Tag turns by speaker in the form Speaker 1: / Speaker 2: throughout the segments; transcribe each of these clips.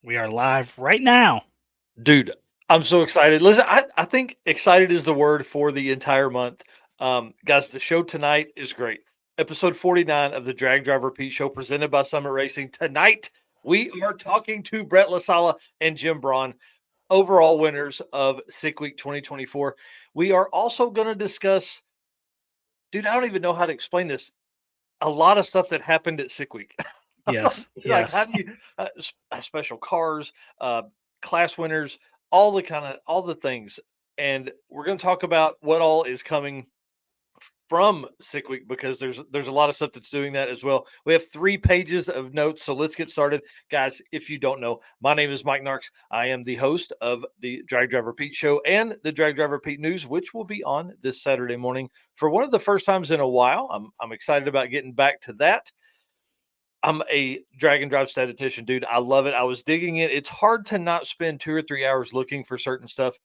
Speaker 1: We are live right now.
Speaker 2: Dude, I'm so excited. Listen, I think excited is the word for the entire month. Guys, the show tonight is great. Episode 49 of the Drag Driver Pete Show presented by Summit Racing. Tonight, we are talking to Brett LaSala and Jim Braun, overall winners of Sick Week 2024. We are also going to discuss, dude, I don't even know how to explain this. A lot of stuff that happened at Sick Week.
Speaker 1: Yes,
Speaker 2: Like, how
Speaker 1: yes.
Speaker 2: do you, special cars, uh, class winners, all the all the things. And we're going to talk about what all is coming from Sick Week because there's a lot of stuff that's doing that as well. We have 3 pages of notes, so let's get started, guys. If you don't know, my name is Mike Narks. I am the host of the Drag Driver Pete Show and the Drag Driver Pete News, which will be on this Saturday morning for one of the first times in a while. I'm excited about getting back to that. I'm a drag and drive statistician, dude. I love it. I was digging it. It's hard to not spend 2 or 3 hours looking for certain stuff.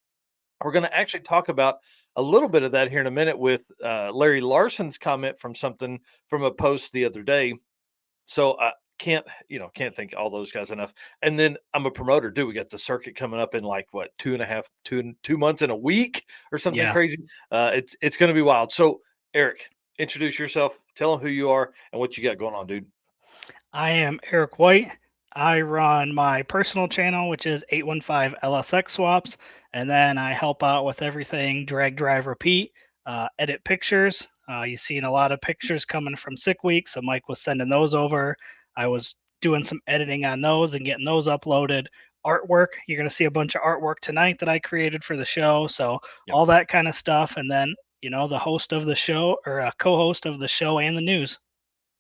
Speaker 2: We're going to actually talk about a little bit of that here in a minute with Larry Larson's comment from something from a post the other day. So I can't thank all those guys enough. And then I'm a promoter, dude. We got the circuit coming up in like what 2.5, 2 months in a week or something
Speaker 1: Yeah.
Speaker 2: crazy. It's going to be wild. So Eric, introduce yourself. Tell them who you are and what you got going on, dude.
Speaker 1: I am Eric White. I run my personal channel, which is 815 LSX Swaps, and then I help out with everything drag, drive, repeat, edit pictures. You've seen a lot of pictures coming from Sick Week, so Mike was sending those over. I was doing some editing on those and getting those uploaded. Artwork, you're going to see a bunch of artwork tonight that I created for the show, so
Speaker 2: Yep.
Speaker 1: all that kind of stuff. And then, the host of the show or a co host of the show and the news.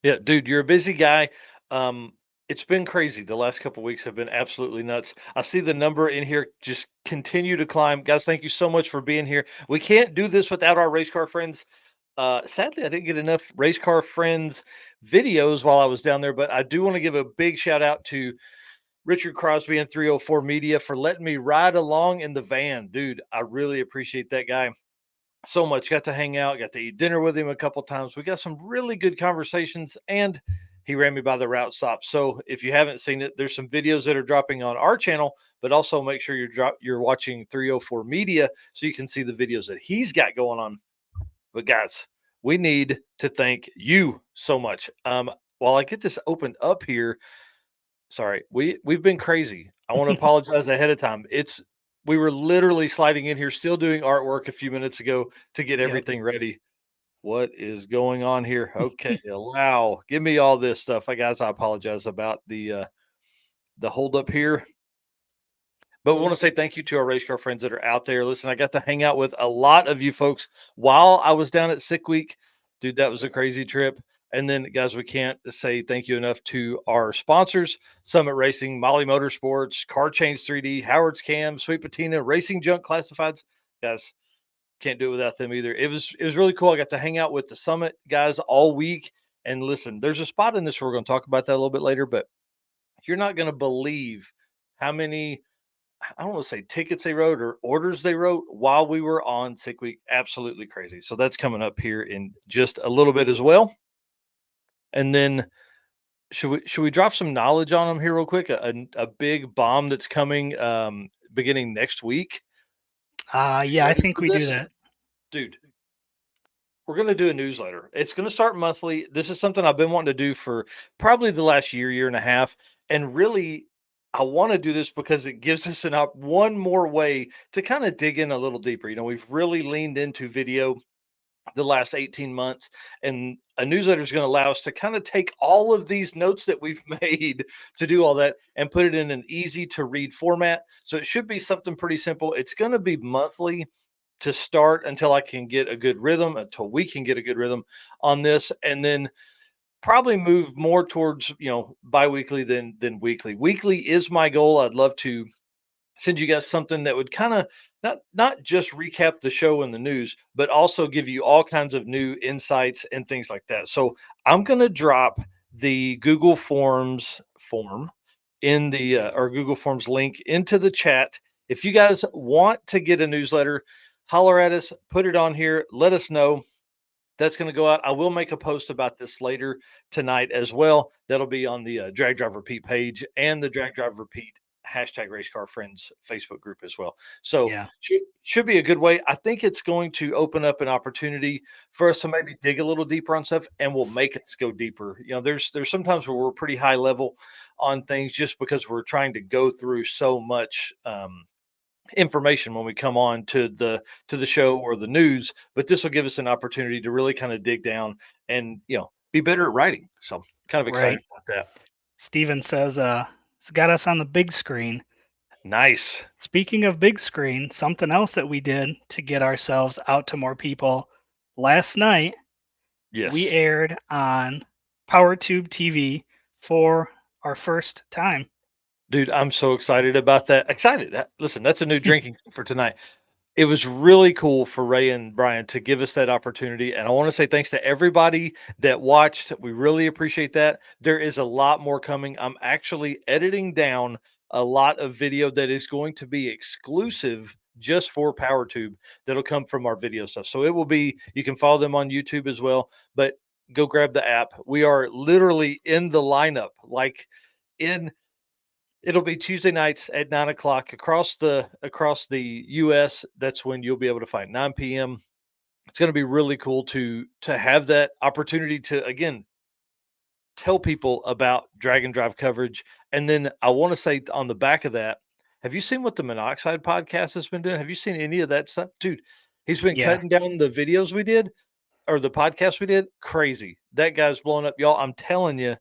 Speaker 2: Yeah, dude, you're a busy guy. Um, it's been crazy. The last couple weeks have been absolutely nuts. I see the number in here just continue to climb. Guys, thank you so much for being here. We can't do this without our race car friends. Sadly, I didn't get enough race car friends videos while I was down there, but I do want to give a big shout out to Richard Crosby and 304 Media for letting me ride along in the van. Dude, I really appreciate that guy so much. Got to hang out, got to eat dinner with him a couple times. We got some really good conversations, and he ran me by the route stop. So if you haven't seen it, there's some videos that are dropping on our channel, but also make sure you're watching 304 Media so you can see the videos that he's got going on. But guys, we need to thank you so much. While I get this opened up here, sorry, we've been crazy. I want to apologize ahead of time. We were literally sliding in here, still doing artwork a few minutes ago to get
Speaker 1: Yep.
Speaker 2: everything ready. What is going on here? Okay, allow. Give me all this stuff. I guys, I apologize about the hold up here. But we want to say thank you to our race car friends that are out there. Listen, I got to hang out with a lot of you folks while I was down at Sick Week. Dude, that was a crazy trip. And then, guys, we can't say thank you enough to our sponsors Summit Racing, Molly Motorsports, Car Change 3D, Howard's Cam, Sweet Patina, Racing Junk Classifieds. Guys, can't do it without them either. It was really cool. I got to hang out with the Summit guys all week. And listen, there's a spot in this where we're going to talk about that a little bit later, but you're not going to believe how many I don't want to say tickets they wrote or orders they wrote while we were on Sick Week. Absolutely crazy. So that's coming up here in just a little bit as well. And then should we drop some knowledge on them here real quick? A big bomb that's coming beginning next week. Are you
Speaker 1: Yeah, I
Speaker 2: ready
Speaker 1: think
Speaker 2: for
Speaker 1: we do
Speaker 2: this,
Speaker 1: that.
Speaker 2: dude? We're going to do a newsletter. It's going to start monthly. This is something I've been wanting to do for probably the last year and a half. And really, I want to do this because it gives us one more way to kind of dig in a little deeper. We've really leaned into video the last 18 months, and a newsletter is going to allow us to kind of take all of these notes that we've made to do all that and put it in an easy to read format. So it should be something pretty simple. It's going to be monthly to start until I can get a good rhythm, until we can get a good rhythm on this, and then probably move more towards biweekly than weekly. Weekly is my goal. I'd love to send you guys something that would kind of not just recap the show and the news, but also give you all kinds of new insights and things like that. So I'm going to drop the Google Forms form in the or Google Forms link into the chat. If you guys want to get a newsletter, holler at us, put it on here, let us know. That's going to go out. I will make a post about this later tonight as well. That'll be on the Drag Driver Pete page and the Drag Driver Pete hashtag Race Car Friends Facebook group as well. So
Speaker 1: Yeah.
Speaker 2: should be a good way. I think it's going to open up an opportunity for us to maybe dig a little deeper on stuff, and will make us go deeper. There's sometimes where we're pretty high level on things just because we're trying to go through so much information when we come on to the show or the news. But this will give us an opportunity to really kind of dig down and be better at writing. So kind of excited
Speaker 1: Right.
Speaker 2: about that.
Speaker 1: Steven says, it's got us on the big screen.
Speaker 2: Nice.
Speaker 1: Speaking of big screen, something else that we did to get ourselves out to more people last night, we
Speaker 2: Yes.
Speaker 1: aired on PowerTube TV for our first time.
Speaker 2: Dude, I'm so excited about that. Excited. Listen, that's a new drinking for tonight. It was really cool for Ray and Brian to give us that opportunity. And I want to say thanks to everybody that watched. We really appreciate that. There is a lot more coming. I'm actually editing down a lot of video that is going to be exclusive just for PowerTube, that'll come from our video stuff. So it will be, you can follow them on YouTube as well, but go grab the app. We are literally in the lineup, like in it'll be Tuesday nights at 9 o'clock across the US. That's when you'll be able to find 9 p.m. It's going to be really cool to have that opportunity to again tell people about drag and drive coverage. And then I want to say on the back of that, have you seen what the Monoxide podcast has been doing? Have you seen any of that stuff, dude? He's been
Speaker 1: Yeah.
Speaker 2: cutting down the videos we did or the podcast we did. Crazy. That guy's blowing up, y'all. I'm telling you,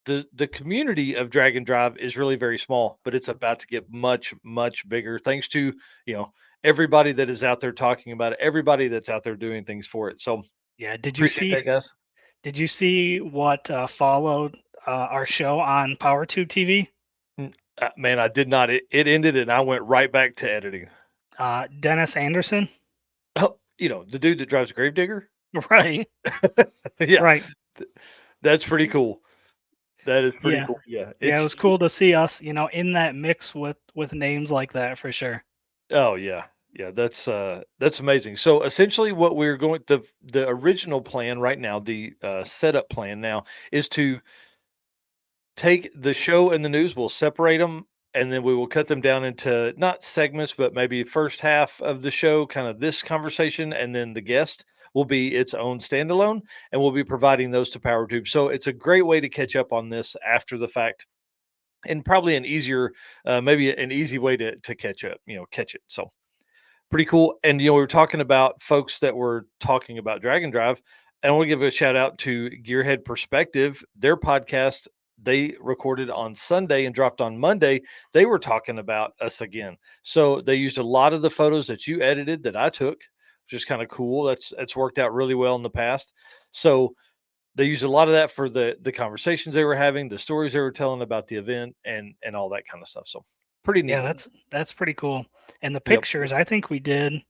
Speaker 2: the community of drag and drive is really very small, but it's about to get much bigger thanks to you know everybody that is out there talking about it, everybody that's out there doing things for it. So
Speaker 1: Yeah.
Speaker 2: appreciate that, guys.
Speaker 1: Did you see what followed our show on PowerTube TV?
Speaker 2: Man, I did not. It ended, and I went right back to editing.
Speaker 1: Dennis Anderson.
Speaker 2: Oh, the dude that drives a Gravedigger.
Speaker 1: Right.
Speaker 2: Yeah,
Speaker 1: Right.
Speaker 2: th- that's pretty cool. That is pretty
Speaker 1: Yeah.
Speaker 2: cool. Yeah,
Speaker 1: Yeah. It
Speaker 2: it's
Speaker 1: was cool to see us, in that mix with names like that for sure.
Speaker 2: Oh yeah. Yeah, that's amazing. So essentially what we're going the original plan right now, the setup plan now is to take the show and the news, we'll separate them, and then we will cut them down into not segments, but maybe first half of the show, kind of this conversation, and then the guest will be its own standalone, and we'll be providing those to PowerTube. So it's a great way to catch up on this after the fact, and probably an easier, maybe an easy way to catch up, catch it. So pretty cool. And we were talking about folks that were talking about Drag and Drive. And I want to give a shout out to Gearhead Perspective. Their podcast they recorded on Sunday and dropped on Monday. They were talking about us again. So they used a lot of the photos that you edited that I took, which is kind of cool. That's worked out really well in the past. So they used a lot of that for the conversations they were having, the stories they were telling about the event, and all that kind of stuff. So pretty
Speaker 1: Yeah,
Speaker 2: neat.
Speaker 1: that's pretty cool. And the
Speaker 2: Yep.
Speaker 1: pictures, I think we did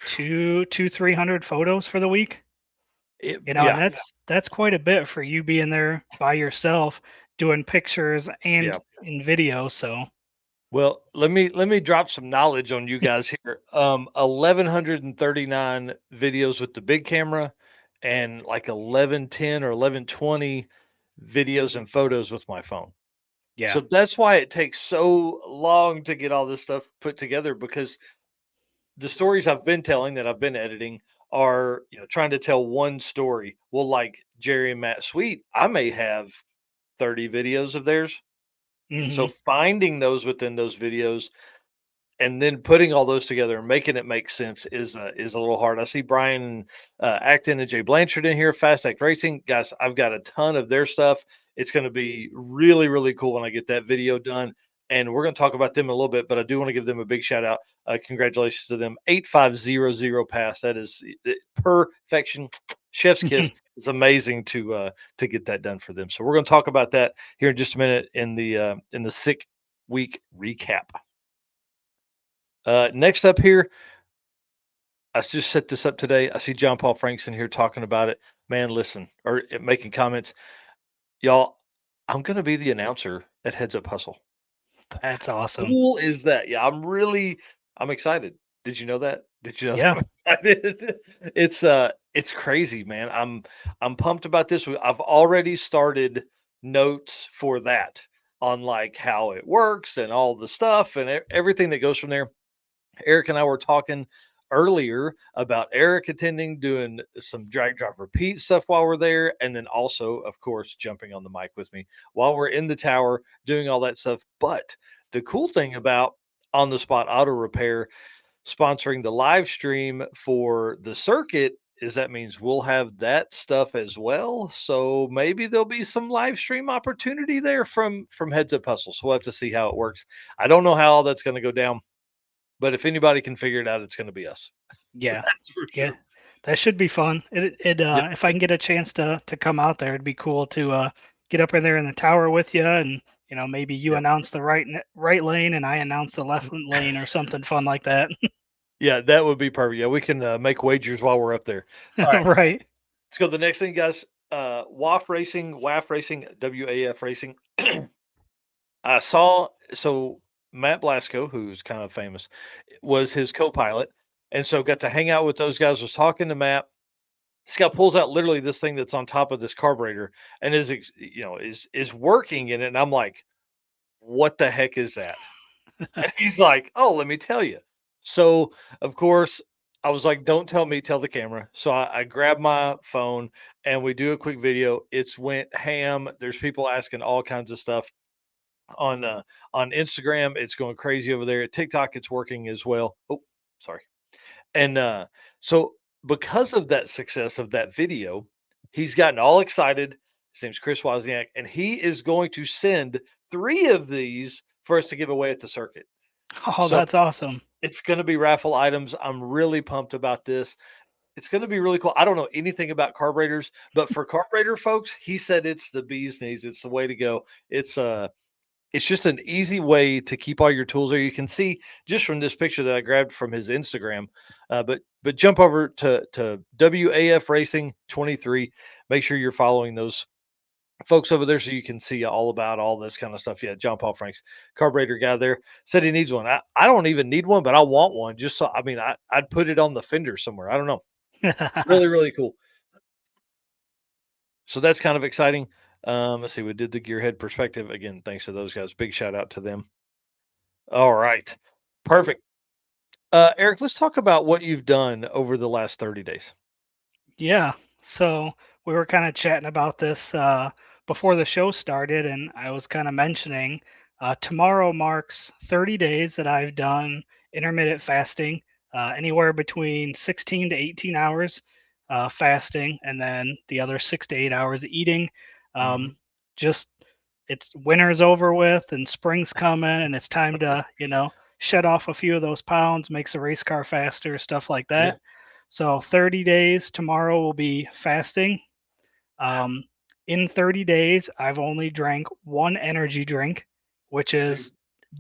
Speaker 1: 300 photos for the week. And
Speaker 2: Yeah.
Speaker 1: that's quite a bit for you being there by yourself doing pictures and
Speaker 2: Yeah.
Speaker 1: in video. So
Speaker 2: Well, let me drop some knowledge on you guys here. 1139 videos with the big camera, and like 1110 or 1120 videos and photos with my phone.
Speaker 1: yeah.
Speaker 2: So that's why it takes so long to get all this stuff put together, because the stories I've been telling that I've been editing are, trying to tell one story. Well, like Jerry and Matt Sweet, I may have 30 videos of theirs. So
Speaker 1: Hmm.
Speaker 2: finding those within those videos and then putting all those together and making it make sense is a little hard. I see Brian Acton and Jay Blanchard in here, Fast Act Racing guys. I've got a ton of their stuff. It's going to be really cool when I get that video done, and we're going to talk about them in a little bit. But I do want to give them a big shout out. Congratulations to them. 8500 pass. That is perfection. Chef's kiss. It's amazing to get that done for them. So we're going to talk about that here in just a minute in the sick week recap. Next up here, I just set this up today. I see John Paul Franks in here talking about it. Man, listen, or making comments. Y'all, I'm going to be the announcer at Heads Up Hustle.
Speaker 1: That's awesome.
Speaker 2: Cool is that? Yeah, I'm excited. Did you know that? Did you know that
Speaker 1: Yeah.
Speaker 2: I'm excited? It's crazy, man. I'm pumped about this. I've already started notes for that. on like how it works and all the stuff and everything that goes from there. Eric and I were talking earlier about Eric attending, doing some drag drive repeat stuff while we're there, and then also, of course, jumping on the mic with me while we're in the tower doing all that stuff. But the cool thing about on the spot auto repair sponsoring the live stream for the circuit is that means we'll have that stuff as well. So maybe there'll be some live stream opportunity there from Heads Up Hustles. We'll have to see how it works. I don't know how all that's going to go down, but if anybody can figure it out, it's going to be us.
Speaker 1: Yeah,
Speaker 2: That's for
Speaker 1: yeah,
Speaker 2: sure.
Speaker 1: that should be fun.
Speaker 2: Yep.
Speaker 1: If I can get a chance to come out there, it'd be cool to get up in there in the tower with you, and maybe you
Speaker 2: Yep.
Speaker 1: announce the right lane and I announce the left lane or something fun like that.
Speaker 2: Yeah, that would be perfect. Yeah, we can make wagers while we're up there. All right,
Speaker 1: Right.
Speaker 2: let's go to the next thing, guys. WAF Racing, WAF Racing. I saw so Matt Blasco, who's kind of famous, was his co-pilot, and so got to hang out with those guys. Was talking to Matt. This guy pulls out literally this thing that's on top of this carburetor and is working in it, and I'm like, "What the heck is that?" And he's like, "Oh, let me tell you." So of course, I was like, "Don't tell me, tell the camera." So I grab my phone and we do a quick video. It's went ham. There's people asking all kinds of stuff on uh, on Instagram. It's going crazy over there. At TikTok, it's working as well. Oh, sorry. And so because of that success of that video, he's gotten all excited. His name's Chris Wozniak, and he is going to send 3 of these for us to give away at the circuit.
Speaker 1: Oh,
Speaker 2: So
Speaker 1: that's awesome.
Speaker 2: it's going to be raffle items. I'm really pumped about this. It's going to be really cool. I don't know anything about carburetors, but for carburetor folks, he said it's the bee's knees. It's the way to go. It's just an easy way to keep all your tools there. You can see just from this picture that I grabbed from his Instagram. But jump over to WAF Racing 23. Make sure you're following those folks over there so you can see all about all this kind of stuff. Yeah, John Paul Franks, carburetor guy there, said he needs one. I don't even need one, but I want one. Just so I mean, I'd put it on the fender somewhere. I don't know. Really, really cool. So that's kind of exciting. Let's see. We did the gearhead perspective again. Thanks to those guys. Big shout out to them. All right. Perfect. Eric, let's talk about what you've done over the last 30 days.
Speaker 1: Yeah. So we were kind of chatting about this before the show started, and I was kind of mentioning tomorrow marks 30 days that I've done intermittent fasting, anywhere between 16 to 18 hours fasting, and then the other 6 to 8 hours eating.
Speaker 2: Hmm.
Speaker 1: Um, just it's winter's over with, and spring's coming, and it's time to shed off a few of those pounds, makes a race car faster, stuff like
Speaker 2: Yeah.
Speaker 1: that. So 30 days tomorrow will be fasting.
Speaker 2: Wow,
Speaker 1: Um, in 30 days, I've only drank one energy drink, which
Speaker 2: dude,
Speaker 1: is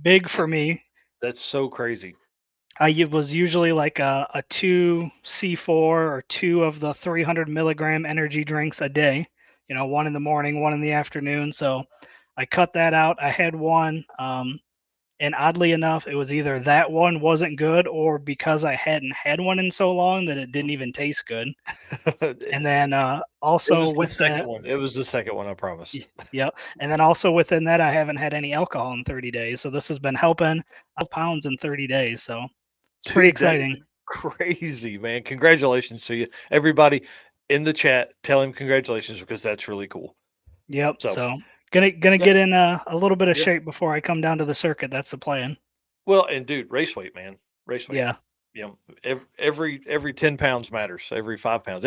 Speaker 1: big for me.
Speaker 2: that's so crazy.
Speaker 1: I was usually like a two C4 or two of the 300 milligram energy drinks a day, one in the morning, one in the afternoon. So I cut that out. I had one. And oddly enough, it was either that one wasn't good or because I hadn't had one in so long that it didn't even taste good.
Speaker 2: it,
Speaker 1: And then
Speaker 2: it
Speaker 1: also
Speaker 2: was the
Speaker 1: with
Speaker 2: second
Speaker 1: that,
Speaker 2: one. It was the second one, I promise.
Speaker 1: yep. And then also within that, I haven't had any alcohol in 30 days. So this has been helping 12 pounds in 30 days. So it's pretty
Speaker 2: Dude, that
Speaker 1: exciting.
Speaker 2: is crazy, man. Congratulations to you. Everybody in the chat, tell him congratulations because that's really cool.
Speaker 1: Yep.
Speaker 2: So,
Speaker 1: So gonna
Speaker 2: yeah,
Speaker 1: get in a little bit of
Speaker 2: yeah.
Speaker 1: shape before I come down to the circuit. That's the plan.
Speaker 2: Well, and dude, race weight, man. Race weight.
Speaker 1: Yeah.
Speaker 2: You know, every 10 pounds matters. Every 5 pounds.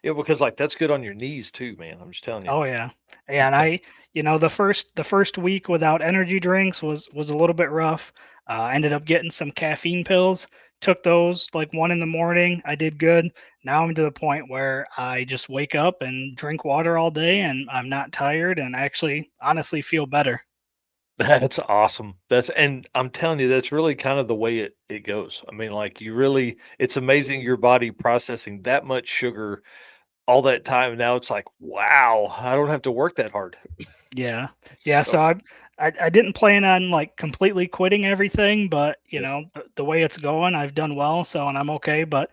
Speaker 2: Because like that's good on your knees too, man. I'm just telling you.
Speaker 1: Oh yeah. And the first week without energy drinks was a little bit rough. Ended up getting some caffeine pills. Took those like one in the morning. I did good. Now I'm to the point where I just wake up and drink water all day, and I'm not tired, and I actually honestly feel better.
Speaker 2: That's awesome. And I'm telling you, that's really kind of the way it goes. I mean, like it's amazing your body processing that much sugar all that time. Now it's like, wow, I don't have to work that hard.
Speaker 1: Yeah. Yeah. So
Speaker 2: So
Speaker 1: I didn't plan on like completely quitting everything, but
Speaker 2: yeah,
Speaker 1: the way it's going, I've done well, so and I'm okay. But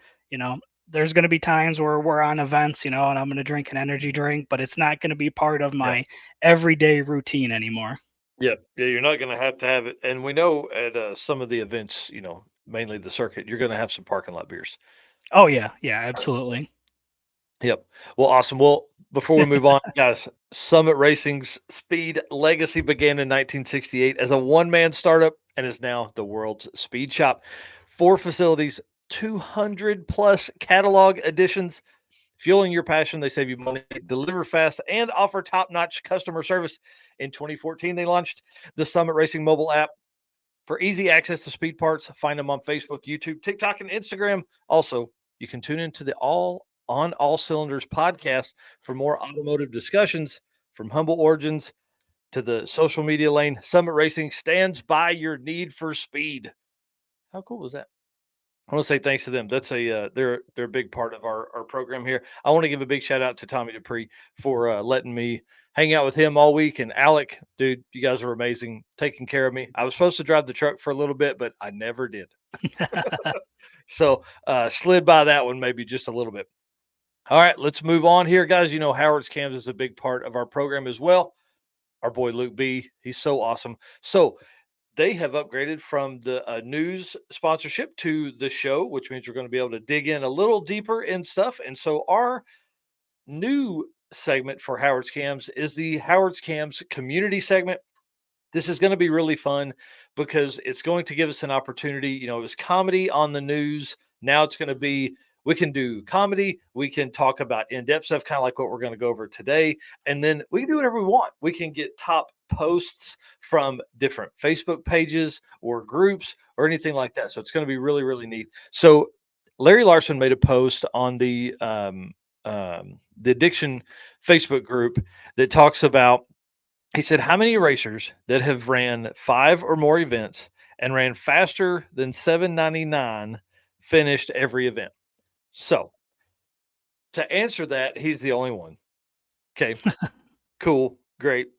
Speaker 1: there's going to be times where we're on events, and I'm going to drink an energy drink, but it's not going to be part of
Speaker 2: yeah.
Speaker 1: my everyday routine anymore.
Speaker 2: Yeah, yeah, you're not gonna have to have it, and we know at, some of the events, mainly the circuit, you're gonna have some parking lot beers.
Speaker 1: Oh yeah, yeah, absolutely.
Speaker 2: Yep. Well, awesome. Well, before we move on, guys, Summit Racing's speed legacy began in 1968 as a one-man startup and is now the world's speed shop. Four facilities, 200 plus catalog editions, fueling your passion. They save you money, deliver fast, and offer top-notch customer service. In 2014, they launched the Summit Racing mobile app for easy access to speed parts. Find them on Facebook, YouTube, TikTok, and Instagram. Also, you can tune into the All Cylinders podcast for more automotive discussions from humble origins to the social media lane. Summit Racing stands by your need for speed. How cool was that? I want to say thanks to them. That's they're a big part of our program here. I want to give a big shout out to Tommy Dupree for letting me hang out with him all week. And Alec, dude, you guys are amazing, taking care of me. I was supposed to drive the truck for a little bit, but I never did. So slid by that one maybe just a little bit. All right, let's move on here, guys. You know, Howard's Cams is a big part of our program as well. Our boy Luke B, he's so awesome. So they have upgraded from the news sponsorship to the show, which means we're going to be able to dig in a little deeper in stuff. And so our new segment for Howard's Cams is the Howard's Cams community segment. This is going to be really fun because it's going to give us an opportunity. You know, it was comedy on the news. Now it's going to be, we can do comedy. We can talk about in depth stuff, kind of like what we're going to go over today. And then we can do whatever we want. We can get top posts from different Facebook pages or groups or anything like that. So it's going to be really, really neat. So Larry Larson made a post on the addiction Facebook group that talks about, he said, how many racers that have ran five or more events and ran faster than 799 finished every event? So to answer that, he's the only one. Okay, cool, great.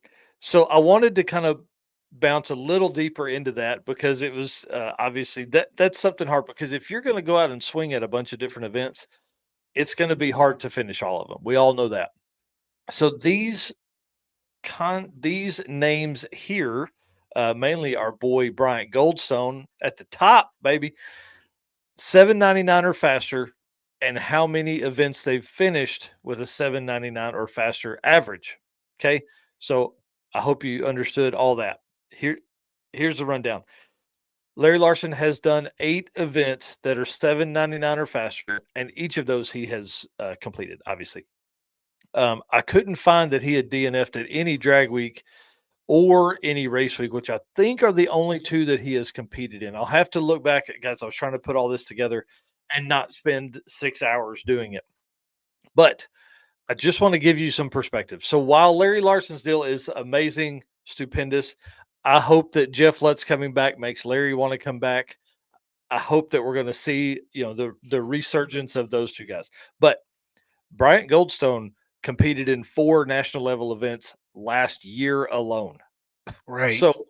Speaker 2: So I wanted to kind of bounce a little deeper into that because it was obviously that's something hard because if you're going to go out and swing at a bunch of different events, it's going to be hard to finish all of them. We all know that. So these names here, mainly our boy Bryant Goldstone at the top, baby, 799 or faster, and how many events they've finished with a 799 or faster average. Okay, so I hope you understood all that. Here's the rundown. Larry Larson has done 8 events that are 799 or faster, and each of those he has completed. Obviously, I couldn't find that he had DNF'd at any drag week or any race week, which I think are the only two that he has competed in. I'll have to look back at, guys. I was trying to put all this together and not spend 6 hours doing it. But I just want to give you some perspective. So while Larry Larson's deal is amazing, stupendous, I hope that Jeff Lutz coming back makes Larry want to come back. I hope that we're going to see, the resurgence of those two guys. But Bryant Goldstone competed in 4 national level events last year alone.
Speaker 1: Right.
Speaker 2: So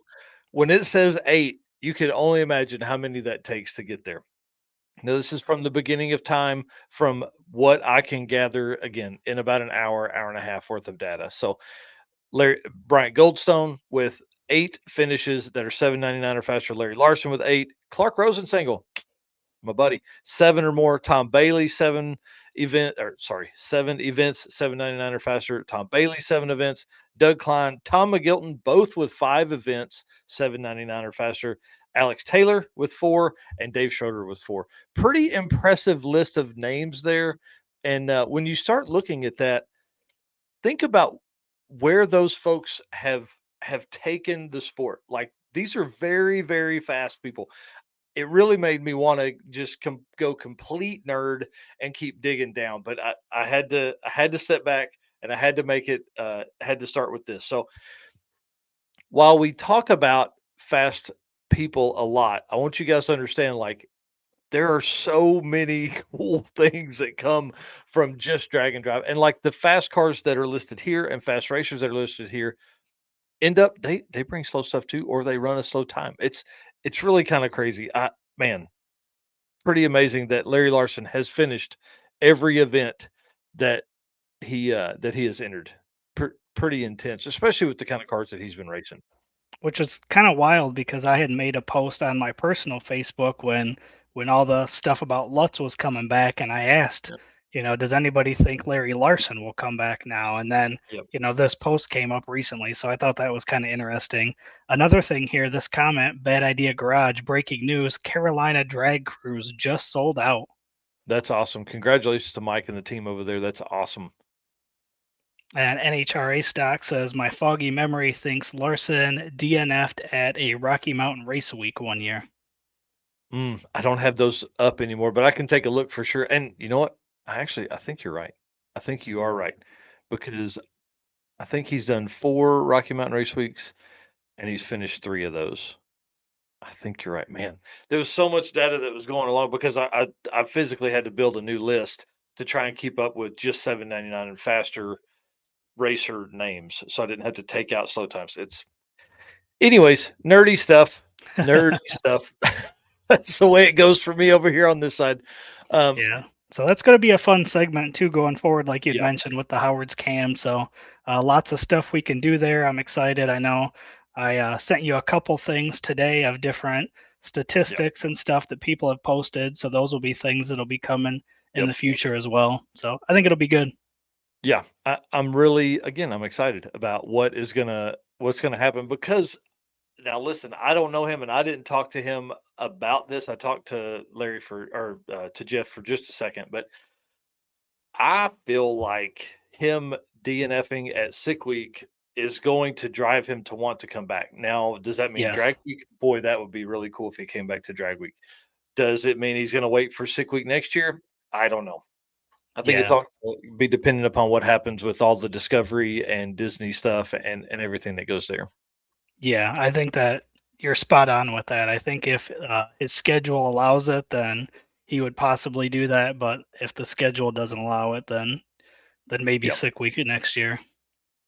Speaker 2: when it says 8, you can only imagine how many that takes to get there. Now, this is from the beginning of time, from what I can gather, again, in about an hour, hour and a half worth of data. So, Bryant Goldstone with 8 finishes that are 799 or faster. Larry Larson with 8. Clark Rosensingle, my buddy, 7 or more. Tom Bailey, 7 events, 799 or faster. Tom Bailey, 7 events. Doug Klein, Tom McGilton, both with 5 events, 799 or faster. Alex Taylor with 4, and Dave Schroeder with 4. Pretty impressive list of names there. And when you start looking at that, think about where those folks have taken the sport. Like, these are very, very fast people. It really made me want to just go complete nerd and keep digging down. But I had to step back and I had to make it. Had to start with this. So while we talk about fast people a lot, I want you guys to understand, like, there are so many cool things that come from just drag and drive, and like the fast cars that are listed here and fast racers that are listed here end up, they bring slow stuff too, or they run a slow time. It's really kind of crazy. Man, pretty amazing that Larry Larson has finished every event that he has entered. Pretty intense, especially with the kind of cars that he's been racing.
Speaker 1: which is kind of wild because I had made a post on my personal Facebook when all the stuff about Lutz was coming back, and I asked,
Speaker 2: Yep.
Speaker 1: does anybody think Larry Larson will come back now? And then,
Speaker 2: Yep.
Speaker 1: this post came up recently, so I thought that was kind of interesting. Another thing here, this comment, Bad Idea Garage, breaking news, Carolina drag cruise just sold out.
Speaker 2: That's awesome. Congratulations to Mike and the team over there. That's awesome.
Speaker 1: And NHRA stock says my foggy memory thinks Larson DNF'd at a Rocky Mountain Race Week one year.
Speaker 2: I don't have those up anymore, but I can take a look for sure. And you know what? I think you're right. I think you are right because I think he's done 4 Rocky Mountain Race Weeks and he's finished 3 of those. I think you're right, man. There was so much data that was going along because I physically had to build a new list to try and keep up with just 799 and faster racer names, so I didn't have to take out slow times. Anyways, nerdy stuff, nerdy stuff. That's the way it goes for me over here on this side. Um,
Speaker 1: Yeah. So that's going to be a fun segment too going forward, like you'd
Speaker 2: yeah,
Speaker 1: mentioned with the Howard's Cam. So lots of stuff we can do there. I'm excited. I know I sent you a couple things today of different
Speaker 2: yeah,
Speaker 1: statistics and stuff that people have posted. So those will be things that'll be coming in
Speaker 2: yep,
Speaker 1: the future as well. So I think it'll be good.
Speaker 2: yeah. I'm really, again, I'm excited about what's gonna happen because now listen, I don't know him and I didn't talk to him about this. I talked to Larry to Jeff for just a second, but I feel like him DNFing at sick week is going to drive him to want to come back. Now, does that mean
Speaker 1: Yes.
Speaker 2: drag week? Boy, that would be really cool if he came back to drag week. Does it mean he's going to wait for sick week next year? I don't know. I think it's
Speaker 1: Yeah.
Speaker 2: all gonna be dependent upon what happens with all the Discovery and Disney stuff and everything that goes there.
Speaker 1: Yeah. I think that you're spot on with that. I think if his schedule allows it, then he would possibly do that. But if the schedule doesn't allow it, then maybe
Speaker 2: Yep.
Speaker 1: sick week next year.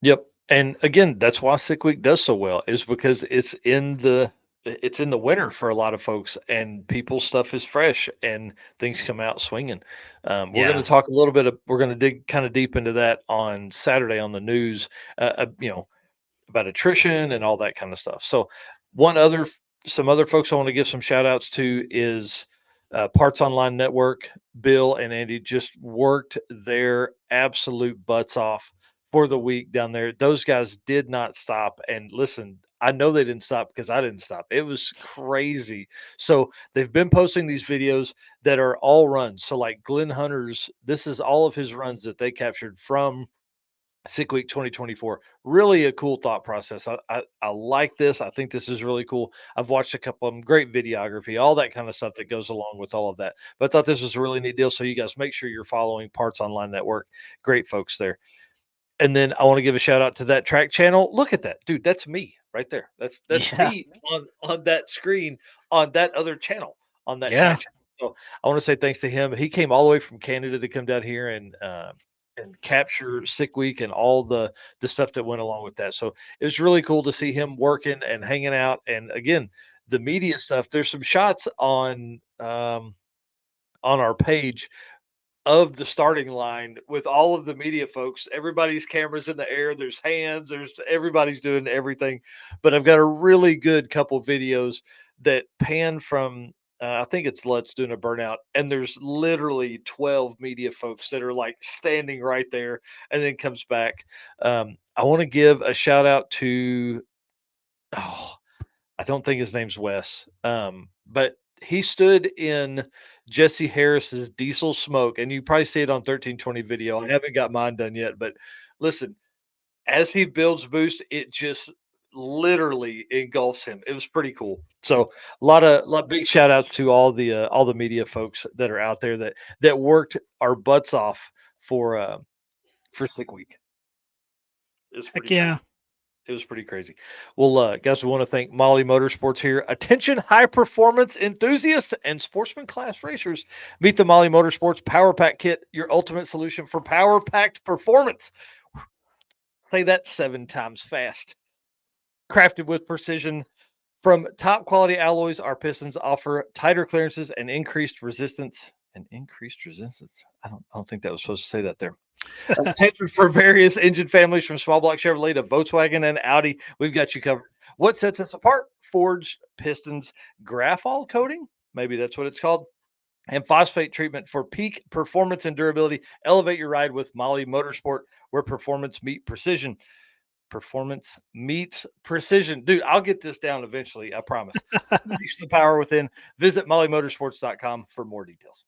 Speaker 2: Yep. And again, that's why sick week does so well is because it's in the winter for a lot of folks and people's stuff is fresh and things come out swinging. We're going to
Speaker 1: Yeah.
Speaker 2: talk a little bit of, we're going to dig kind of deep into that on Saturday on the news, about attrition and all that kind of stuff. So, one other, some other folks I want to give some shout outs to is Parts Online Network. Bill and Andy just worked their absolute butts off for the week down there. Those guys did not stop. And listen, I know they didn't stop because I didn't stop. It was crazy. So they've been posting these videos that are all runs. So like Glenn Hunter's, this is all of his runs that they captured from Sick Week 2024. Really a cool thought process. I like this. I think this is really cool. I've watched a couple of them, great videography, all that kind of stuff that goes along with all of that. But I thought this was a really neat deal. So you guys make sure you're following Parts Online Network. Great folks there. And then I want to give a shout out to that track channel. Look at that, dude. That's me right there. That's
Speaker 1: Yeah.
Speaker 2: me on that screen on that other channel on that
Speaker 1: Yeah.
Speaker 2: track channel. So I want to say thanks to him. He came all the way from Canada to come down here and capture Sick Week and all the stuff that went along with that. So it was really cool to see him working and hanging out. And again, the media stuff. There's some shots on our page of the starting line with all of the media folks. Everybody's cameras in the air. There's hands. There's everybody's doing everything. But I've got a really good couple videos that pan from. I think it's Lutz doing a burnout, and there's literally 12 media folks that are like standing right there, and then comes back. I want to give a shout out to. Oh, I don't think his name's Wes, but he stood in Jesse Harris's diesel smoke, and you probably see it on 1320 video. I haven't got mine done yet, but listen, as he builds boost, it just literally engulfs him. It was pretty cool. So a lot big shout outs to all the media folks that are out there that worked our butts off for Sick Week. It was
Speaker 1: Heck
Speaker 2: pretty
Speaker 1: yeah.
Speaker 2: crazy. It was pretty crazy. Well, guys, we want to thank Molly Motorsports here. Attention, high performance enthusiasts and sportsman class racers. Meet the Molly Motorsports Power Pack Kit, your ultimate solution for power packed performance. Say that 7 times fast. Crafted with precision from top quality alloys, our pistons offer tighter clearances and increased resistance. And increased resistance. I don't think that was supposed to say that there. Tailored for various engine families from small block Chevrolet to Volkswagen and Audi. We've got you covered. What sets us apart? Forged pistons, graphol coating, maybe that's what it's called, and phosphate treatment for peak performance and durability. Elevate your ride with Molly Motorsport, where performance meet precision. Performance meets precision. Dude, I'll get this down eventually, I promise. Unleash the power within. Visit mollymotorsports.com for more details.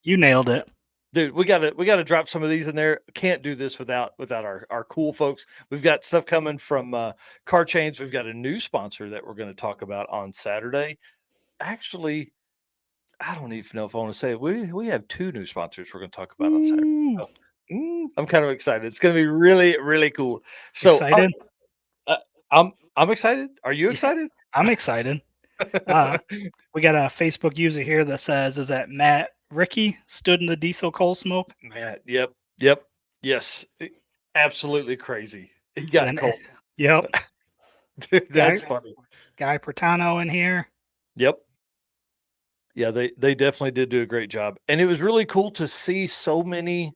Speaker 1: You nailed it.
Speaker 2: Dude, we gotta drop some of these in there. Can't do this without our cool folks. We've got stuff coming from Car Chains. We've got a new sponsor that we're going to talk about on Saturday. Actually, I don't even know if I want to say it. We have two new sponsors we're going to talk about on Saturday.
Speaker 1: Ooh,
Speaker 2: So I'm kind of excited. It's going to be really really cool. So all right,
Speaker 1: excited?
Speaker 2: uh, I'm excited. Are you
Speaker 1: Yeah,
Speaker 2: excited?
Speaker 1: I'm excited. Uh, we got a Facebook user here that says, "Is that Matt Ricky stood in the diesel coal smoke?"
Speaker 2: Matt, yep, yes, absolutely crazy. He
Speaker 1: And
Speaker 2: got
Speaker 1: then,
Speaker 2: cold.
Speaker 1: yep,
Speaker 2: Dude,
Speaker 1: guy
Speaker 2: that's funny.
Speaker 1: Guy Pertano in here.
Speaker 2: Yep. Yeah, they definitely did do a great job. And it was really cool to see so many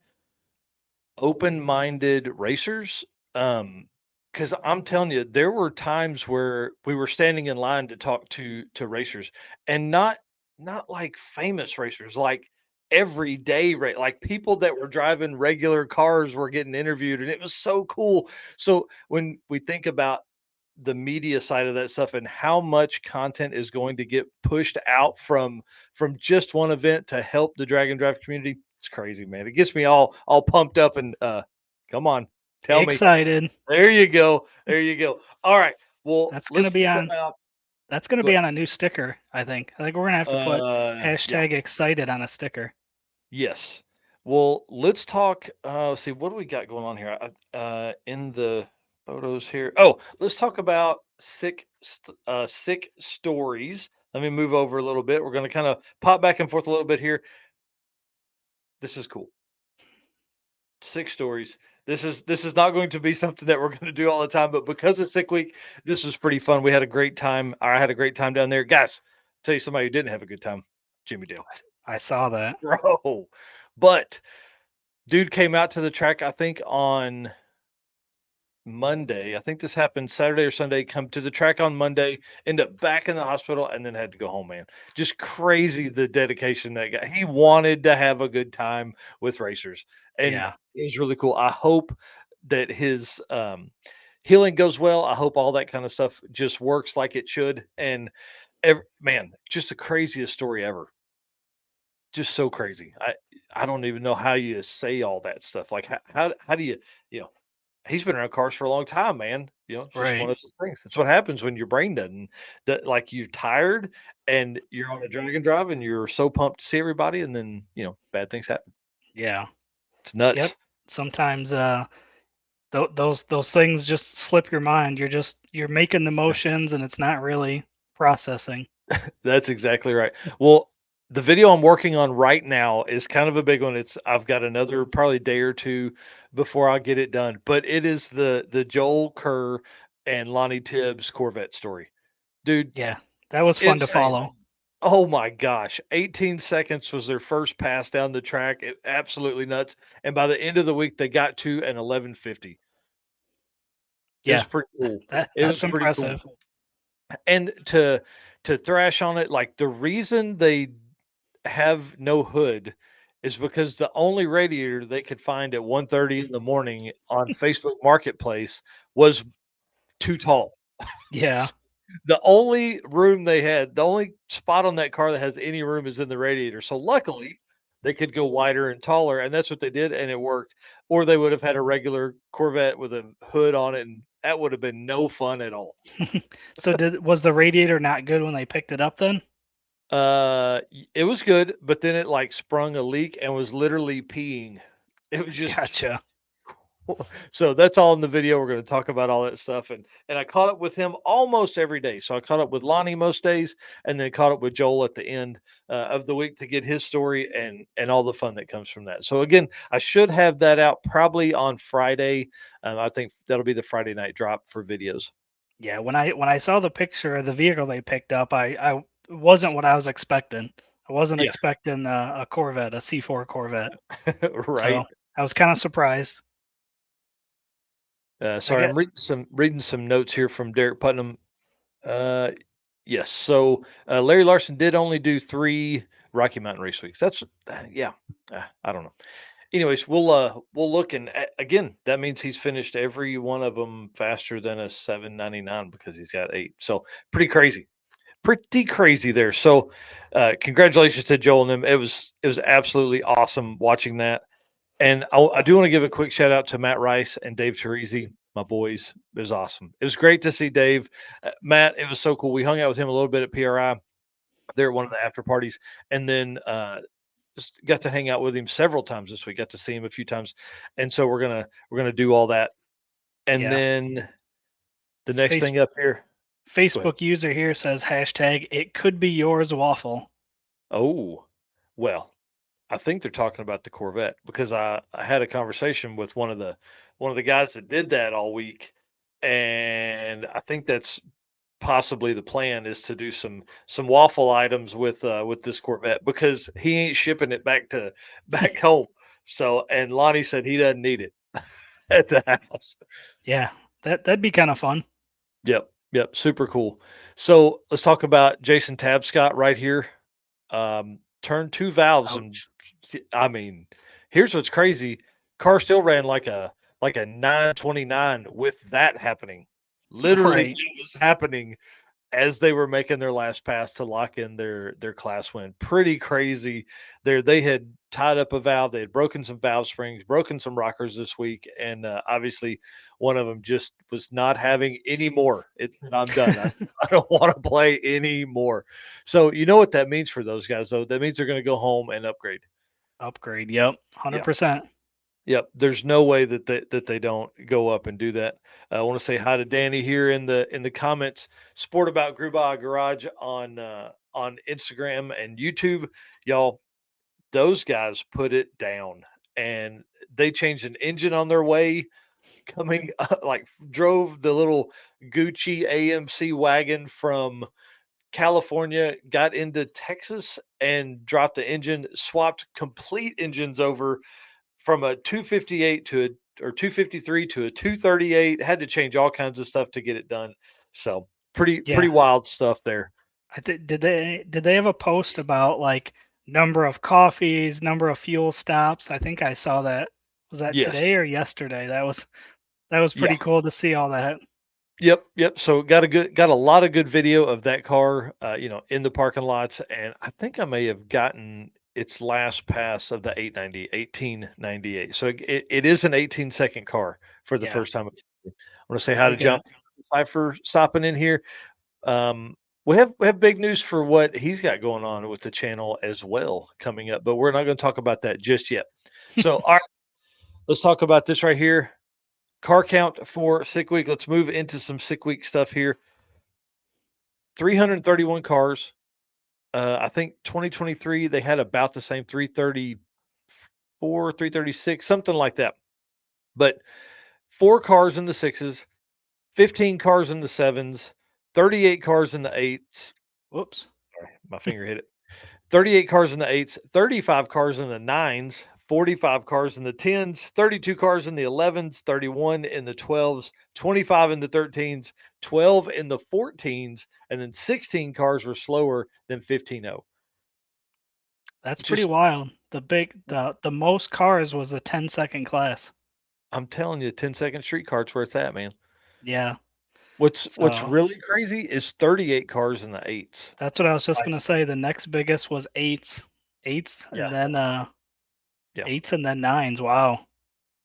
Speaker 2: open-minded racers. Because I'm telling you, there were times where we were standing in line to talk to racers, and not like famous racers, like everyday like people that were driving regular cars were getting interviewed, and it was so cool. So when we think about the media side of that stuff and how much content is going to get pushed out from just one event to help the drag and drive community, it's crazy, man. It gets me all pumped up and come on, tell me.
Speaker 1: Excited.
Speaker 2: There you go, there you go. All right, well,
Speaker 1: That's gonna
Speaker 2: let's
Speaker 1: be
Speaker 2: talk
Speaker 1: on.
Speaker 2: about
Speaker 1: That's gonna
Speaker 2: go
Speaker 1: be
Speaker 2: ahead.
Speaker 1: on a new sticker. I think we're gonna have to put
Speaker 2: Yeah,
Speaker 1: hashtag excited on a sticker.
Speaker 2: yes. Well, let's talk. Let's see, what do we got going on here? In the photos here. Oh, let's talk about sick stories. Let me move over a little bit. We're going to kind of pop back and forth a little bit here. This is cool. Sick stories. This is not going to be something that we're going to do all the time, but because it's sick week, this was pretty fun. We had a great time. I had a great time down there, guys. Tell you somebody who didn't have a good time. Jimmy Dale,
Speaker 1: I saw that.
Speaker 2: bro. But dude came out to the track, I think on Monday. I think this happened Saturday or Sunday. Come to the track on Monday, end up back in the hospital, and then had to go home, man. Just crazy the dedication that guy. He wanted to have a good time with racers, and
Speaker 1: Yeah,
Speaker 2: it was really cool. I hope that his healing goes well. I hope all that kind of stuff just works like it should. And man, just the craziest story ever. Just so crazy. I don't even know how you say all that stuff. Like how do you know he's been around cars for a long time, man. It's just one
Speaker 1: right.
Speaker 2: of those things. It's what happens when your brain doesn't that like you're tired and you're on a drag and drive and you're so pumped to see everybody and then, bad things happen.
Speaker 1: Yeah.
Speaker 2: It's
Speaker 1: Yep.
Speaker 2: nuts.
Speaker 1: Sometimes those things just slip your mind. You're making the
Speaker 2: Yeah.
Speaker 1: motions and it's not really processing.
Speaker 2: That's exactly right. Well, the video I'm working on right now is kind of a big one. I've got another probably day or two before I get it done, but it is the Joel Kerr and Lonnie Tibbs Corvette story. Dude,
Speaker 1: Yeah, that was fun to
Speaker 2: insane.
Speaker 1: follow.
Speaker 2: Oh my gosh. 18 seconds was their first pass down the track. Absolutely nuts. And by the end of the week, they got to an 11:50. It was
Speaker 1: Yeah,
Speaker 2: pretty cool. It was
Speaker 1: that's
Speaker 2: pretty cool.
Speaker 1: impressive.
Speaker 2: And to thrash on it, like the reason they have no hood is because the only radiator they could find at 1:30 in the morning on Facebook Marketplace was too tall.
Speaker 1: Yeah.
Speaker 2: The only room they had, the only spot on that car that has any room is in the radiator. So luckily, they could go wider and taller, and that's what they did, and it worked. Or they would have had a regular Corvette with a hood on it, and that would have been no fun at all.
Speaker 1: So did was the radiator not good when they picked it up then?
Speaker 2: It was good, but then it like sprung a leak and was literally peeing. It was just
Speaker 1: Gotcha.
Speaker 2: so that's all in the video. We're going to talk about all that stuff, and I caught up with him almost every day. So I caught up with Lonnie most days, and then caught up with Joel at the end of the week to get his story and all the fun that comes from that. So again, I should have that out probably on Friday. I think that'll be the Friday night drop for videos.
Speaker 1: Yeah, when I saw the picture of the vehicle they picked up, I it wasn't what I was expecting. I wasn't
Speaker 2: Yeah,
Speaker 1: expecting a Corvette, a C4 Corvette. So
Speaker 2: right.
Speaker 1: I was kind of surprised. I
Speaker 2: Sorry,
Speaker 1: get
Speaker 2: I'm reading some notes here from Derek Putnam. Uh, yes. So Larry Larson did only do 3 Rocky Mountain Race weeks. That's yeah. I don't know. Anyways, we'll look and again, that means he's finished every one of them faster than a 799 because he's got 8. So pretty crazy there. So congratulations to Joel and them. It was absolutely awesome watching that. And I do want to give a quick shout out to Matt Rice and Dave Teresi, my boys. It was awesome. It was great to see Dave. Matt, it was so cool. We hung out with him a little bit at PRI there at one of the after parties, and then just got to hang out with him several times this week. Got to see him a few times, and so we're gonna do all that. And
Speaker 1: Yeah.
Speaker 2: then the next
Speaker 1: Face
Speaker 2: thing up here. Go ahead.
Speaker 1: Facebook user here says hashtag it could be yours waffle.
Speaker 2: Oh, well, I think they're talking about the Corvette because I had a conversation with one of the guys that did that all week, and I think that's possibly the plan is to do some waffle items with this Corvette because he ain't shipping it back to back home. So and Lonnie said he doesn't need it at the house.
Speaker 1: Yeah, that'd be kind of fun.
Speaker 2: Yep, yep, super cool. So let's talk about Jason Tabscott right here. Turned 2 valves and
Speaker 1: Ouch.
Speaker 2: I mean, here's what's crazy. Car still ran like a 929 with that happening. Literally,
Speaker 1: Right.
Speaker 2: it was happening as they were making their last pass to lock in their class win. Pretty crazy. There, they had tied up a valve. They had broken some valve springs, broken some rockers this week, and obviously one of them just was not having any more. It said, "I'm done. I don't want to play anymore." So you know what that means for those guys, though. That means they're going to go home and upgrade.
Speaker 1: Upgrade. Yep.
Speaker 2: Yeah.
Speaker 1: 100%.
Speaker 2: Yep, there's no way that they don't go up and do that. I want to say hi to Danny here in the comments. Sport about Grubauer Garage on Instagram and YouTube. Y'all, those guys put it down, and they changed an engine on their way coming like drove the little Gucci AMC wagon from California, got into Texas and dropped the engine, swapped complete engines over from a 258 to a or 253 to a 238. Had to change all kinds of stuff to get it done. So pretty
Speaker 1: Yeah.
Speaker 2: wild stuff there.
Speaker 1: Did they have a post about like number of coffees, number of fuel stops? I think I saw that. Was that today
Speaker 2: Yes.
Speaker 1: or yesterday? That was
Speaker 2: Yeah.
Speaker 1: pretty cool to see all that.
Speaker 2: Yep. So got a lot of good video of that car, in the parking lots, and I think I may have gotten its last pass of the 890, 1898. So it is an 18-second car for the
Speaker 1: Yeah.
Speaker 2: first time. I want to say hi
Speaker 1: Very
Speaker 2: to John
Speaker 1: good.
Speaker 2: Pfeiffer stopping in here. Um, we have big news for what he's got going on with the channel as well coming up, but we're not going to talk about that just yet. So, all right, let's talk about this right here. Car count for sick week. Let's move into some sick week stuff here. 331 cars. I think 2023 they had about the same 334, 336, something like that. But 4 cars in the sixes, 15 cars in the sevens, 38 cars in the eights.
Speaker 1: Whoops.
Speaker 2: Sorry, my finger hit it. 38 cars in the eights, 35 cars in the nines, 45 cars in the tens, 32 cars in the 11s, 31 in the 12s, 25 in the 13s, 12 in the 14s, and then 16 cars were slower than 15.0.
Speaker 1: That's pretty
Speaker 2: Just,
Speaker 1: wild. The most cars was the 10-second class.
Speaker 2: I'm telling you, 10-second street cart's where it's at, man.
Speaker 1: Yeah.
Speaker 2: What's
Speaker 1: So
Speaker 2: really crazy is 38 cars in the eights.
Speaker 1: that's what I was just
Speaker 2: Like,
Speaker 1: gonna say. The next biggest was eights,
Speaker 2: yeah, yeah.
Speaker 1: eights and then nines. Wow.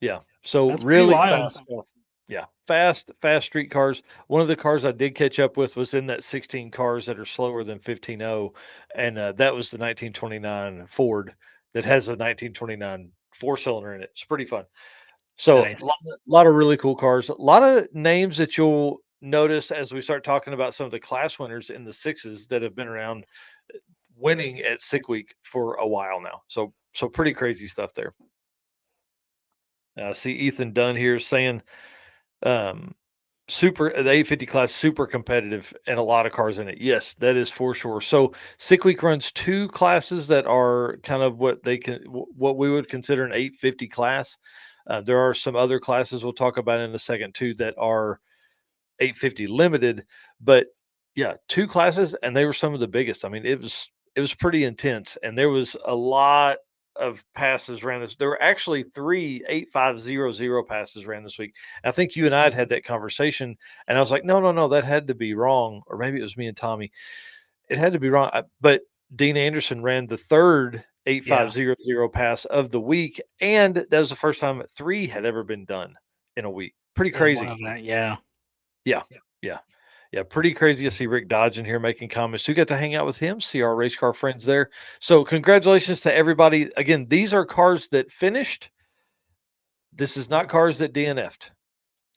Speaker 2: Yeah. So
Speaker 1: That's pretty
Speaker 2: really
Speaker 1: wild.
Speaker 2: fast stuff. Yeah. Fast street cars. One of the cars I did catch up with was in that 16 cars that are slower than 15.0. And that was the 1929 Ford that has a 1929 4-cylinder in it. It's pretty fun. So
Speaker 1: Nice.
Speaker 2: lot of really cool cars. A lot of names that you'll notice as we start talking about some of the class winners in the sixes that have been around winning at Sick Week for a while now. So pretty crazy stuff there. See Ethan Dunn here saying um, super the 850 class super competitive and a lot of cars in it. Yes, that is for sure. So Sick Week runs 2 classes that are kind of what we would consider an 850 class. There are some other classes we'll talk about in a second too that are 850 limited, but Yeah, 2 classes, and they were some of the biggest. I mean, it was pretty intense, and there was a lot of passes ran this. There were actually 3 8500 passes ran this week. I think you and I had that conversation, and I was like, "No, no, no, that had to be wrong," or maybe it was me and Tommy. It had to be wrong, but Dean Anderson ran the 3rd
Speaker 1: Yeah,
Speaker 2: 8500 pass of the week, and that was the first time 3 had ever been done in a week. Pretty
Speaker 1: in one
Speaker 2: crazy.
Speaker 1: event. Yeah.
Speaker 2: Yeah, yeah. Yeah, pretty crazy to see Rick Dodge in here making comments. Who got to hang out with him, see our race car friends there. So congratulations to everybody. Again, these are cars that finished. This is not cars that DNF'd,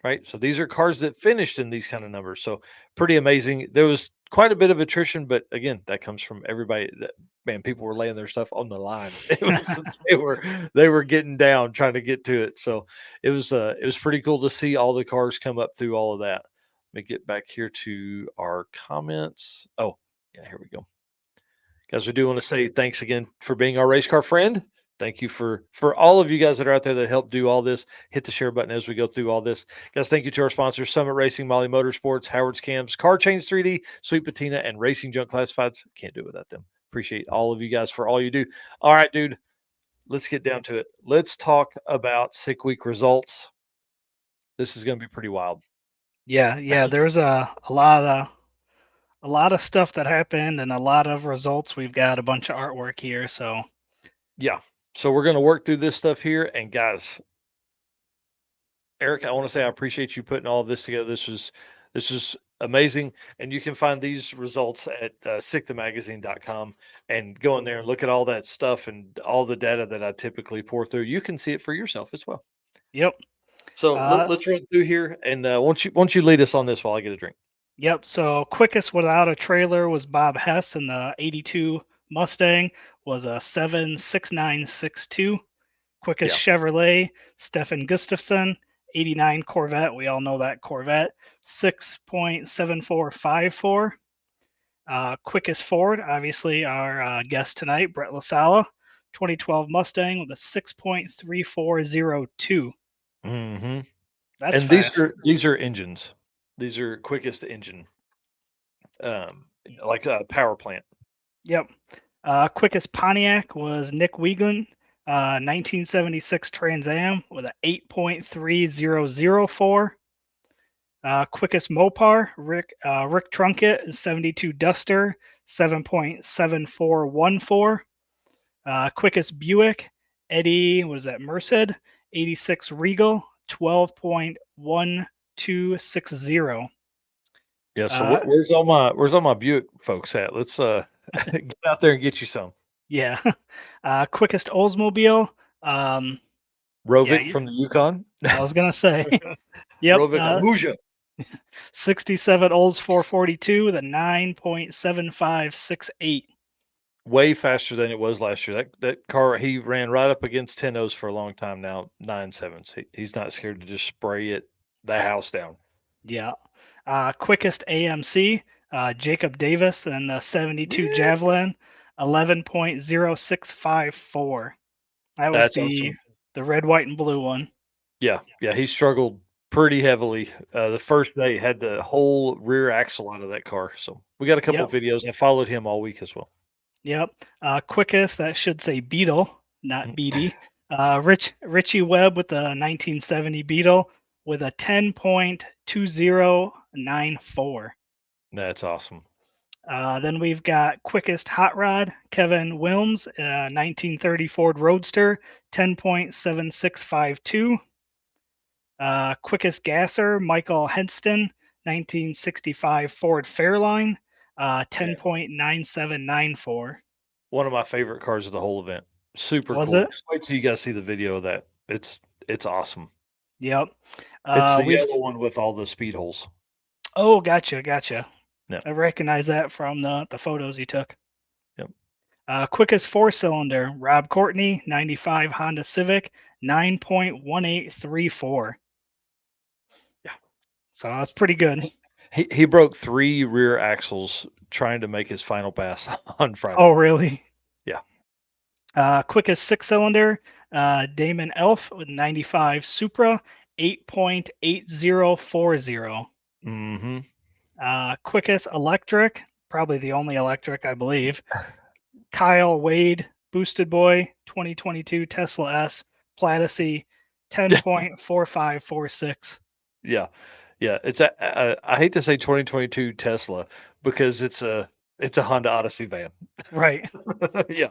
Speaker 2: right? So these are cars that finished in these kind of numbers. So pretty amazing. There was quite a bit of attrition, but again, that comes from everybody that man, people were laying their stuff on the line. It was they were getting down trying to get to it. So it was pretty cool to see all the cars come up through all of that. Let me get back here to our comments. Oh, yeah, here we go. Guys, we do want to say thanks again for being our race car friend. Thank you for all of you guys that are out there that help do all this. Hit the share button as we go through all this. Guys, thank you to our sponsors, Summit Racing, Molly Motorsports, Howard's Cams, Car Change 3D, Sweet Patina, and Racing Junk Classifieds. Can't do it without them. Appreciate all of you guys for all you do. All right, dude, let's get down to it. Let's talk about sick week results. This is going to be pretty wild.
Speaker 1: Yeah, yeah. There's a lot of stuff that happened and a lot of results. We've got a bunch of artwork here, so
Speaker 2: Yeah. So we're going to work through this stuff here. And guys, Eric, I want to say I appreciate you putting all of this together. This was amazing, and you can find these results at sickthemagazine.com and go in there and look at all that stuff and all the data that I typically pour through. You can see it for yourself as well.
Speaker 1: yep.
Speaker 2: So
Speaker 1: Uh,
Speaker 2: let's run through here, and once you lead us on this while I get a drink.
Speaker 1: yep. So quickest without a trailer was Bob Hess in the '82 Mustang was a 7.6962. Quickest
Speaker 2: Yeah.
Speaker 1: Chevrolet, Stefan Gustafson, '89 Corvette. We all know that Corvette, 6.7454. Quickest Ford, obviously our guest tonight, Brett LaSala, 2012 Mustang with a 6.3402.
Speaker 2: hmm
Speaker 1: That's
Speaker 2: And these
Speaker 1: fast.
Speaker 2: are these are engines. These are quickest engine, um, like a power plant.
Speaker 1: Yep. Quickest Pontiac was Nick Wieglin, 1976 Trans Am with a 8.3004. Quickest Mopar, Rick Trunkett, 72 Duster, 7.7414. Quickest Buick, Eddie, what is that, Merced, 86 Regal, 12.1260.
Speaker 2: Yeah. So
Speaker 1: Uh,
Speaker 2: where's all my Buick folks at? Let's get out there and get you some.
Speaker 1: yeah. Quickest Oldsmobile, um, yeah,
Speaker 2: Rovic from the Yukon.
Speaker 1: I was going to say, yep,
Speaker 2: Rovic Aluja.
Speaker 1: 67 Olds 442 with a 9.7568.
Speaker 2: Way faster than it was last year. That car, he ran right up against 10 O's for a long time now, 9.7s. He's not scared to just spray the house down.
Speaker 1: Yeah. Quickest AMC, Jacob Davis and the 72
Speaker 2: Yeah.
Speaker 1: Javelin, 11.0654. That was
Speaker 2: That's
Speaker 1: the
Speaker 2: awesome.
Speaker 1: red, white, and blue one.
Speaker 2: Yeah, yeah, he struggled pretty heavily. The first day had the whole rear axle out of that car. So we got a couple
Speaker 1: Yep.
Speaker 2: videos. I followed him all week as well.
Speaker 1: Yep. Quickest, that should say Beetle, not
Speaker 2: Mm,
Speaker 1: Beatty. Richie Webb with the 1970 Beetle with a 10.2094.
Speaker 2: That's awesome.
Speaker 1: Then we've got quickest hot rod, Kevin Wilms, 1930 Ford Roadster, 10.7652. Quickest gasser, Michael Henston, 1965 Ford Fairline,
Speaker 2: Yeah.
Speaker 1: 10.9794.
Speaker 2: One of my favorite cars of the whole event. Super
Speaker 1: Was
Speaker 2: cool.
Speaker 1: it?
Speaker 2: Just wait till you guys see the video of that. It's awesome.
Speaker 1: Yep.
Speaker 2: It's the
Speaker 1: We've
Speaker 2: yellow one with all the speed holes.
Speaker 1: Oh, gotcha, gotcha.
Speaker 2: Yeah.
Speaker 1: I recognize that from the photos you took.
Speaker 2: Yep.
Speaker 1: Quickest four cylinder, Rob Courtney, 95 Honda Civic, 9.1834.
Speaker 2: Yeah.
Speaker 1: So that's pretty good.
Speaker 2: He broke 3 rear axles trying to make his final pass on Friday.
Speaker 1: Oh, really?
Speaker 2: Yeah.
Speaker 1: Quickest six cylinder, Damon Elf with 95 Supra, 8.8040.
Speaker 2: Mhm.
Speaker 1: Quickest electric, probably the only electric, I believe. Kyle Wade, Boosted Boy, 2022 Tesla S, Platycee, 10.4546.
Speaker 2: Yeah, yeah. I hate to say 2022 Tesla because it's a Honda Odyssey van.
Speaker 1: Right,
Speaker 2: Yeah,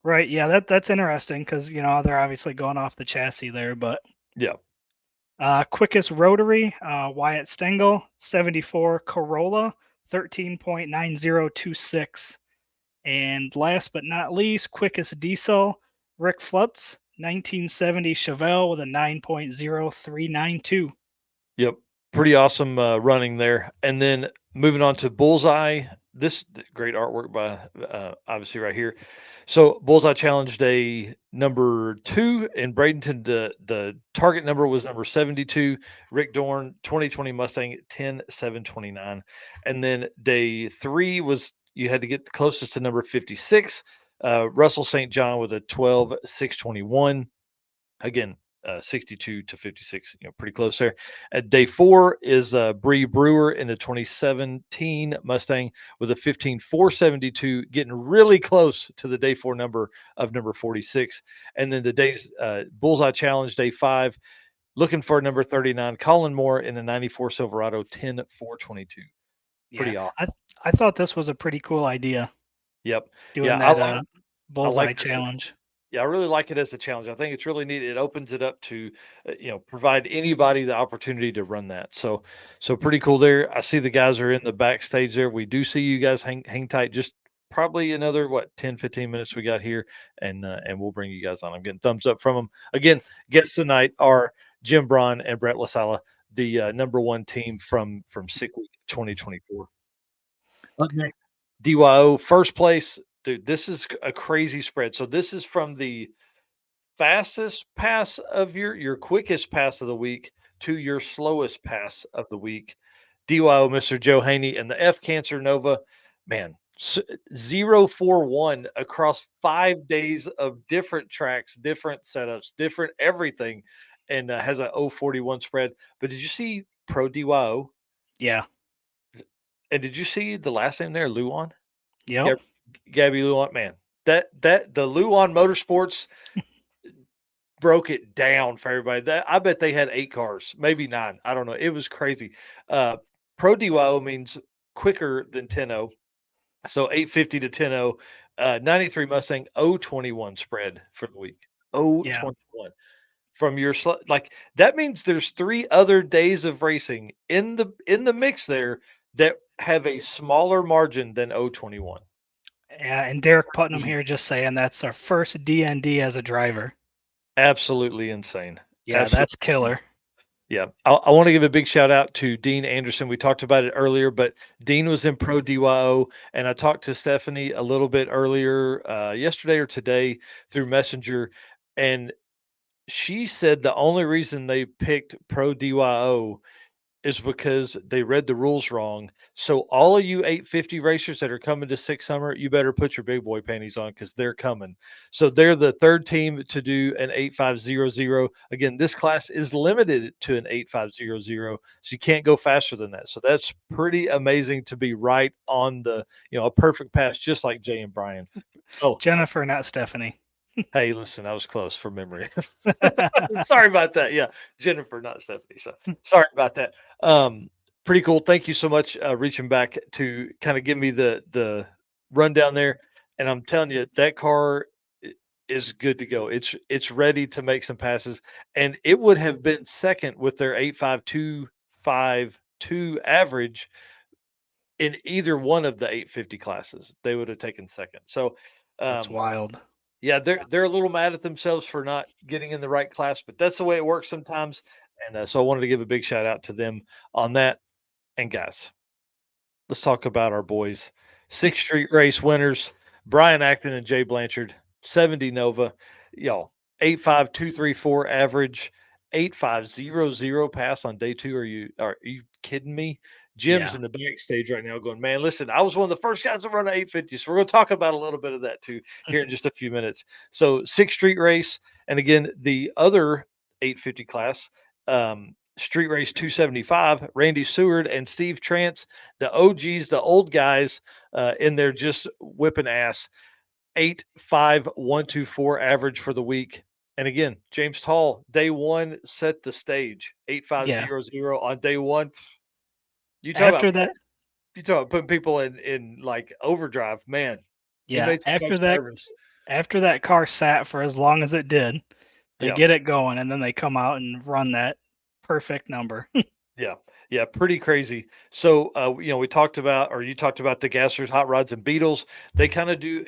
Speaker 1: right. Yeah, that's interesting because they're obviously going off the chassis there. But
Speaker 2: yeah.
Speaker 1: quickest rotary, Wyatt Stengel, 74 Corolla, 13.9026. And last but not least, quickest diesel, Rick Flutz, 1970 Chevelle with a 9.0392.
Speaker 2: Yep. Pretty awesome running there. And then moving on to Bullseye. Great artwork by obviously right here. So Bullseye Challenge Day number 2 in Bradenton. The target number was number 72. Rick Dorn 2020 Mustang 10729. And then day 3 was you had to get the closest to number 56. Russell St. John with a 12621. Again, 62 to 56, pretty close there. At day 4 is Bree Brewer in the 2017 Mustang with a 15472, getting really close to the day 4 number of number 46. And then the day's Bullseye Challenge, day 5, looking for number 39, Colin Moore in the 94 Silverado 10422.
Speaker 1: Yeah,
Speaker 2: Pretty
Speaker 1: I
Speaker 2: awesome.
Speaker 1: I thought this was a pretty cool idea
Speaker 2: Yep. Yeah,
Speaker 1: doing
Speaker 2: I
Speaker 1: that
Speaker 2: like I
Speaker 1: bullseye
Speaker 2: like this.
Speaker 1: challenge.
Speaker 2: Yeah, I really like it as a challenge. I think it's really neat. It opens it up to, provide anybody the opportunity to run that. So pretty cool there. I see the guys are in the backstage there. We do see you guys hang tight. Just probably another 10, 15 minutes we got here, and we'll bring you guys on. I'm getting thumbs up from them. Again, guests tonight are Jim Braun and Brett LaSala, the number 1 team from Sick Week 2024. Up next, DYO first place. Dude, this is a crazy spread. So this is from the fastest pass of your quickest pass of the week to your slowest pass of the week. DYO Mr. Joe Haney and the F Cancer Nova, man, 041 across 5 days of different tracks, different setups, different everything, and has a 041 spread. But did you see Pro DYO?
Speaker 1: Yeah.
Speaker 2: And did you see the last name there, Luan?
Speaker 1: Yep.
Speaker 2: Gab- Gabby Luan, man. That the Luan Motorsports broke it down for everybody. That I bet they had 8 cars, maybe 9. I don't know. It was crazy. Uh, Pro DYO means quicker than 10-0. So 850 to 10-0. 93 Mustang 021 spread for the week.
Speaker 1: Yeah.
Speaker 2: 021 from your like that means there's 3 other days of racing in the mix there that have a smaller margin than 021.
Speaker 1: Yeah. And Derek Putnam here just saying that's our first DND as a driver.
Speaker 2: Absolutely insane.
Speaker 1: Yeah,
Speaker 2: Absolutely.
Speaker 1: that's killer.
Speaker 2: Yeah, I want to give a big shout out to Dean Anderson. We talked about it earlier, but Dean was in Pro DYO, and I talked to Stephanie a little bit earlier, yesterday or today through Messenger, and she said the only reason they picked Pro DYO is because they read the rules wrong. So all of you 850 racers that are coming to Six Summer, you better put your big boy panties on because they're coming. So they're the third team to do an 8500. Again, this class is limited to an 8500, so you can't go faster than that. So that's pretty amazing to be right on the, a perfect pass, just like Jay and Brian. Oh,
Speaker 1: Jennifer, not Stephanie.
Speaker 2: hey, listen, I was close from memory. Sorry about that. Yeah, Jennifer, not Stephanie. So sorry about that. Um, Pretty cool. Thank you so much, reaching back to kind of give me the rundown there. And I'm telling you, that car is good to go. It's ready to make some passes, and it would have been second with their 85252 average in either one of the 850 classes. They would have taken second. So.
Speaker 1: That's
Speaker 2: Um,
Speaker 1: wild.
Speaker 2: yeah, they're a little mad at themselves for not getting in the right class, but that's the way it works sometimes. And so I wanted to give a big shout out to them on that. And guys, let's talk about our boys. Sixth Street Race winners, Brian Acton and Jay Blanchard, 70 Nova, y'all, 85234 average, 8500 pass on day 2. Are you kidding me? Jim's
Speaker 1: Yeah.
Speaker 2: in the backstage right now going, man, listen, I was one of the first guys to run an 850. So we're going to talk about a little bit of that too here in just a few minutes. So Sixth Street Race, and again, the other 850 class, Street Race 275, Randy Seward and Steve Trance, the OGs, the old guys in there just whipping ass. 85124 average for the week. And again, James Tall, day one, set the stage.
Speaker 1: Yeah.
Speaker 2: 8500 on day one. You talk about
Speaker 1: After that,
Speaker 2: you talk about putting people in like overdrive, man. He
Speaker 1: yeah,
Speaker 2: made some folks nervous.
Speaker 1: after that car sat for as long as it did, they
Speaker 2: Yeah,
Speaker 1: get it going and then they come out and run that perfect number.
Speaker 2: yeah, yeah, pretty crazy. So, we talked about, or you talked about the Gassers, Hot Rods, and Beetles. They kind of do,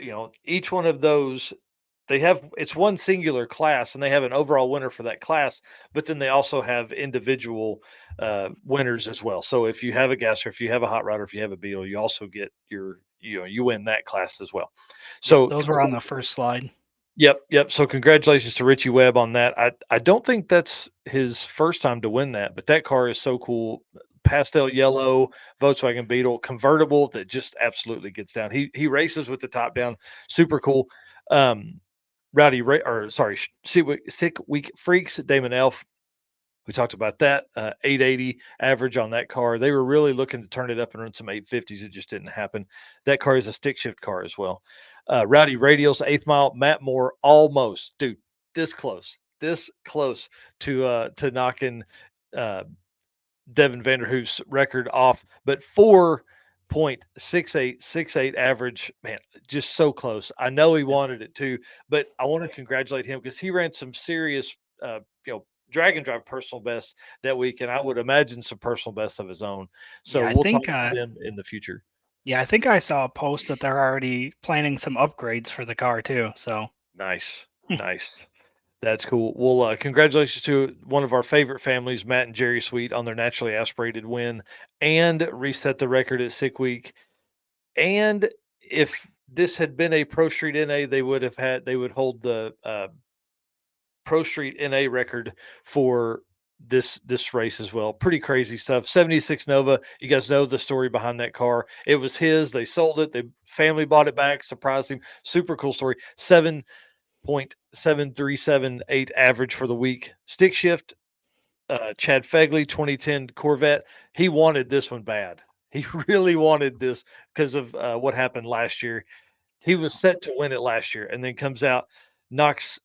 Speaker 2: each one of those. They have it's one singular class, and they have an overall winner for that class. But then they also have individual winners as well. So if you have a Gasser, if you have a Hot Rod, or if you have a Beetle, you also get you win that class as well.
Speaker 1: Yep,
Speaker 2: So
Speaker 1: those were on the first slide.
Speaker 2: Yep, yep. So congratulations to Richie Webb on that. I don't think that's his first time to win that, but that car is so cool. Pastel yellow Volkswagen Beetle convertible that just absolutely gets down. He races with the top down, super cool. Um, or sorry, Sick Week Freaks, Damon Elf. We talked about that 880 average on that car. They were really looking to turn it up and run some 850s. It just didn't happen. That car is a stick shift car as well. Rowdy Radials, eighth mile, Matt Moore, almost, dude, this close to knocking uh, Devin Vanderhoof's record off, but 4.6868 average, man, just so close. I know he
Speaker 1: Yep.
Speaker 2: wanted it too, but I want to congratulate him because he ran some serious, drag and drive personal best that week, and I would imagine some personal best of his own. So
Speaker 1: Yeah, I
Speaker 2: we'll talk
Speaker 1: think
Speaker 2: about him in the future.
Speaker 1: yeah, I think I saw a post that they're already planning some upgrades for the car too. So,
Speaker 2: Nice, nice. That's cool. Well, congratulations to one of our favorite families, Matt and Jerry Sweet, on their naturally aspirated win and reset the record at Sick Week. And if this had been a Pro Street NA, they would hold the Pro Street NA record for this race as well. Pretty crazy stuff. 76 Nova. You guys know the story behind that car. It was his. They sold it. The family bought it back. Surprised him. Super cool story. 7.7378 average for the week. Stick shift. Chad Fegley, 2010 Corvette. He wanted this one bad. He really wanted this because of what happened last year. He was set to win it last year, and then comes out, knocks.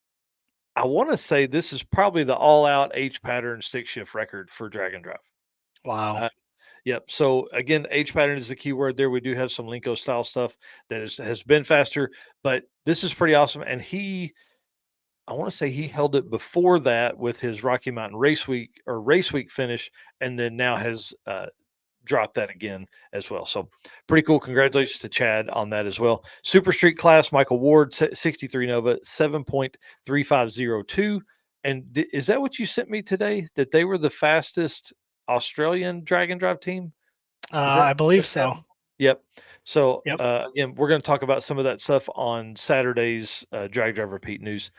Speaker 2: I want to say this is probably the all-out H pattern stick shift record for Drag and Drive.
Speaker 1: wow.
Speaker 2: Uh, yep. So again, H pattern is the key word there. We do have some Linko style stuff that has been faster, but this is pretty awesome. And I want to say he held it before that with his Rocky Mountain Race Week finish, and then now has dropped that again as well. So pretty cool. Congratulations to Chad on that as well. Super Street class, Michael Ward, 63 Nova, 7.3502. And is that what you sent me today? That they were the fastest Australian drag and drive team? Is that
Speaker 1: I believe
Speaker 2: just
Speaker 1: so.
Speaker 2: now? Yep. So
Speaker 1: Yep.
Speaker 2: again, we're going to talk about some of that stuff on Saturday's Drag Drive Repeat News.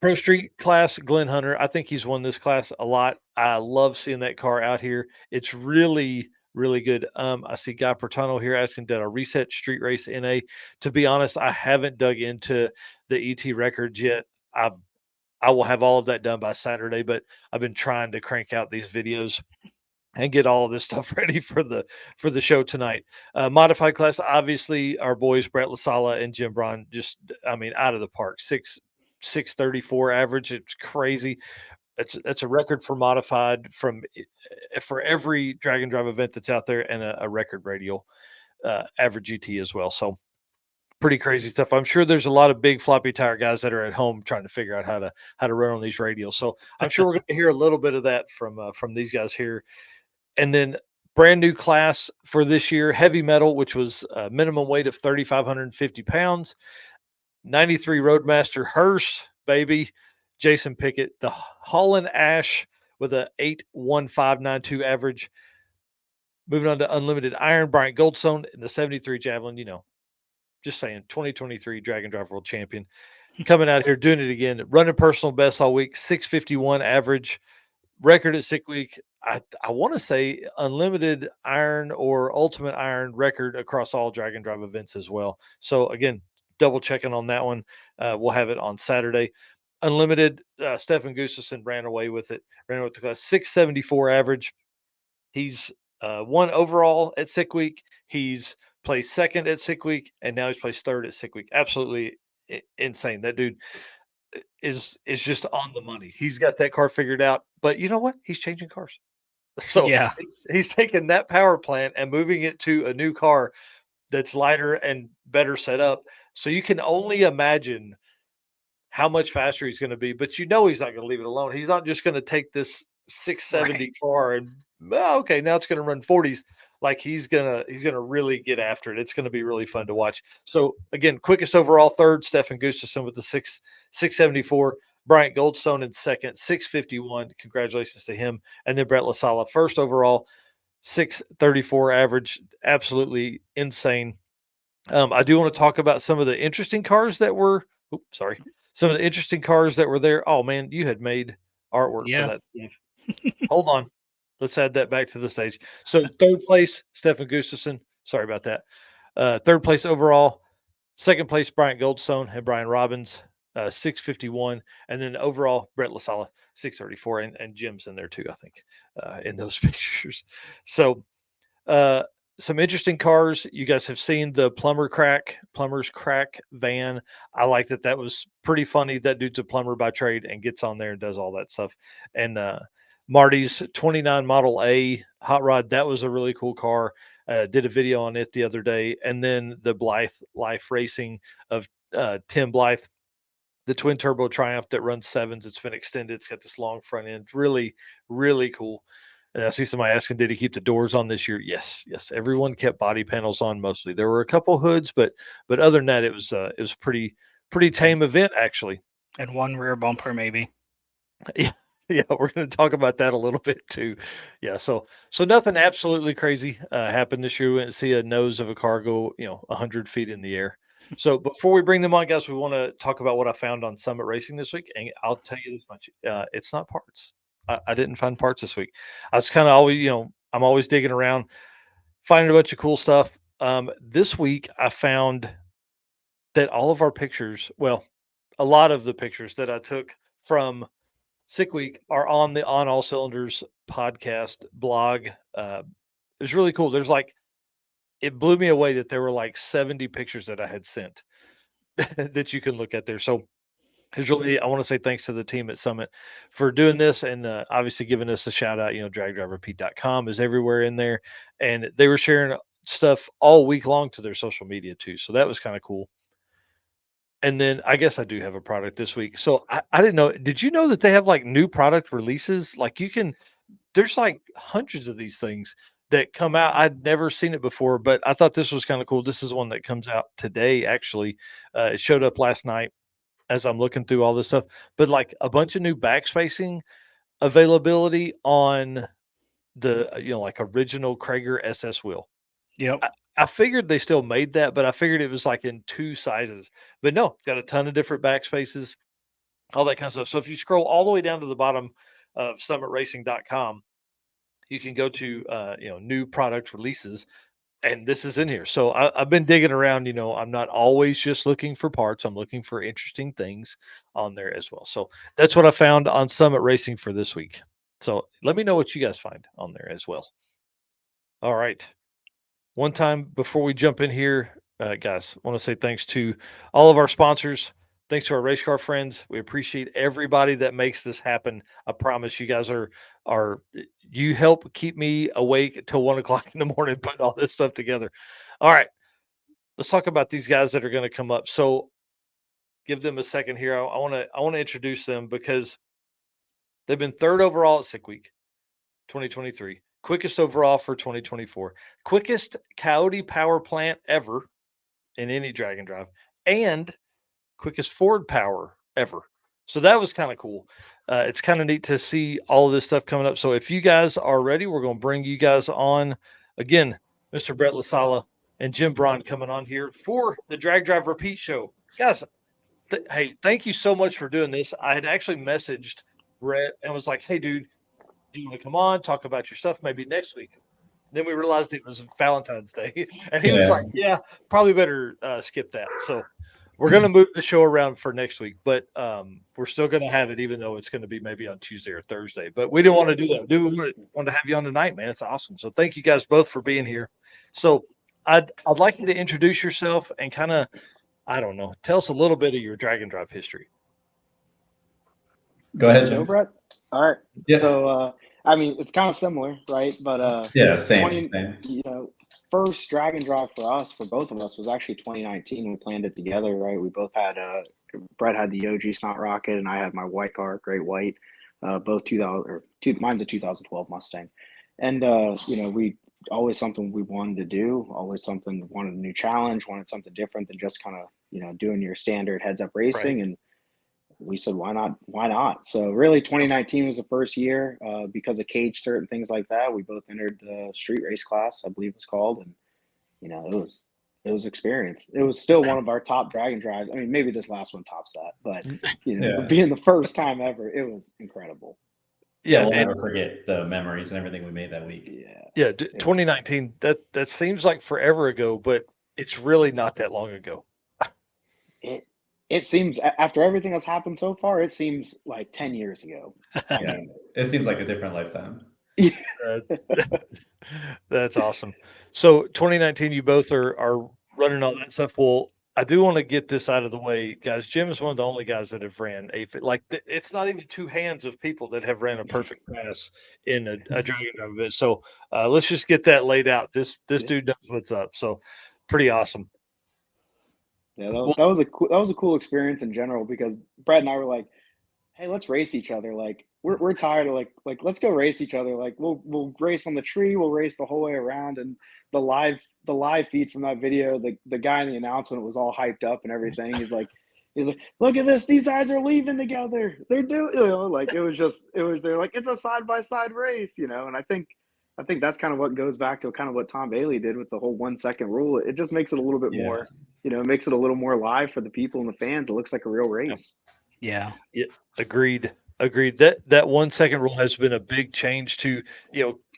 Speaker 2: Pro Street class, Glenn Hunter. I think he's won this class a lot. I love seeing that car out here. It's really, really good. I see Guy Pertano here asking, did I reset Street Race NA? To be honest, I haven't dug into the ET records yet. I I will have all of that done by Saturday, but I've been trying to crank out these videos and get all of this stuff ready for the show tonight. Modified class, obviously, our boys Brett LaSala and Jim Braun, just I mean, out of the park. 634 average. It's crazy. That's a record for modified for every drag and drive event that's out there, and a record radial average GT as well. So pretty crazy stuff. I'm sure there's a lot of big floppy tire guys that are at home trying to figure out how to run on these radials. So I'm sure we're going to hear a little bit of that from these guys here. And then brand new class for this year, heavy metal, which was a minimum weight of 3,550 pounds. 93 Roadmaster Hearse, baby. Jason Pickett, the Holland Ash with a 81592 average. Moving on to Unlimited Iron, Bryant Goldstone in the 73 Javelin, just saying, 2023 Dragon Drive World Champion. Coming out here, doing it again, running personal best all week, 651 average, record at Sick Week. I want to say unlimited iron or ultimate iron record across all Dragon Drive events as well. So again, double checking on that one. We'll have it on Saturday. unlimited. Stefan Gustafson ran away with it. Ran away with the class. 674 average. He's won overall at Sick Week. He's placed second at Sick Week, and now he's placed third at Sick Week. Absolutely insane. That dude is just on the money. He's got that car figured out. But you know what? He's changing cars. So
Speaker 1: Yeah.
Speaker 2: he's taking that power plant and moving it to a new car that's lighter and better set up. So you can only imagine how much faster he's going to be, but you know he's not going to leave it alone. He's not just going to take this 670
Speaker 1: Right.
Speaker 2: car and okay, now it's going to run 40s. Like he's gonna really get after it. It's going to be really fun to watch. So again, quickest overall third, Stefan Gustafson with the 674. Bryant Goldstone in second, 651. Congratulations to him. And then Brett LaSala first overall, 634 average. Absolutely insane. I do want to talk about some of the interesting cars that were. Oops, sorry. Some of the interesting cars that were there. Oh man, you had made artwork for
Speaker 1: Yeah.
Speaker 2: that. Hold on. Let's add that back to the stage. So third place, Stefan Gustafson. Sorry about that. Third place overall. Second place, Bryant Goldstone and Brian Robbins, 651. And then overall, Brett LaSala, 634. And Jim's in there too, I think, in those pictures. So uh, some interesting cars. You guys have seen the plumber's crack van. I like that. That was pretty funny. That dude's a plumber by trade and gets on there and does all that stuff. And Marty's 29 Model A hot rod. That was a really cool car. Did a video on it the other day. And then the Blythe Life Racing of Tim Blythe, the twin turbo Triumph that runs sevens. It's been extended. It's got this long front end. Really, really cool. And I see somebody asking, did he keep the doors on this year? Yes, yes. Everyone kept body panels on mostly. There were a couple hoods, but other than that, it was pretty
Speaker 1: And
Speaker 2: tame event actually.
Speaker 1: and one rear bumper maybe.
Speaker 2: Yeah, yeah, we're going to talk about that a little bit too. Yeah, so nothing absolutely crazy happened this year. We didn't see a nose of a car go, 100 feet in the air. So before we bring them on, guys, we want to talk about what I found on Summit Racing this week, and I'll tell you this much: it's not parts. I didn't find parts this week. I was kind of always, I'm always digging around, finding a bunch of cool stuff. This week, I found that all of our pictures, well, a lot of the pictures that I took from Sick Week are on the On All Cylinders podcast blog. It was really cool. It blew me away that there were like 70 pictures that I had sent that you can look at there. So it's really, I want to say thanks to the team at Summit for doing this and obviously giving us a shout out. Dragdriverpete.com is everywhere in there. And they were sharing stuff all week long to their social media too. So that was kind of cool. And then I guess I do have a product this week. So I didn't know. Did you know that they have like new product releases? Like there's like hundreds of these things that come out. I'd never seen it before, but I thought this was kind of cool. This is one that comes out today, actually. It showed up last night as I'm looking through all this stuff, but like a bunch of new backspacing availability on the, like original Krager SS wheel.
Speaker 1: Yep.
Speaker 2: I, I figured they still made that, but I figured it was like in two sizes. But no, it's got a ton of different backspaces, all that kind of stuff. So if you scroll all the way down to the bottom of summitracing.com, you can go to new product releases, and this is in here. So I've been digging around. I'm not always just looking for parts. I'm looking for interesting things on there as well. So that's what I found on Summit Racing for this week. So let me know what you guys find on there as well. All right. One time before we jump in here, guys, I want to say thanks to all of our sponsors. Thanks to our race car friends. We appreciate everybody that makes this happen. I promise you guys are you help keep me awake till 1 o'clock in the morning putting all this stuff together. All right, let's talk about these guys that are going to come up. So give them a second here. I want to introduce them because they've been third overall at Sick Week 2023, quickest overall for 2024, quickest Coyote power plant ever in any drag and drive, and quickest Ford power ever. So that was kind of cool. It's kind of neat to see all of this stuff coming up. So if you guys are ready, we're going to bring you guys on again, Mr. Brett LaSala and Jim Braun coming on here for the Drag Drive Repeat show. Guys, hey, thank you so much for doing this. I had actually messaged Brett and was like, hey, dude, do you want to come on, talk about your stuff maybe next week? Then we realized it was Valentine's Day, and he was
Speaker 3: Yeah.
Speaker 2: like, "Yeah, probably better skip that." So We're going to move the show around for next week, but we're still going to have it, even though it's going to be maybe on Tuesday or Thursday. But we didn't want to do that. We want to have you on tonight, man. It's awesome. So thank you guys both for being here. So I'd like you to introduce yourself and kind of, I don't know, tell us a little bit of your drag and drive history.
Speaker 3: Go ahead,
Speaker 4: Go,
Speaker 3: Jim.
Speaker 4: Brett. All right.
Speaker 3: Yeah.
Speaker 4: So, I mean, it's kind of similar, right? But
Speaker 3: Yeah, same.
Speaker 4: 20, first drag and drive for us, for both of us, was actually 2019. We planned it together, right? We both had, Brett had the OG Snot Rocket, and I had my white car, Great White, both 2000, mine's a 2012 Mustang. And, we always something we wanted to do, always something, wanted a new challenge, wanted something different than just kind of, doing your standard heads up racing.
Speaker 2: Right.
Speaker 4: And we said, why not? Why not? So really 2019 was the first year, because of cage cert and things like that. We both entered the street race class, I believe it was called. And, it was experience. It was still one of our top drag and drives. I mean, maybe this last one tops that, but, being the first time ever, it was incredible.
Speaker 3: Yeah, we'll never forget the memories and everything we made that week.
Speaker 2: Yeah, 2019, that seems like forever ago, but it's really not that long ago.
Speaker 4: It seems, after everything that's happened so far, it seems like 10 years ago. I mean,
Speaker 3: it seems like a different lifetime.
Speaker 2: That's awesome. So 2019, you both are running all that stuff. Well, I do want to get this out of the way, guys. Jim is one of the only guys that have ran it's not even two hands of people that have ran a perfect pass in a dragon drive event. So let's just get that laid out. This dude knows what's up. So pretty awesome.
Speaker 4: Yeah, that was a cool experience in general, because Brad and I were like, hey, let's race each other. Like, we're tired of like let's go race each other. Like, we'll race on the tree, we'll race the whole way around. And the live feed from that video, the guy in the announcement was all hyped up and everything. He's like, look at this, these guys are leaving together. They're doing, like, they're like, it's a side by side race, and I think that's kind of what goes back to kind of what Tom Bailey did with the whole 1 second rule. It just makes it a little bit more, it makes it a little more live for the people and the fans. It looks like a real race.
Speaker 1: Yeah.
Speaker 2: Agreed. That 1 second rule has been a big change to,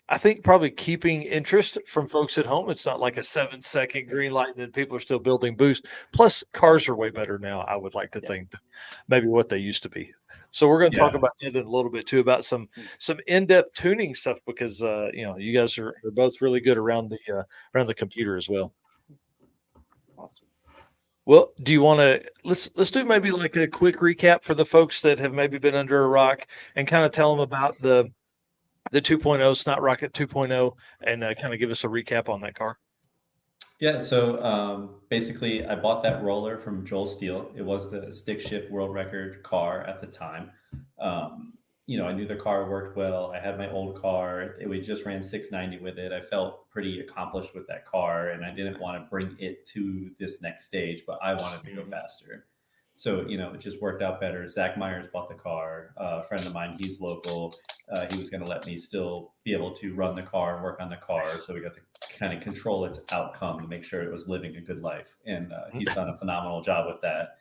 Speaker 2: I think probably keeping interest from folks at home. It's not like a 7-second green light and then people are still building boost. Plus, cars are way better now, I would like to think, than maybe what they used to be. So we're going to talk about that in a little bit too, about some in-depth tuning stuff, because you guys are both really good around the computer as well.
Speaker 4: Awesome.
Speaker 2: Well, do you want to let's do maybe like a quick recap for the folks that have maybe been under a rock, and kind of tell them about the 2.0 Snot Rocket 2.0, and kind of give us a recap on that car.
Speaker 3: Yeah, so basically I bought that roller from Joel Steele. It was the stick shift world record car at the time. I knew the car worked well. I had my old car. We just ran 690 with it. I felt pretty accomplished with that car, and I didn't want to bring it to this next stage, but I wanted to go faster. So, it just worked out better. Zach Myers bought the car. A friend of mine, he's local. He was going to let me still be able to run the car and work on the car. So we got to kind of control its outcome to make sure it was living a good life. And he's done a phenomenal job with that.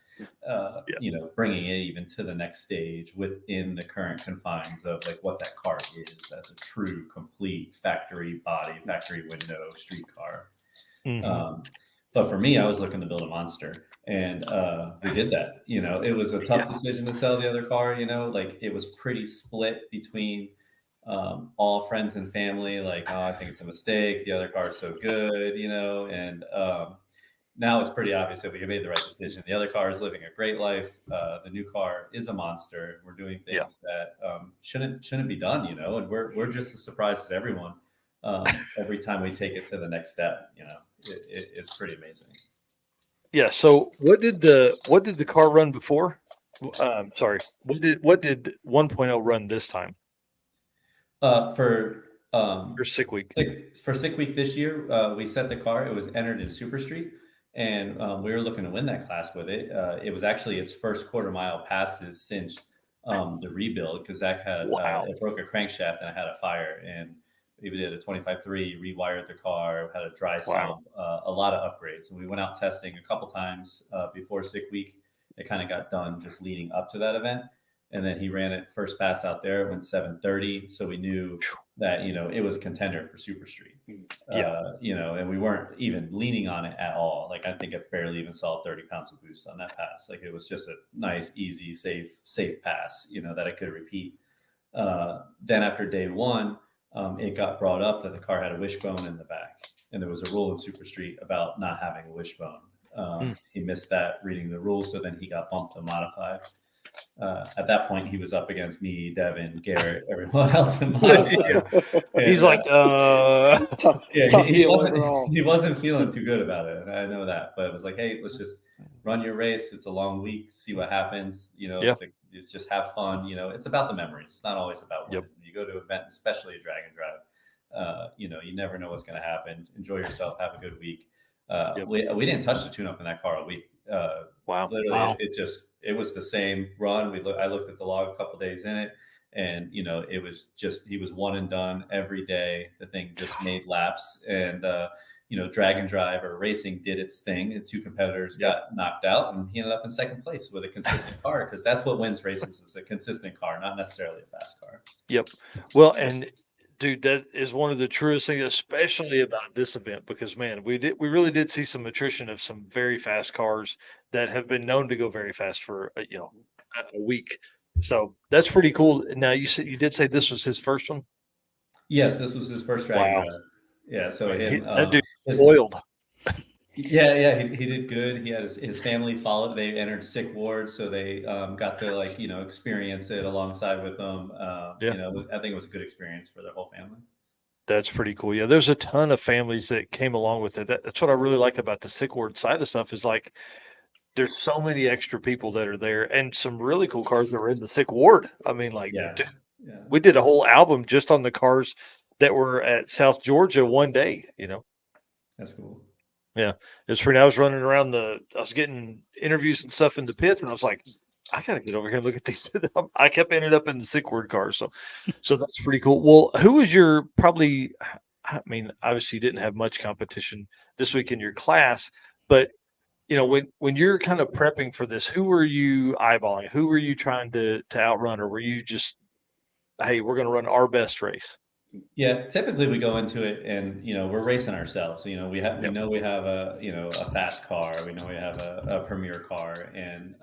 Speaker 3: Bringing it even to the next stage within the current confines of like what that car is as a true, complete factory body, factory window street car. But for me, I was looking to build a monster, and we did that. It was a tough decision to sell the other car. Like it was pretty split between all friends and family. Like, oh, I think it's a mistake. The other car is so good, and now it's pretty obvious that we made the right decision. The other car is living a great life. The new car is a monster. We're doing things that shouldn't be done, and we're just as surprised as everyone every time we take it to the next step. It's pretty amazing.
Speaker 2: Yeah. So what did the car run before? Sorry. What did 1.0 run this time?
Speaker 3: For
Speaker 2: Sick Week.
Speaker 3: For Sick Week this year, we set the car. It was entered in Super Street, and we were looking to win that class with it. It was actually its first quarter mile passes since the rebuild, because Zach had it broke a crankshaft and I had a fire, and we did a 25.3, rewired the car, had a dry sump, a lot of upgrades. And we went out testing a couple times before Sick Week. It kind of got done just leading up to that event. And then he ran it first pass out there, it went 7:30. So we knew that, it was a contender for Super Street.
Speaker 2: Yeah.
Speaker 3: And we weren't even leaning on it at all. Like, I think I barely even saw 30 pounds of boost on that pass. Like, it was just a nice, easy, safe pass, that I could repeat. Then after day one, it got brought up that the car had a wishbone in the back, and there was a rule in Super Street about not having a wishbone. He missed that reading the rules, so then he got bumped to modified. At that point, he was up against me, Devin, Garrett, everyone else in modified. And,
Speaker 2: He's like,
Speaker 4: tough
Speaker 3: he
Speaker 4: deal overall.
Speaker 3: wasn't feeling too good about it. And I know that, but it was like, hey, let's just run your race. It's a long week. See what happens. It's just have fun. It's about the memories. It's not always about winning. You go to an event, especially a drag and drive. You never know what's going to happen. Enjoy yourself. Have a good week. We didn't touch the tune-up in that car all week.
Speaker 2: wow.
Speaker 3: Literally, it was the same run. I looked at the log a couple days in it, and it was just, he was one and done every day. The thing just made laps, and drag and drive or racing did its thing. The two competitors got knocked out, and he ended up in second place with a consistent car, because that's what wins races, is a consistent car, not necessarily a fast car.
Speaker 2: Yep. Well, and dude, that is one of the truest things, especially about this event, because man, we really did see some attrition of some very fast cars that have been known to go very fast for a week. So that's pretty cool. Now, you did say this was his first one.
Speaker 3: Yes, this was his first drag and drive. Yeah, so
Speaker 2: That dude
Speaker 3: his,
Speaker 2: spoiled.
Speaker 3: Yeah, he did good. He had his family followed. They entered sick ward, so they got to experience it alongside with them. I think it was a good experience for their whole family.
Speaker 2: That's pretty cool. Yeah, there's a ton of families that came along with it. That's what I really like about the sick ward side of stuff, is like there's so many extra people that are there, and some really cool cars that were in the sick ward. I mean, dude, we did a whole album just on the cars that were at South Georgia one day.
Speaker 3: That's cool.
Speaker 2: Yeah, it's pretty. I was running around I was getting interviews and stuff in the pits, and I was like, I gotta get over here and look at these. I kept ended up in the sick word car, so that's pretty cool. Well, who was your probably? I mean, obviously you didn't have much competition this week in your class, but when you're kind of prepping for this, who were you eyeballing? Who were you trying to outrun, or were you just, hey, we're going to run our best race?
Speaker 3: Yeah, typically we go into it and we're racing ourselves. We know we have a a fast car. We know we have a premier car, and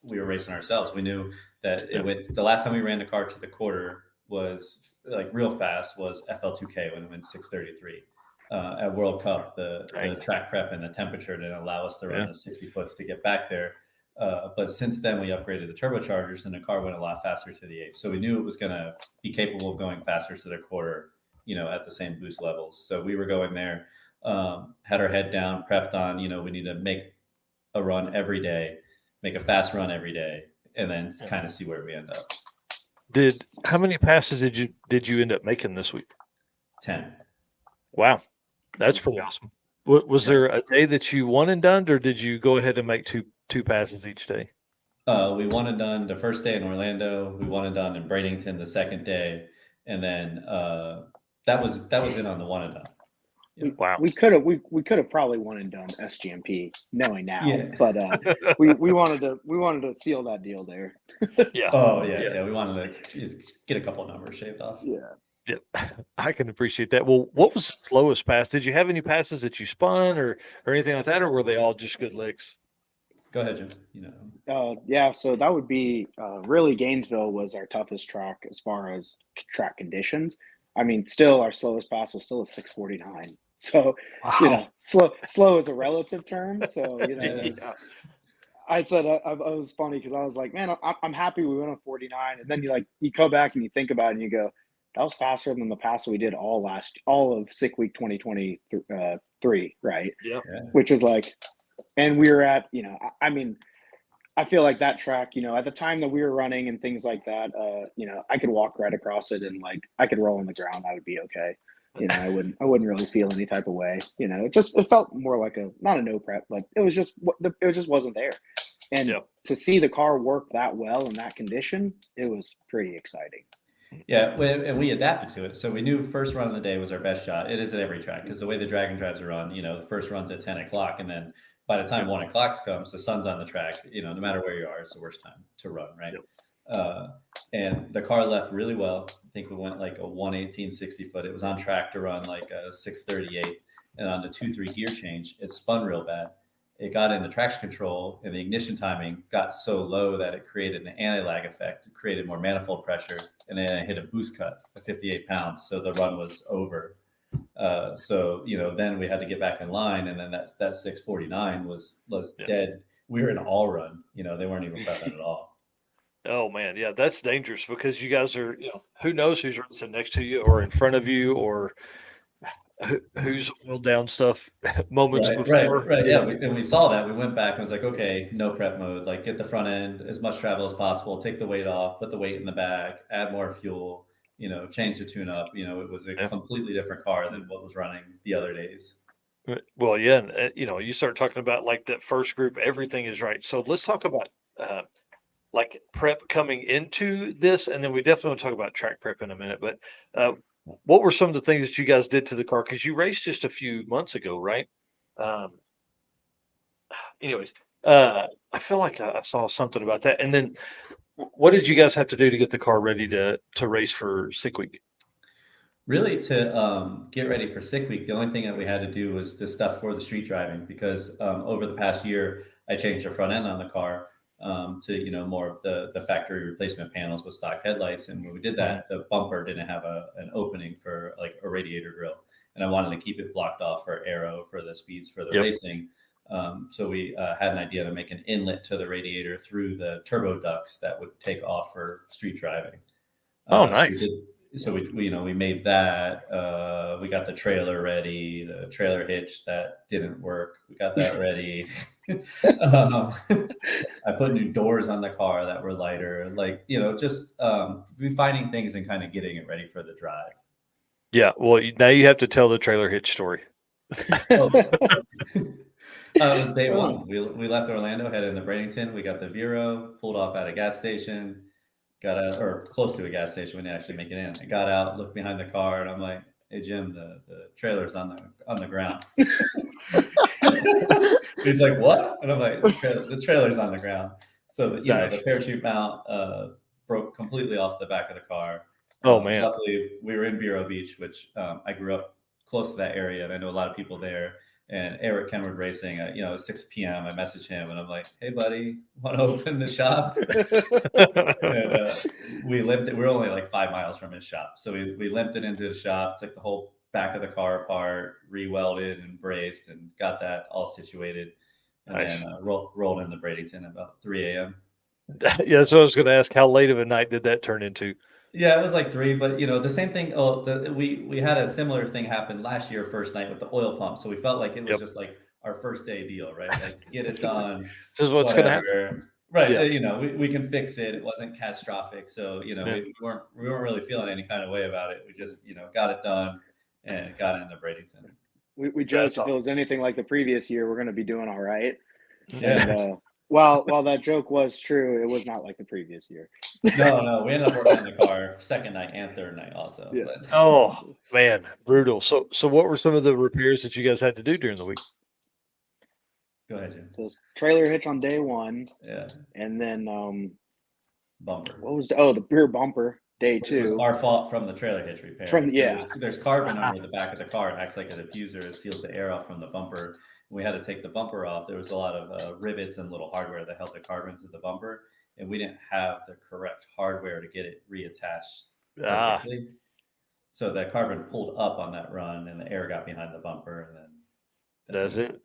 Speaker 3: we were racing ourselves. We knew that the last time we ran the car to the quarter was like real fast was FL2K, when it went 6:33 at World Cup. The track prep and the temperature didn't allow us to run the 60 foots to get back there. But since then, we upgraded the turbochargers, and the car went a lot faster to the 8. So we knew it was going to be capable of going faster to the quarter, at the same boost levels. So we were going there, had our head down, prepped on, we need to make a run every day, make a fast run every day, and then kind of see where we end up.
Speaker 2: How many passes did you end up making this week?
Speaker 3: 10.
Speaker 2: Wow, that's pretty awesome. Was there a day that you one and done, or did you go ahead and make two passes each day?
Speaker 3: We one and done the first day in Orlando. We one and done in Bradenton the second day, and then that was it on the one and done.
Speaker 2: Wow.
Speaker 4: We could have probably one and done SGMP, knowing now, but we wanted to seal that deal there.
Speaker 2: Yeah.
Speaker 3: Oh yeah. We wanted to just get a couple of numbers shaved off.
Speaker 4: Yeah.
Speaker 2: I can appreciate that. Well, what was the slowest pass? Did you have any passes that you spun or anything like that, or were they all just good licks?
Speaker 3: Go ahead, Jim.
Speaker 4: So that would be really Gainesville was our toughest track as far as track conditions. I mean, still our slowest pass was still a 6:49. So slow is a relative term. So I said I was funny because I was like, man, I'm happy we went on 49, and then you go back and you think about it and you go, that was faster than the pass we did all of Sick Week 2023, right?
Speaker 2: Yeah.
Speaker 4: Which is like, and we were at, I mean, I feel like that track, at the time that we were running and things like that, I could walk right across it and I could roll on the ground. I would be okay. I wouldn't really feel any type of way. It felt more like not a no prep, like it just wasn't there. And to see the car work that well in that condition, it was pretty exciting.
Speaker 3: Yeah, and we adapted to it. So we knew first run of the day was our best shot. It is at every track because the way the drag and drives are run, the first run's at 10 o'clock. And then by the time 1 o'clock comes, the sun's on the track, no matter where you are, it's the worst time to run, right? And the car left really well. I think we went like a 118 60 foot. It was on track to run like a 638. And on the 2-3 gear change, it spun real bad. It got into traction control, and the ignition timing got so low that it created an anti-lag effect. It created more manifold pressure, and then it hit a boost cut at 58 pounds. So the run was over. So then we had to get back in line, and then that 649 was dead. We were in all run. They weren't even prepping at all.
Speaker 2: Oh man, yeah, that's dangerous because you guys are, who knows who's sitting next to you or in front of you or who's wheeled down stuff moments before.
Speaker 3: Right. Yeah, and we saw that. We went back and was like, okay, no prep mode. Like, get the front end as much travel as possible. Take the weight off. Put the weight in the back. Add more fuel. Change the tune up. It was a completely different car than what was running the other days.
Speaker 2: Well, yeah, and you start talking about like that first group, everything is right. So let's talk about like prep coming into this, and then we definitely want to talk about track prep in a minute. But what were some of the things that you guys did to the car? Because you raced just a few months ago, right? Anyways, I feel like I saw something about that. And then what did you guys have to do to get the car ready to race for Sick Week?
Speaker 3: Really, to get ready for Sick Week, the only thing that we had to do was the stuff for the street driving, because over the past year, I changed the front end on the car to more of the factory replacement panels with stock headlights. And when we did that, the bumper didn't have an opening for like a radiator grill, and I wanted to keep it blocked off for aero, for the speeds, for the racing. So we had an idea to make an inlet to the radiator through the turbo ducts that would take off for street driving.
Speaker 2: Oh, nice.
Speaker 3: So we made that. We got the trailer ready. The trailer hitch that didn't work, we got that ready. I put new doors on the car that were lighter. Like, just refining things and kind of getting it ready for the drive.
Speaker 2: Yeah. Well, now you have to tell the trailer hitch story.
Speaker 3: It was day one. We left Orlando, headed into Bradenton. We got the Vero, pulled off at a gas station. Got out, or close to a gas station. We didn't actually make it in. I got out, looked behind the car, and I'm like, "Hey Jim, the trailer's on the ground." He's like, "What?" And I'm like, "The trailer's on the ground." So the parachute mount broke completely off the back of the car.
Speaker 2: Oh man!
Speaker 3: Luckily, we were in Vero Beach, which I grew up close to that area, and I know a lot of people there. And Eric Kenwood Racing, at 6 p.m. I message him and I'm like, "Hey buddy, want to open the shop?" And we limped it. We were only like 5 miles from his shop, so we limped it into the shop, took the whole back of the car apart, re-welded and braced, and got that all situated. And then rolled into Bradenton about 3 a.m.
Speaker 2: Yeah, so I was going to ask, how late of a night did that turn into?
Speaker 3: Yeah, it was like 3, but the same thing. We had a similar thing happen last year, first night with the oil pump. So we felt like it was just like our first day deal, right? Like, get it done.
Speaker 2: This is what's going to happen,
Speaker 3: right? Yeah. We can fix it. It wasn't catastrophic, so we weren't really feeling any kind of way about it. We just got it done and got into Bradenton.
Speaker 4: We joked if it was anything like the previous year, we're going to be doing all right.
Speaker 3: Yeah.
Speaker 4: And while that joke was true, it was not like the previous year.
Speaker 3: No, we ended up working on the car second night and third night also.
Speaker 4: Yeah.
Speaker 3: But.
Speaker 2: Oh man, brutal. So what were some of the repairs that you guys had to do during the week?
Speaker 3: Go ahead, Jim.
Speaker 4: So trailer hitch on day one.
Speaker 3: Yeah.
Speaker 4: And then
Speaker 3: bumper.
Speaker 4: What was the rear bumper day two?
Speaker 3: Which was our fault from the trailer hitch repair. There's carbon under the back of the car. It acts like a diffuser. It seals the air off from the bumper. We had to take the bumper off. There was a lot of rivets and little hardware that held the carbon to the bumper, and we didn't have the correct hardware to get it reattached perfectly. So that carbon pulled up on that run, and the air got behind the bumper, and then
Speaker 2: that's it.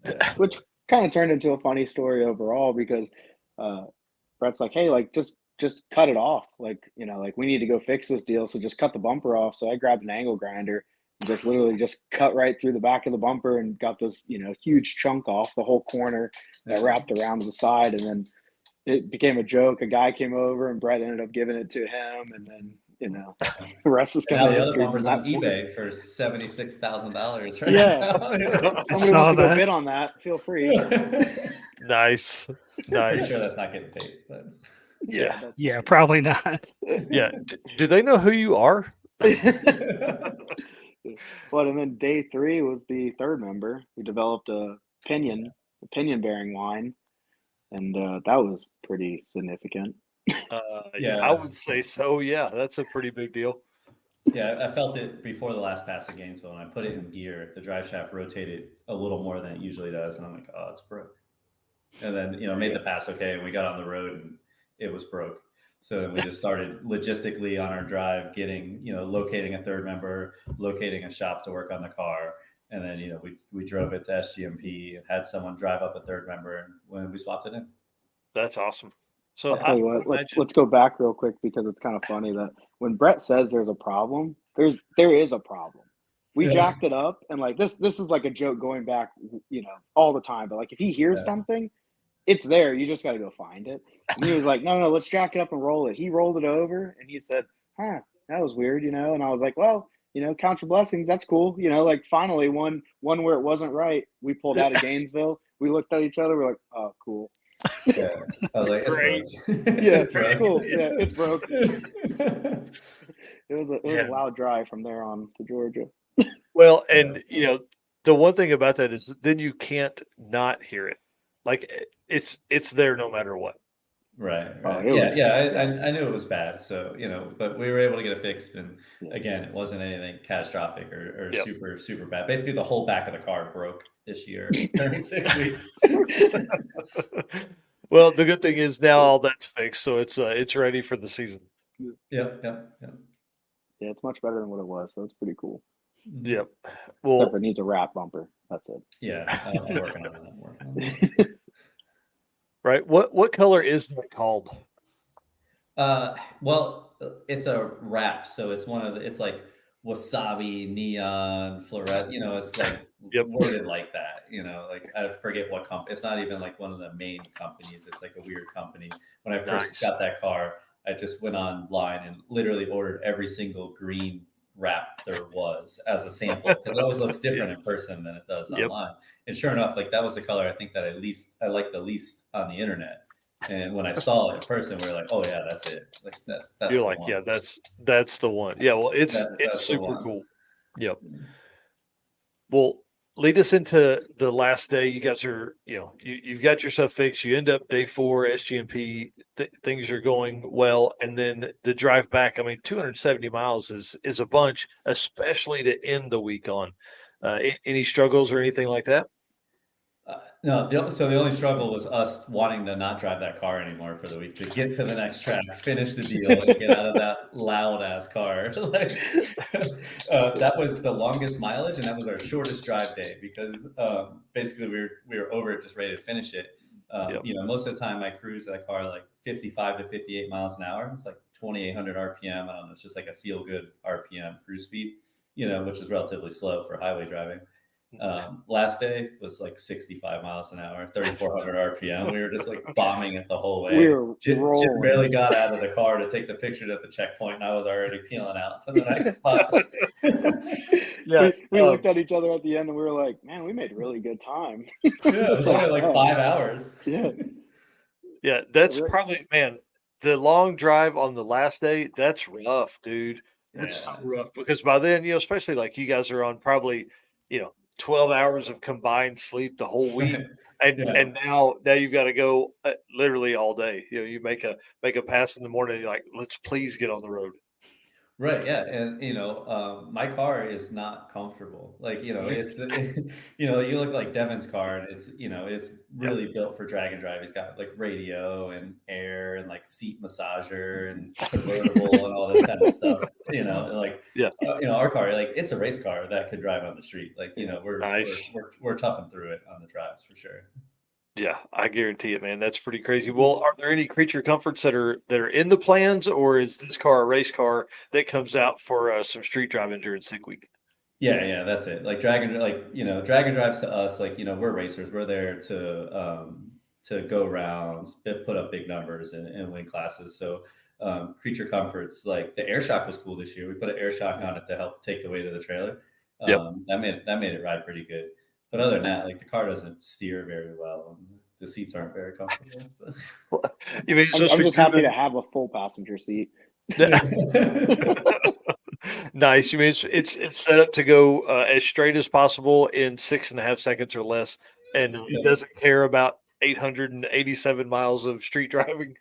Speaker 3: Yeah.
Speaker 4: Which kind of turned into a funny story overall, because Brett's like, "Hey, like just cut it off. Like, like we need to go fix this deal. So just cut the bumper off." So I grabbed an angle grinder. Just literally just cut right through the back of the bumper and got this, huge chunk off the whole corner that wrapped around the side. And then it became a joke. A guy came over and Brett ended up giving it to him. And then, the rest is kind of
Speaker 3: the other bumper's on eBay for $76,000. Right?
Speaker 4: Yeah. Somebody wants to go bid on that. Feel free.
Speaker 2: Nice.
Speaker 3: Pretty sure that's not getting paid. But.
Speaker 1: Yeah, probably not.
Speaker 2: Yeah. Do they know who you are?
Speaker 4: But and then day 3 was the third member. We developed a pinion bearing line, and that was pretty significant.
Speaker 3: Yeah.
Speaker 2: I would say so. Yeah, that's a pretty big deal.
Speaker 3: Yeah, I felt it before the last pass of Gainesville. When I put it in gear, the drive shaft rotated a little more than it usually does, and I'm like, oh, it's broke. And then made the pass okay, and we got on the road, and it was broke. So then we just started logistically on our drive, getting locating a third member, locating a shop to work on the car, and then we drove it to SGMP and had someone drive up a third member, and when we swapped it in.
Speaker 2: That's awesome. So
Speaker 4: I'll tell you what, let's go back real quick because it's kind of funny that when Brett says there's a problem, there is a problem. We jacked it up, and like this is like a joke going back, all the time. But like if he hears something, it's there. You just got to go find it. And he was like, no, let's jack it up and roll it. He rolled it over, and he said, huh, that was weird, And I was like, well, count your blessings. That's cool. Like finally one where it wasn't right. We pulled out of Gainesville. We looked at each other. We're like, oh, cool.
Speaker 3: Yeah, I was like, it's
Speaker 2: Great.
Speaker 3: broke.
Speaker 4: Yeah,
Speaker 3: It's broke.
Speaker 4: cool. Yeah, it's broke. It was a loud drive from there on to Georgia.
Speaker 2: Well, and the one thing about that is then you can't not hear it. Like it's there no matter what.
Speaker 3: Right.
Speaker 4: Oh,
Speaker 3: I knew it was bad. So, but we were able to get it fixed. And again, it wasn't anything catastrophic or super, super bad. Basically, the whole back of the car broke this year during 6 weeks.
Speaker 2: Well, the good thing is now all that's fixed, so it's ready for the season.
Speaker 3: Yep.
Speaker 4: Yeah, it's much better than what it was, so it's pretty cool.
Speaker 2: Yep. Well,
Speaker 4: except for it needs a wrap bumper. That's it.
Speaker 3: Yeah, I'm working on that.
Speaker 2: Right. What color is that called?
Speaker 3: Well, it's a wrap, so it's it's like wasabi, neon, fluorescent. It's like worded like that. Like I forget what company. It's not even like one of the main companies. It's like a weird company. When I first got that car, I just went online and literally ordered every single green wrap there was as a sample because it always looks different in person than it does online. And sure enough, like that was the color I think that I liked the least on the internet. And when I saw it in person, we were like, "Oh yeah, that's it." Like that's
Speaker 2: you're like, yeah, that's the one. Yeah, well, it's super cool. Yep. Well, lead us into the last day. You guys are, you've got yourself fixed. You end up day 4 SGMP. Things are going well, and then the drive back. I mean, 270 miles is a bunch, especially to end the week on. Any struggles or anything like that?
Speaker 3: No, so the only struggle was us wanting to not drive that car anymore for the week, to get to the next track, finish the deal, and get out of that loud ass car. That was the longest mileage, and that was our shortest drive day because basically we were over it, just ready to finish it. Most of the time I cruise that car like 55 to 58 miles an hour. It's like 2,800 RPM. I don't know. It's just like a feel good RPM cruise speed, which is relatively slow for highway driving. Last day was like 65 miles an hour, 3,400 RPM. We were just like bombing it the whole way. Jim barely got out of the car to take the picture at the checkpoint, and I was already peeling out to the next spot.
Speaker 4: We looked at each other at the end, and we were like, "Man, we made really good time."
Speaker 3: Yeah, it was only like 5 hours.
Speaker 2: Yeah, that's probably, man, the long drive on the last day. That's rough, dude. That's so rough because by then, especially like you guys are on probably, 12 hours of combined sleep the whole week, and now you've got to go literally all day. You make a pass in the morning. You're like, let's please get on the road.
Speaker 3: Right. Yeah. And, my car is not comfortable. Like, it's, you look like Devin's car, and it's really built for drag and drive. He's got like radio and air and like seat massager and convertible and all this kind of stuff, our car, like it's a race car that could drive on the street. Like, we're toughing through it on the drives for sure.
Speaker 2: Yeah, I guarantee it, man. That's pretty crazy. Well, are there any creature comforts that are in the plans, or is this car a race car that comes out for some street driving during Sick Week?
Speaker 3: Yeah, that's it. Like drag and drives to us, like, we're racers. We're there to go rounds, put up big numbers and win classes. So creature comforts, like the air shock was cool this year. We put an air shock on it to help take the weight of the trailer. That made it ride pretty good. But other than that, like the car doesn't steer very well, and the seats aren't very comfortable. So.
Speaker 4: I'm just happy to have a full passenger seat.
Speaker 2: Nice. You mean it's set up to go as straight as possible in 6.5 seconds or less, and it doesn't care about 887 miles of street driving.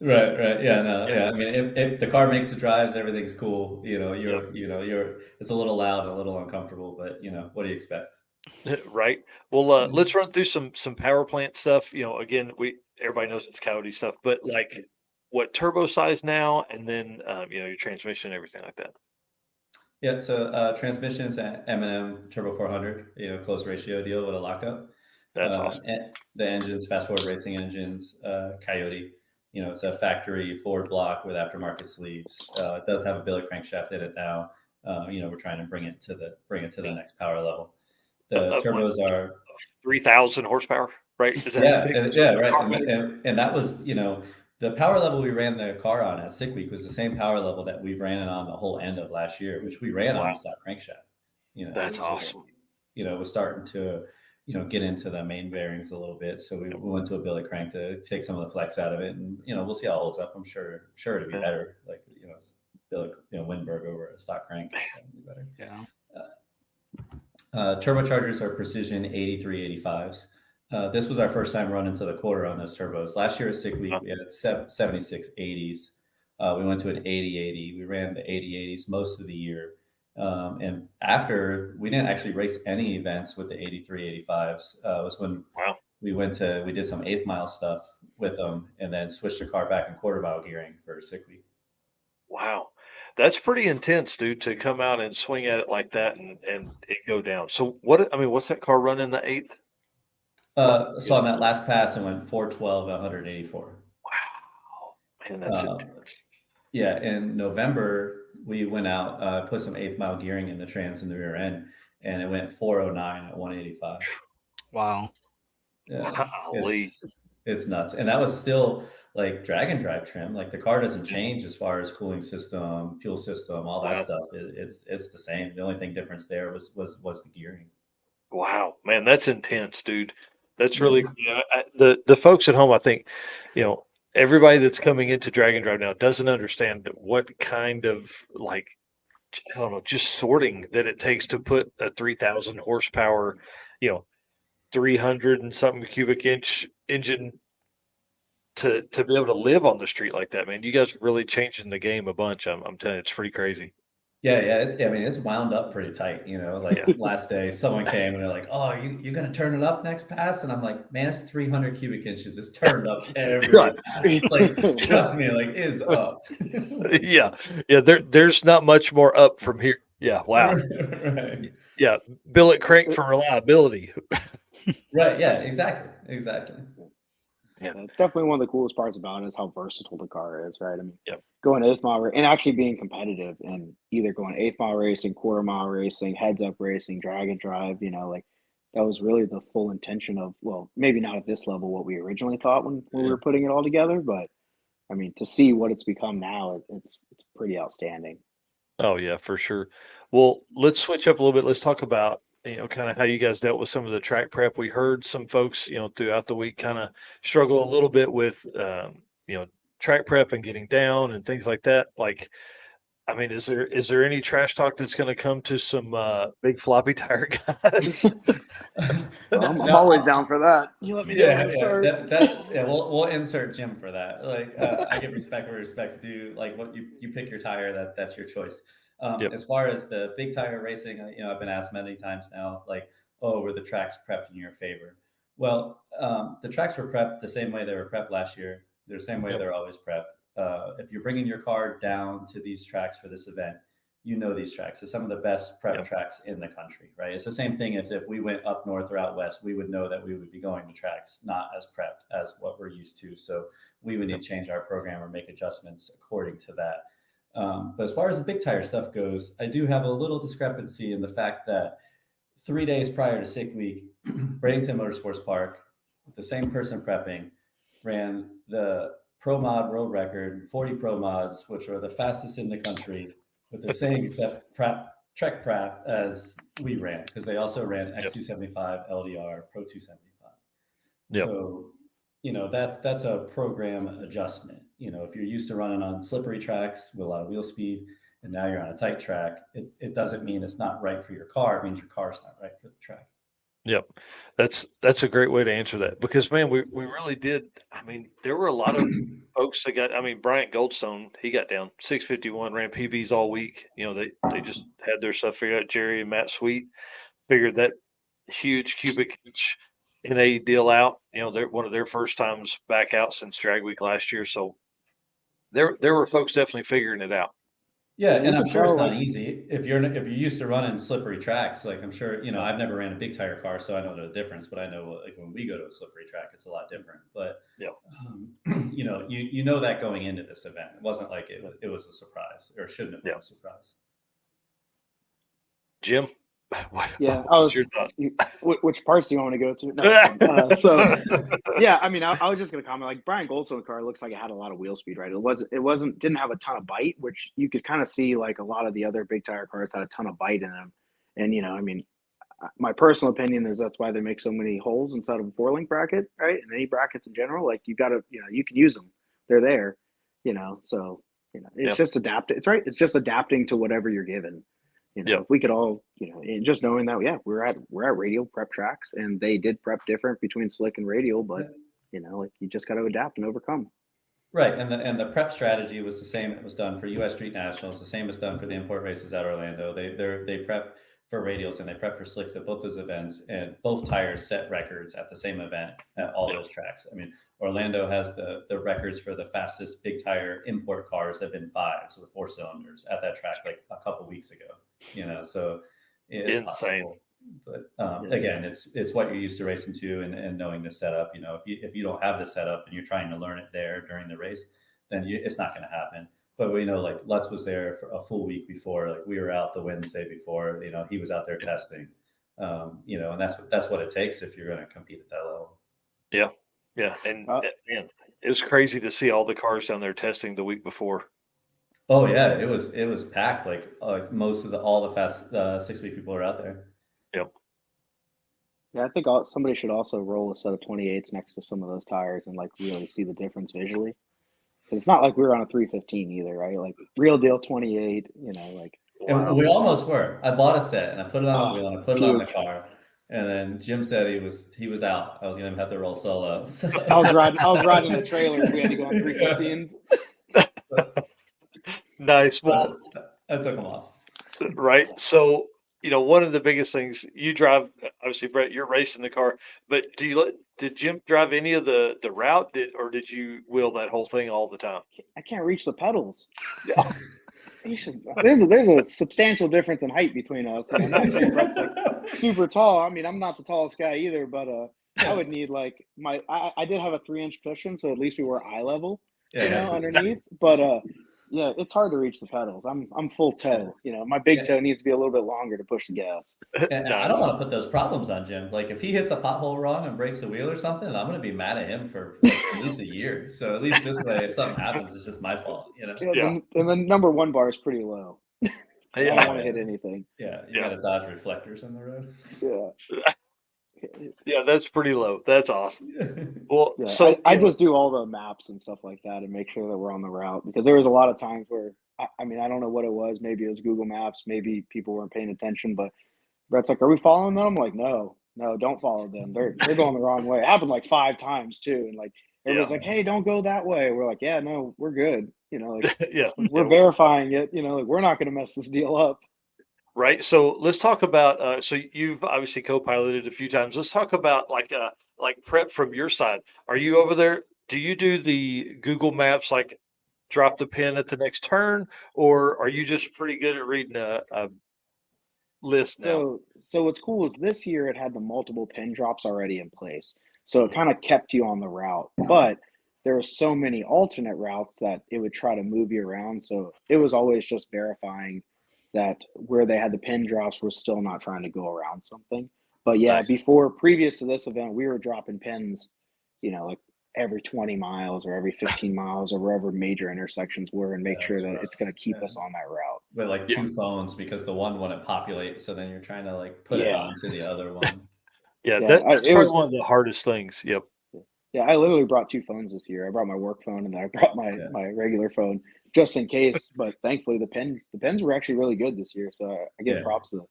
Speaker 3: Right. Yeah, no,
Speaker 2: Yeah.
Speaker 3: yeah. I mean, if the car makes the drives, everything's cool.
Speaker 2: Yep.
Speaker 3: It's a little loud and a little uncomfortable, but what do you expect?
Speaker 2: Right. Well, let's
Speaker 3: Mhm.
Speaker 2: run through some power plant stuff. Again, we everybody knows it's Coyote stuff, but like what turbo size now, and then your transmission, everything like that.
Speaker 3: Yeah, so transmissions at M&M Turbo 400, close ratio deal with a lockup.
Speaker 2: That's awesome.
Speaker 3: The engines, fast forward racing engines, Coyote. It's a factory Ford block with aftermarket sleeves. It does have a billet crankshaft in it now. We're trying to bring it to the next power level. The
Speaker 2: Of what,
Speaker 3: turbos are
Speaker 2: 3,000 horsepower, right? Is that
Speaker 3: Yeah,
Speaker 2: big?
Speaker 3: yeah, right. And that was, the power level we ran the car on at Sick Week was the same power level that we ran it on the whole end of last year, which we ran on
Speaker 2: Wow,
Speaker 3: the stock crankshaft.
Speaker 2: that's
Speaker 3: Which is,
Speaker 2: awesome.
Speaker 3: was starting to, get into the main bearings a little bit. So we went to a billet crank to take some of the flex out of it, and we'll see how it holds up. I'm sure it'll be
Speaker 2: Yeah.
Speaker 3: better. Like it's billet, Windberg over a stock crank. It's gonna be better.
Speaker 1: Yeah.
Speaker 3: Turbochargers are precision 8385s. This was our first time running to the quarter on those turbos. Last year at Sick Week, we had 7680s. We went to an 8080. We ran the 8080s most of the year. And after, we didn't actually race any events with the 8385s. It was when
Speaker 2: Wow.
Speaker 3: we did some 8th mile stuff with them and then switched the car back in quarter mile gearing for Sick Week.
Speaker 2: Wow. That's pretty intense, dude, to come out and swing at it like that and it go down. So what's that car running the eighth?
Speaker 3: So on that last pass, it went 412 and 184.
Speaker 2: Wow. Man, that's intense.
Speaker 3: Yeah, in November, we went out, put some 8th mile gearing in the trans in the rear end, and it went 409 at 185.
Speaker 1: Wow.
Speaker 3: Yeah,
Speaker 2: Golly.
Speaker 3: it's nuts. And that was still like drag and drive trim. Like the car doesn't change as far as cooling system, fuel system, all that
Speaker 2: Wow.
Speaker 3: stuff. It's the same. The only thing difference there was the gearing.
Speaker 2: Wow, man, that's intense, dude. That's
Speaker 3: Yeah.
Speaker 2: really the folks at home. I think, everybody that's coming into Drag and Drive now doesn't understand what kind of like I don't know, just sorting that it takes to put a 3,000 horsepower, you know, 300 and something cubic inch engine to be able to live on the street like that, man. You guys are really changing the game a bunch. I'm telling you, it's pretty crazy.
Speaker 3: Yeah, I mean, it's wound up pretty tight, like
Speaker 2: Yeah.
Speaker 3: last day, someone came and they're like, "Oh, you're gonna turn it up next pass?" And I'm like, "Man, it's 300 cubic inches. It's turned up every pass. Like, trust me, like it's up."
Speaker 2: Yeah. Yeah. There's not much more up from here. Yeah. Wow.
Speaker 3: Right.
Speaker 2: Yeah. Billet crank for reliability.
Speaker 3: Right. Yeah. Exactly.
Speaker 2: Yeah.
Speaker 4: That's definitely one of the coolest parts about it is how versatile the car is, right? I mean,
Speaker 2: Yep.
Speaker 4: going 8th mile and actually being competitive and either going 8th mile racing, quarter mile racing, heads up racing, drag and drive, like that was really the full intention of, well, maybe not at this level what we originally thought when we were putting it all together, but I mean, to see what it's become now, it's pretty outstanding.
Speaker 2: Oh yeah, for sure. Well, let's switch up a little bit. Let's talk about, kind of how you guys dealt with some of the track prep. We heard some folks, throughout the week kind of struggle a little bit with, track prep and getting down and things like that. Like, I mean, is there any trash talk that's going to come to some big floppy tire guys?
Speaker 4: I'm always
Speaker 3: No,
Speaker 4: down for that. You let me do
Speaker 3: yeah,
Speaker 4: it, sir.
Speaker 3: yeah. We'll insert Jim for that. Like, I give respect where respect's due. Like, what you pick your tire, that's your choice.
Speaker 2: Yep.
Speaker 3: As far as the big tire racing, I've been asked many times now, like, "Oh, were the tracks prepped in your favor?" Well, the tracks were prepped the same way they were prepped last year. They're the same way
Speaker 2: Yep.
Speaker 3: they're always prepped. If you're bringing your car down to these tracks for this event, these tracks. It's some of the best prep
Speaker 2: Yep.
Speaker 3: tracks in the country, right? It's the same thing if we went up north or out west, we would know that we would be going to tracks not as prepped as what we're used to. So we would need to change our program or make adjustments according to that. But as far as the big tire stuff goes, I do have a little discrepancy in the fact that 3 days prior to Sick Week, Bradenton Motorsports Park, the same person prepping, ran the Pro Mod World Record, 40 Pro Mods, which are the fastest in the country, with the same exact Trek prep as we ran, because they also ran X275 LDR Pro 275.
Speaker 2: Yep.
Speaker 3: So, that's a program adjustment. If you're used to running on slippery tracks with a lot of wheel speed, and now you're on a tight track, it doesn't mean it's not right for your car. It means your car's not right for the track.
Speaker 2: Yep. That's a great way to answer that because man, we really did. I mean, there were a lot of folks that got. I mean, Bryant Goldstone, he got down 651, ran PBs all week. You know, they just had their stuff figured out. Jerry and Matt Sweet figured that huge cubic inch NA deal out. You know, they're one of their first times back out since Drag Week last year. So there were folks definitely figuring it out.
Speaker 3: Yeah,
Speaker 4: And you
Speaker 3: and I'm
Speaker 4: could
Speaker 3: sure it's
Speaker 4: tell,
Speaker 3: not
Speaker 4: like,
Speaker 3: easy if you're used to running slippery tracks. Like I'm sure I've never ran a big tire car, so I know the difference. But I know like when we go to a slippery track, it's a lot different. But
Speaker 2: Yeah.
Speaker 3: you know that going into this event, it wasn't like it was a surprise or shouldn't have been a surprise.
Speaker 2: Jim,
Speaker 4: yeah,
Speaker 2: what's your thought?
Speaker 4: which parts do you want to go to? No, so yeah, I mean, I was just gonna comment. Like Brian Goldstone's car looks like it had a lot of wheel speed, right? It didn't have a ton of bite, which you could kind of see. Like a lot of the other big tire cars had a ton of bite in them, and I mean, my personal opinion is that's why they make so many holes inside of a 4-link bracket, right? And any brackets in general, like you got to, you can use them. They're there, So it's just adapt. It's right. It's just adapting to whatever you're given. If we could all, and just knowing that, yeah, we're at radial prep tracks, and they did prep different between slick and radial, but like you just got to adapt and overcome.
Speaker 3: Right, and the prep strategy was the same. It was done for U.S. Street Nationals. The same is done for the import races at Orlando. They prep for radials and they prep for slicks at both those events, and both tires set records at the same event at all those tracks. I mean, Orlando has the records for the fastest big tire import cars have been 5s with 4 cylinders at that track like a couple weeks ago. So it's
Speaker 2: insane.
Speaker 3: possible. But again, it's what you're used to racing to and knowing the setup. If you don't have the setup and you're trying to learn it there during the race, then it's not going to happen. But we know like Lutz was there for a full week before. Like we were out the Wednesday before. He was out there testing. And that's what it takes if you're going to compete at that level.
Speaker 2: Yeah, and man, it was crazy to see all the cars down there testing the week before.
Speaker 3: Oh yeah, it was packed. Like most of all the fast 6-week people are out there.
Speaker 2: Yep.
Speaker 4: Yeah, I think somebody should also roll a set of 28s next to some of those tires and like really see the difference visually. It's not like we were on a 315 either, right? Like real deal 28, like.
Speaker 3: And we almost were. I bought a set and I put it on the wheel and I put it on the car. And then Jim said he was out. I was gonna have to roll solo. So.
Speaker 4: I was riding the trailers. We had to go on 315s.
Speaker 2: Nice. Well,
Speaker 3: I took them off.
Speaker 2: Right. So, one of the biggest things you drive, obviously, Brett, you're racing the car, but did Jim drive any of the route or did you wheel that whole thing all the time?
Speaker 4: I can't reach the pedals. Yeah. There's a substantial difference in height between us. And I'm not saying Brett's like super tall. I mean, I'm not the tallest guy either, but I would need like I did have a 3-inch cushion, so at least we were eye level, underneath. But yeah, it's hard to reach the pedals. I'm full toe. My big toe needs to be a little bit longer to push the gas.
Speaker 3: And I don't want to put those problems on Jim. Like if he hits a pothole wrong and breaks a wheel or something, I'm going to be mad at him for at least a year. So at least this way, if something happens, it's just my fault.
Speaker 4: And the number 1 bar is pretty low. I don't want to hit anything.
Speaker 3: Yeah, you got to dodge reflectors on the road.
Speaker 4: Yeah.
Speaker 2: Yeah, that's pretty low. That's awesome. Well,
Speaker 4: so I just do all the maps and stuff like that and make sure that we're on the route, because there was a lot of times where I mean, I don't know what it was. Maybe it was Google Maps. Maybe people weren't paying attention. But Brett's like, "Are we following them?" I'm like, "No, don't follow them. They're going the wrong way." It happened like 5 times too, and like everybody's like, "Hey, don't go that way." We're like, "Yeah, no, we're good." We're verifying it. Like we're not going to mess this deal up.
Speaker 2: Right. So let's talk about. So you've obviously co-piloted a few times. Let's talk about like prep from your side. Are you over there? Do you do the Google Maps like drop the pin at the next turn, or are you just pretty good at reading a list now?
Speaker 4: So what's cool is this year it had the multiple pin drops already in place, so it kind of kept you on the route. But there were so many alternate routes that it would try to move you around. So it was always just verifying that where they had the pin drops, we're still not trying to go around something. But yeah, previous to this event, we were dropping pins, like every 20 miles or every 15 miles or wherever major intersections were, and make sure that it's going to keep us on that route.
Speaker 3: With like 2 phones, because the one wouldn't populate, so then you're trying to like put it onto the other one.
Speaker 2: That's probably one of the hardest things. Yep.
Speaker 4: Yeah, I literally brought 2 phones this year. I brought my work phone and then I brought my regular phone just in case. But thankfully, the pins were actually really good this year. So I give props to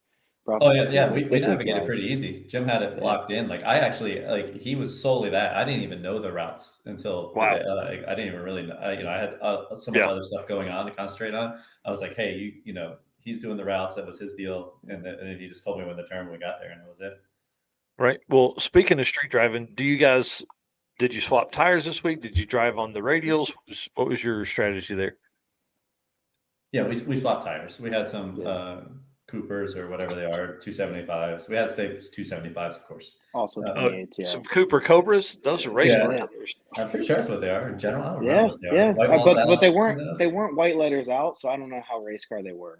Speaker 3: Oh yeah,
Speaker 4: the
Speaker 3: we
Speaker 4: sick leave
Speaker 3: navigated
Speaker 4: guys.
Speaker 3: pretty easy. Jim had it
Speaker 4: Yeah.
Speaker 3: locked in. Like I actually he was solely that. I didn't even know the routes until the
Speaker 2: Wow.
Speaker 3: day. I didn't even really know. I had so much
Speaker 2: Yeah.
Speaker 3: other stuff going on to concentrate on. I was like, hey, he's doing the routes. That was his deal, and then he just told me when the turn we got there, and that was it.
Speaker 2: Right. Well, speaking of street driving, did you swap tires this week? Did you drive on the radials? What was your strategy there?
Speaker 3: Yeah, we swapped tires. We had some
Speaker 4: Yeah.
Speaker 3: Coopers or whatever they are, 275s. We had Staples 275s, of course.
Speaker 4: Also
Speaker 3: Uh,
Speaker 4: 28, yeah.
Speaker 2: Some Cooper Cobras? Those are race car
Speaker 3: Yeah.
Speaker 2: tires.
Speaker 3: I'm pretty sure that's what they are. In general, I don't remember
Speaker 4: Yeah,
Speaker 3: what they
Speaker 4: yeah.
Speaker 3: are. White walls
Speaker 4: But they
Speaker 3: out.
Speaker 4: weren't white letters out, so I don't know how race car they were,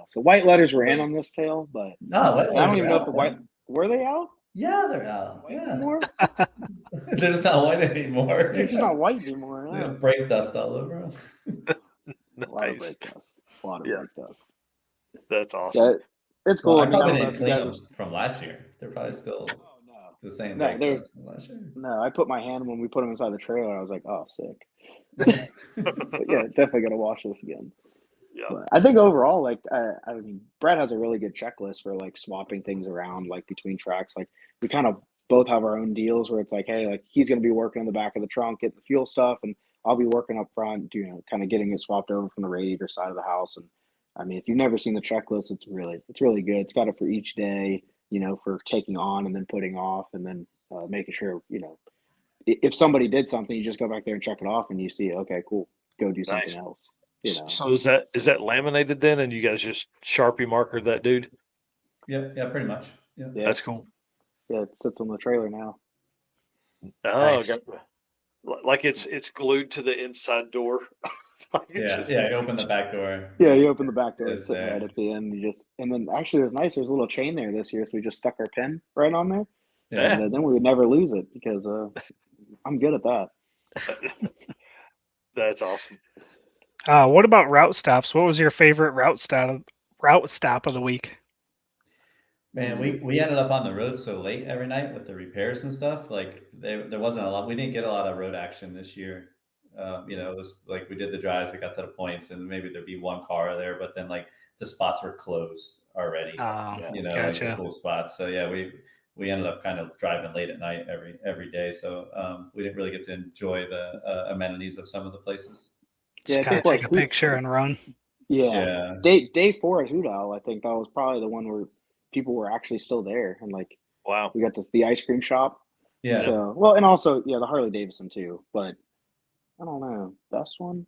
Speaker 4: So white letters were in on this tail, but
Speaker 3: No, white
Speaker 4: I
Speaker 3: letters
Speaker 4: don't
Speaker 3: are
Speaker 4: even know if
Speaker 3: out,
Speaker 4: the white
Speaker 3: man.
Speaker 4: were they out?
Speaker 3: Yeah, they're out.
Speaker 4: White
Speaker 3: Yeah.
Speaker 4: anymore?
Speaker 3: They're just not white anymore.
Speaker 4: They're just not white anymore.
Speaker 3: They
Speaker 4: Yeah.
Speaker 3: have brake dust all over them.
Speaker 4: A lot of
Speaker 2: Nice.
Speaker 4: brake dust. A lot of
Speaker 2: Yeah.
Speaker 4: brake dust.
Speaker 2: That's awesome.
Speaker 4: Yeah, it's
Speaker 3: Well,
Speaker 4: cool.
Speaker 3: I
Speaker 4: I mean, I
Speaker 3: probably
Speaker 4: don't know
Speaker 3: didn't
Speaker 4: if you
Speaker 3: clean
Speaker 4: guys
Speaker 3: them
Speaker 4: are.
Speaker 3: from last year. They're probably still
Speaker 4: Oh no.
Speaker 3: the same
Speaker 4: No,
Speaker 3: brake
Speaker 4: there's
Speaker 3: dust from last year.
Speaker 4: no. I put my hand when we put them inside the trailer. I was like, oh, sick. But yeah, definitely gonna wash this again.
Speaker 2: Yeah.
Speaker 4: But I think overall, like, I mean, Brett has a really good checklist for like swapping things around, like between tracks. Like, we kind of both have our own deals where it's like, hey, like he's gonna be working on the back of the trunk, getting the fuel stuff, and I'll be working up front, kind of getting it swapped over from the radiator side of the house. And I mean, if you've never seen the checklist, it's really good. It's got it for each day, for taking on and then putting off, and then making sure, if somebody did something, you just go back there and check it off, and you see, okay, cool, go do something
Speaker 2: Nice.
Speaker 4: else.
Speaker 2: So is that laminated then, and you guys just Sharpie markered that dude?
Speaker 3: Yeah, pretty much. Yeah.
Speaker 2: That's cool.
Speaker 4: Yeah, it sits on the trailer now.
Speaker 2: Oh,
Speaker 1: Nice.
Speaker 2: like it's glued to the inside door.
Speaker 3: Yeah, you open the back door.
Speaker 4: Yeah, you open the back door,
Speaker 3: It's
Speaker 4: it's sitting
Speaker 3: there.
Speaker 4: right at the end. And then actually it was nice. There's a little chain there this year, so we just stuck our pin right on there,
Speaker 3: Yeah.
Speaker 4: and then we would never lose it because I'm good at that.
Speaker 2: That's awesome.
Speaker 1: What about route stops? What was your favorite route stop of the week?
Speaker 3: Man, we ended up on the road so late every night with the repairs and stuff. Like there wasn't a lot. We didn't get a lot of road action this year. It was like we did the drives, we got to the points, and maybe there'd be one car there, but then like the spots were closed already. Like the
Speaker 1: Gotcha.
Speaker 3: cool spots. So yeah, we ended up kind of driving late at night every day. So we didn't really get to enjoy the amenities of some of the places.
Speaker 4: Yeah,
Speaker 1: Just kind of take a picture and run.
Speaker 4: Yeah. Day 4 at Hoot Owl, I think that was probably the one where people were actually still there, and like,
Speaker 2: wow,
Speaker 4: we got the ice cream shop.
Speaker 3: Yeah.
Speaker 4: So well, and also the Harley Davidson too, but I don't know, best one.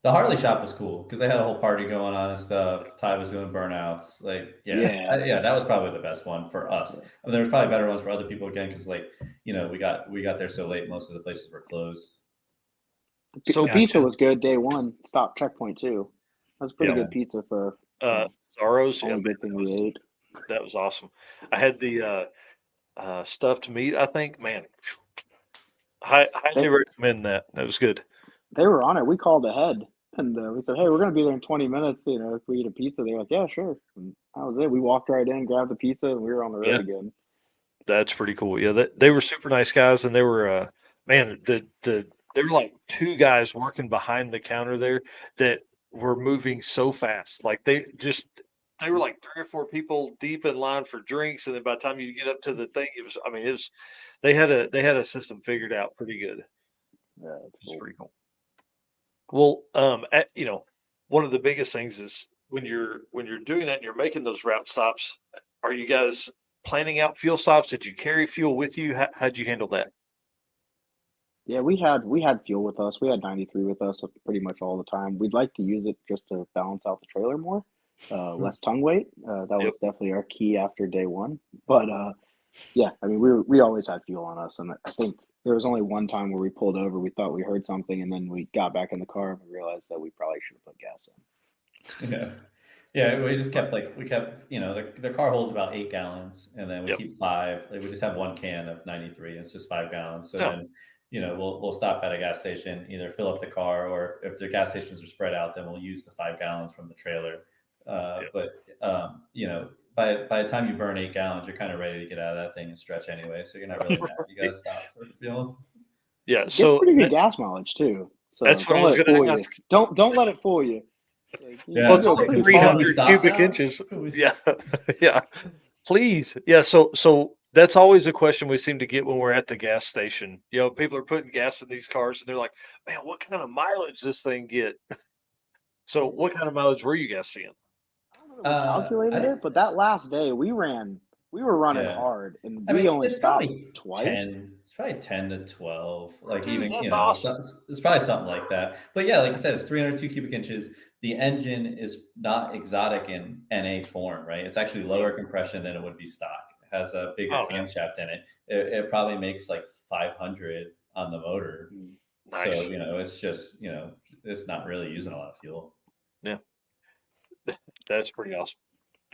Speaker 3: The Harley shop was cool because they had a whole party going on and stuff. Ty was doing burnouts. Like, yeah, that was probably the best one for us. I mean, there was probably better ones for other people again because, like, we got there so late, most of the places were closed.
Speaker 4: So the pizza was good day 1. Stop checkpoint too. That was pretty good pizza for
Speaker 2: Zorro's.
Speaker 4: Only good thing we ate.
Speaker 2: That was awesome. I had the stuffed meat. I think, man, highly recommend that. That was good.
Speaker 4: They were on it. We called ahead and we said, "Hey, we're going to be there in 20 minutes. If we eat a pizza." They're like, "Yeah, sure." And that was it. We walked right in, grabbed the pizza, and we were on the road again.
Speaker 2: That's pretty cool. Yeah, they were super nice guys, and they were man. There were like 2 guys working behind the counter there that were moving so fast. Like they were like 3 or 4 people deep in line for drinks, and then by the time you get up to the thing, they had a system figured out pretty good.
Speaker 4: Yeah,
Speaker 2: it's pretty cool. Well, one of the biggest things is when you're doing that and you're making those route stops, are you guys planning out fuel stops? Did you carry fuel with you? How'd you handle that?
Speaker 4: Yeah, we had fuel with us. We had 93 with us pretty much all the time. We'd like to use it just to balance out the trailer more, less tongue weight. That was definitely our key after day 1. But yeah, I mean, we always had fuel on us, and I think there was only one time where we pulled over. We thought we heard something, and then we got back in the car and we realized that we probably should have put gas in.
Speaker 3: Yeah, we just kept the car holds about 8 gallons, and then we keep 5. Like we just have 1 can of 93. It's just 5 gallons. So then, we'll stop at a gas station, either fill up the car, or if the gas stations are spread out, then we'll use the 5 gallons from the trailer. But by the time you burn 8 gallons, you're kind of ready to get out of that thing and stretch anyway. So you're not really mad. You gotta stop for fuel.
Speaker 2: Yeah,
Speaker 4: it gets pretty good gas mileage too. So
Speaker 2: that's what I was going to ask.
Speaker 4: Don't let it fool you.
Speaker 2: Well, it's only 300 cubic inches. Yeah, yeah. Please. Yeah, so that's always a question we seem to get when we're at the gas station. People are putting gas in these cars and they're like, "Man, what kind of mileage this thing get?" So, what kind of mileage were you guys seeing?
Speaker 4: I don't know that we
Speaker 3: I
Speaker 4: calculated
Speaker 3: didn't.
Speaker 4: it, but that last day we were running
Speaker 3: Yeah.
Speaker 4: hard, and
Speaker 3: I
Speaker 4: we
Speaker 3: mean,
Speaker 4: only
Speaker 3: it's
Speaker 4: stopped
Speaker 3: probably
Speaker 4: twice.
Speaker 3: 10. It's probably 10 to 12. Like
Speaker 2: Dude,
Speaker 3: even
Speaker 2: that's awesome.
Speaker 3: it's probably something like that. But yeah, like I said, it's 302 cubic inches. The engine is not exotic in NA form, right? It's actually lower compression than it would be stock. It has a bigger
Speaker 2: Oh, man.
Speaker 3: camshaft in it. It probably makes like 500 on the motor.
Speaker 4: Mm.
Speaker 3: So
Speaker 2: Nice.
Speaker 3: it's just it's not really using a lot of fuel.
Speaker 2: Yeah, that's pretty awesome.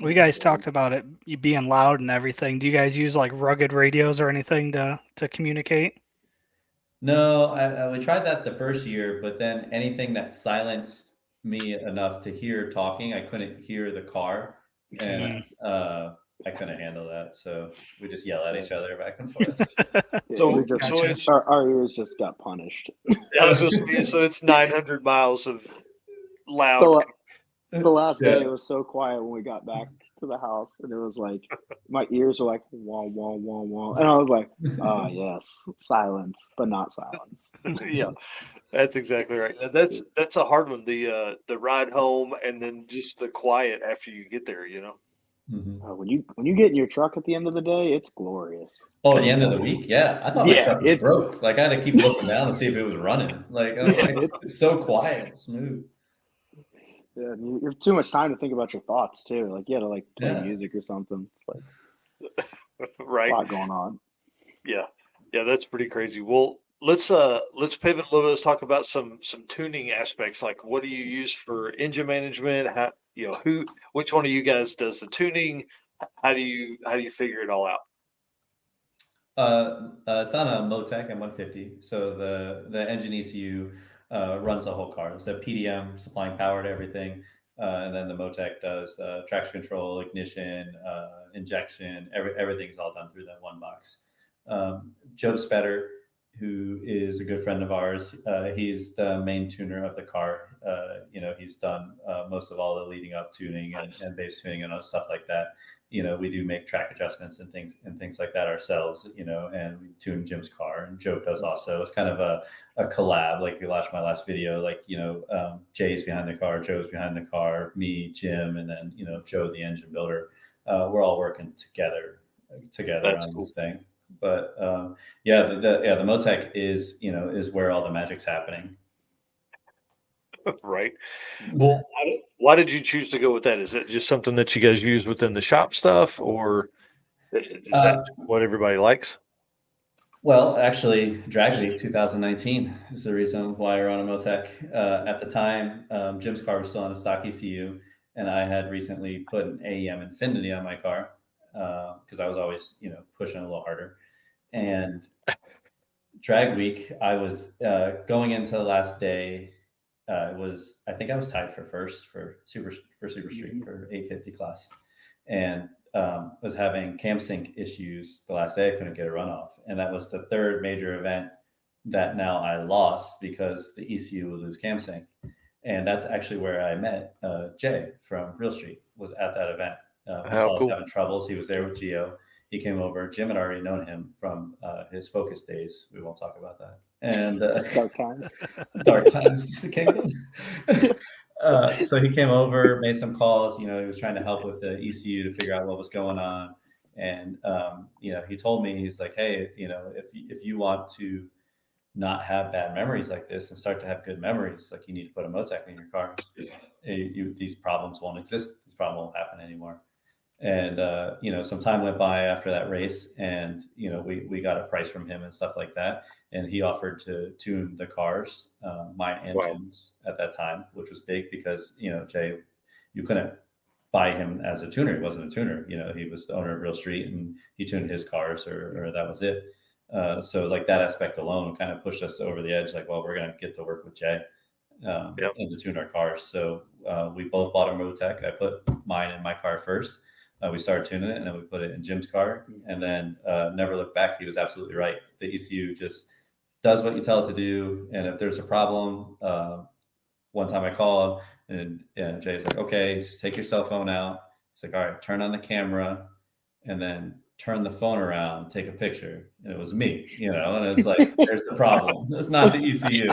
Speaker 1: We guys talked about it being loud and everything. Do you guys use like rugged radios or anything to communicate?
Speaker 3: No, we tried that the first year, but then anything that silenced me enough to hear talking, I couldn't hear the car, and
Speaker 1: Mm.
Speaker 3: I couldn't handle that. So we just yell at each other back and forth.
Speaker 4: Yeah,
Speaker 2: So,
Speaker 4: we just
Speaker 2: so
Speaker 1: Gotcha.
Speaker 2: it's
Speaker 4: our ears just got punished.
Speaker 2: I was just saying, so it's 900 miles of
Speaker 4: The,
Speaker 2: loud.
Speaker 4: la- the last day
Speaker 3: Yeah.
Speaker 4: it was so quiet when we got back to the house, and it was like my ears were like wah wah wah wah, and I was like, ah, yes, silence, but not silence.
Speaker 2: Yeah, that's exactly right. That's a hard one. The ride home and then just the quiet after you get there.
Speaker 3: Mhm.
Speaker 4: When you get in your truck at the end of the day, it's glorious.
Speaker 3: Oh, at the end of the week, yeah, I thought my
Speaker 4: Yeah,
Speaker 3: truck was broke. Like I had to keep looking down to see if it was running. Like I was like,
Speaker 4: it's
Speaker 3: it's so quiet, and smooth.
Speaker 4: yeah, you have too much time to think about your thoughts too. Like you had to like play
Speaker 3: Yeah.
Speaker 4: music or something. It's like a
Speaker 2: Right.
Speaker 4: lot going on.
Speaker 2: Yeah. Yeah, that's pretty crazy. Well, let's pivot a little bit. Let's talk about some tuning aspects. Like, what do you use for engine management? Which one of you guys does the tuning? How do you figure it all out?
Speaker 3: It's on a Motec M150. So the engine ECU runs the whole car. It's a PDM supplying power to everything, and then the Motec does traction control, ignition, injection. Everything's all done through that one box. Joe Spetter, who is a good friend of ours, he's the main tuner of the car. He's done most of all the leading up tuning and base tuning and other stuff like that. We do make track adjustments and things like that ourselves, and we tune Jim's car, and Joe does also. It's kind of a collab. Like you watched my last video, like, Jay's behind the car, Joe's behind the car, me, Jim, and then, Joe, the engine builder. We're all working together
Speaker 2: That's
Speaker 3: on
Speaker 2: cool.
Speaker 3: this thing. But the Motec is where all the magic's happening.
Speaker 2: Right. Well, why did you choose to go with that? Is it just something that you guys use within the shop stuff, or is that
Speaker 3: Uh,
Speaker 2: what everybody likes?
Speaker 3: Well, actually, Drag Week 2019 is the reason why we're on a Motec. At the time, Jim's car was still on a stock ECU, and I had recently put an AEM Infinity on my car because I was always, pushing a little harder. And Drag Week, I was going into the last day. I think I was tied for first for Super Street for 850 class, and was having cam sync issues the last day. I couldn't get a runoff, and that was the third major event that now I lost because the ECU would lose cam sync, and that's actually where I met Jay from Real Street. Was at that event. We
Speaker 2: How
Speaker 3: saw us
Speaker 2: cool.
Speaker 3: having troubles. He was there with Gio. He came over. Jim had already known him from his Focus days. We won't talk about that. And
Speaker 4: Dark times.
Speaker 3: dark times, the kingdom. So he came over, made some calls. He was trying to help with the ECU to figure out what was going on. And he told me, he's like, hey, if you want to not have bad memories like this and start to have good memories, like you need to put a Motec in your car. These problems won't exist. This problem won't happen anymore. And some time went by after that race, and we got a price from him and stuff like that, and he offered to tune the cars, mine and
Speaker 2: Wow.
Speaker 3: Jim's at that time, which was big because Jay, you couldn't buy him as a tuner. He wasn't a tuner. He was the owner of Real Street, and he tuned his cars, or that was it. So like that aspect alone kind of pushed us over the edge. Like, well, we're gonna get to work with Jay
Speaker 2: Yep.
Speaker 3: and to tune our cars. So we both bought a Motec. I put mine in my car first. We started tuning it, and then we put it in Jim's car, and then never looked back. He was absolutely right. The ECU just does what you tell it to do, and if there's a problem, one time I called, and Jay's like, "Okay, just take your cell phone out." He's like, "All right, turn on the camera, and then turn the phone around, take a picture, and it was me, and it's like, there's the problem. It's not the ECU.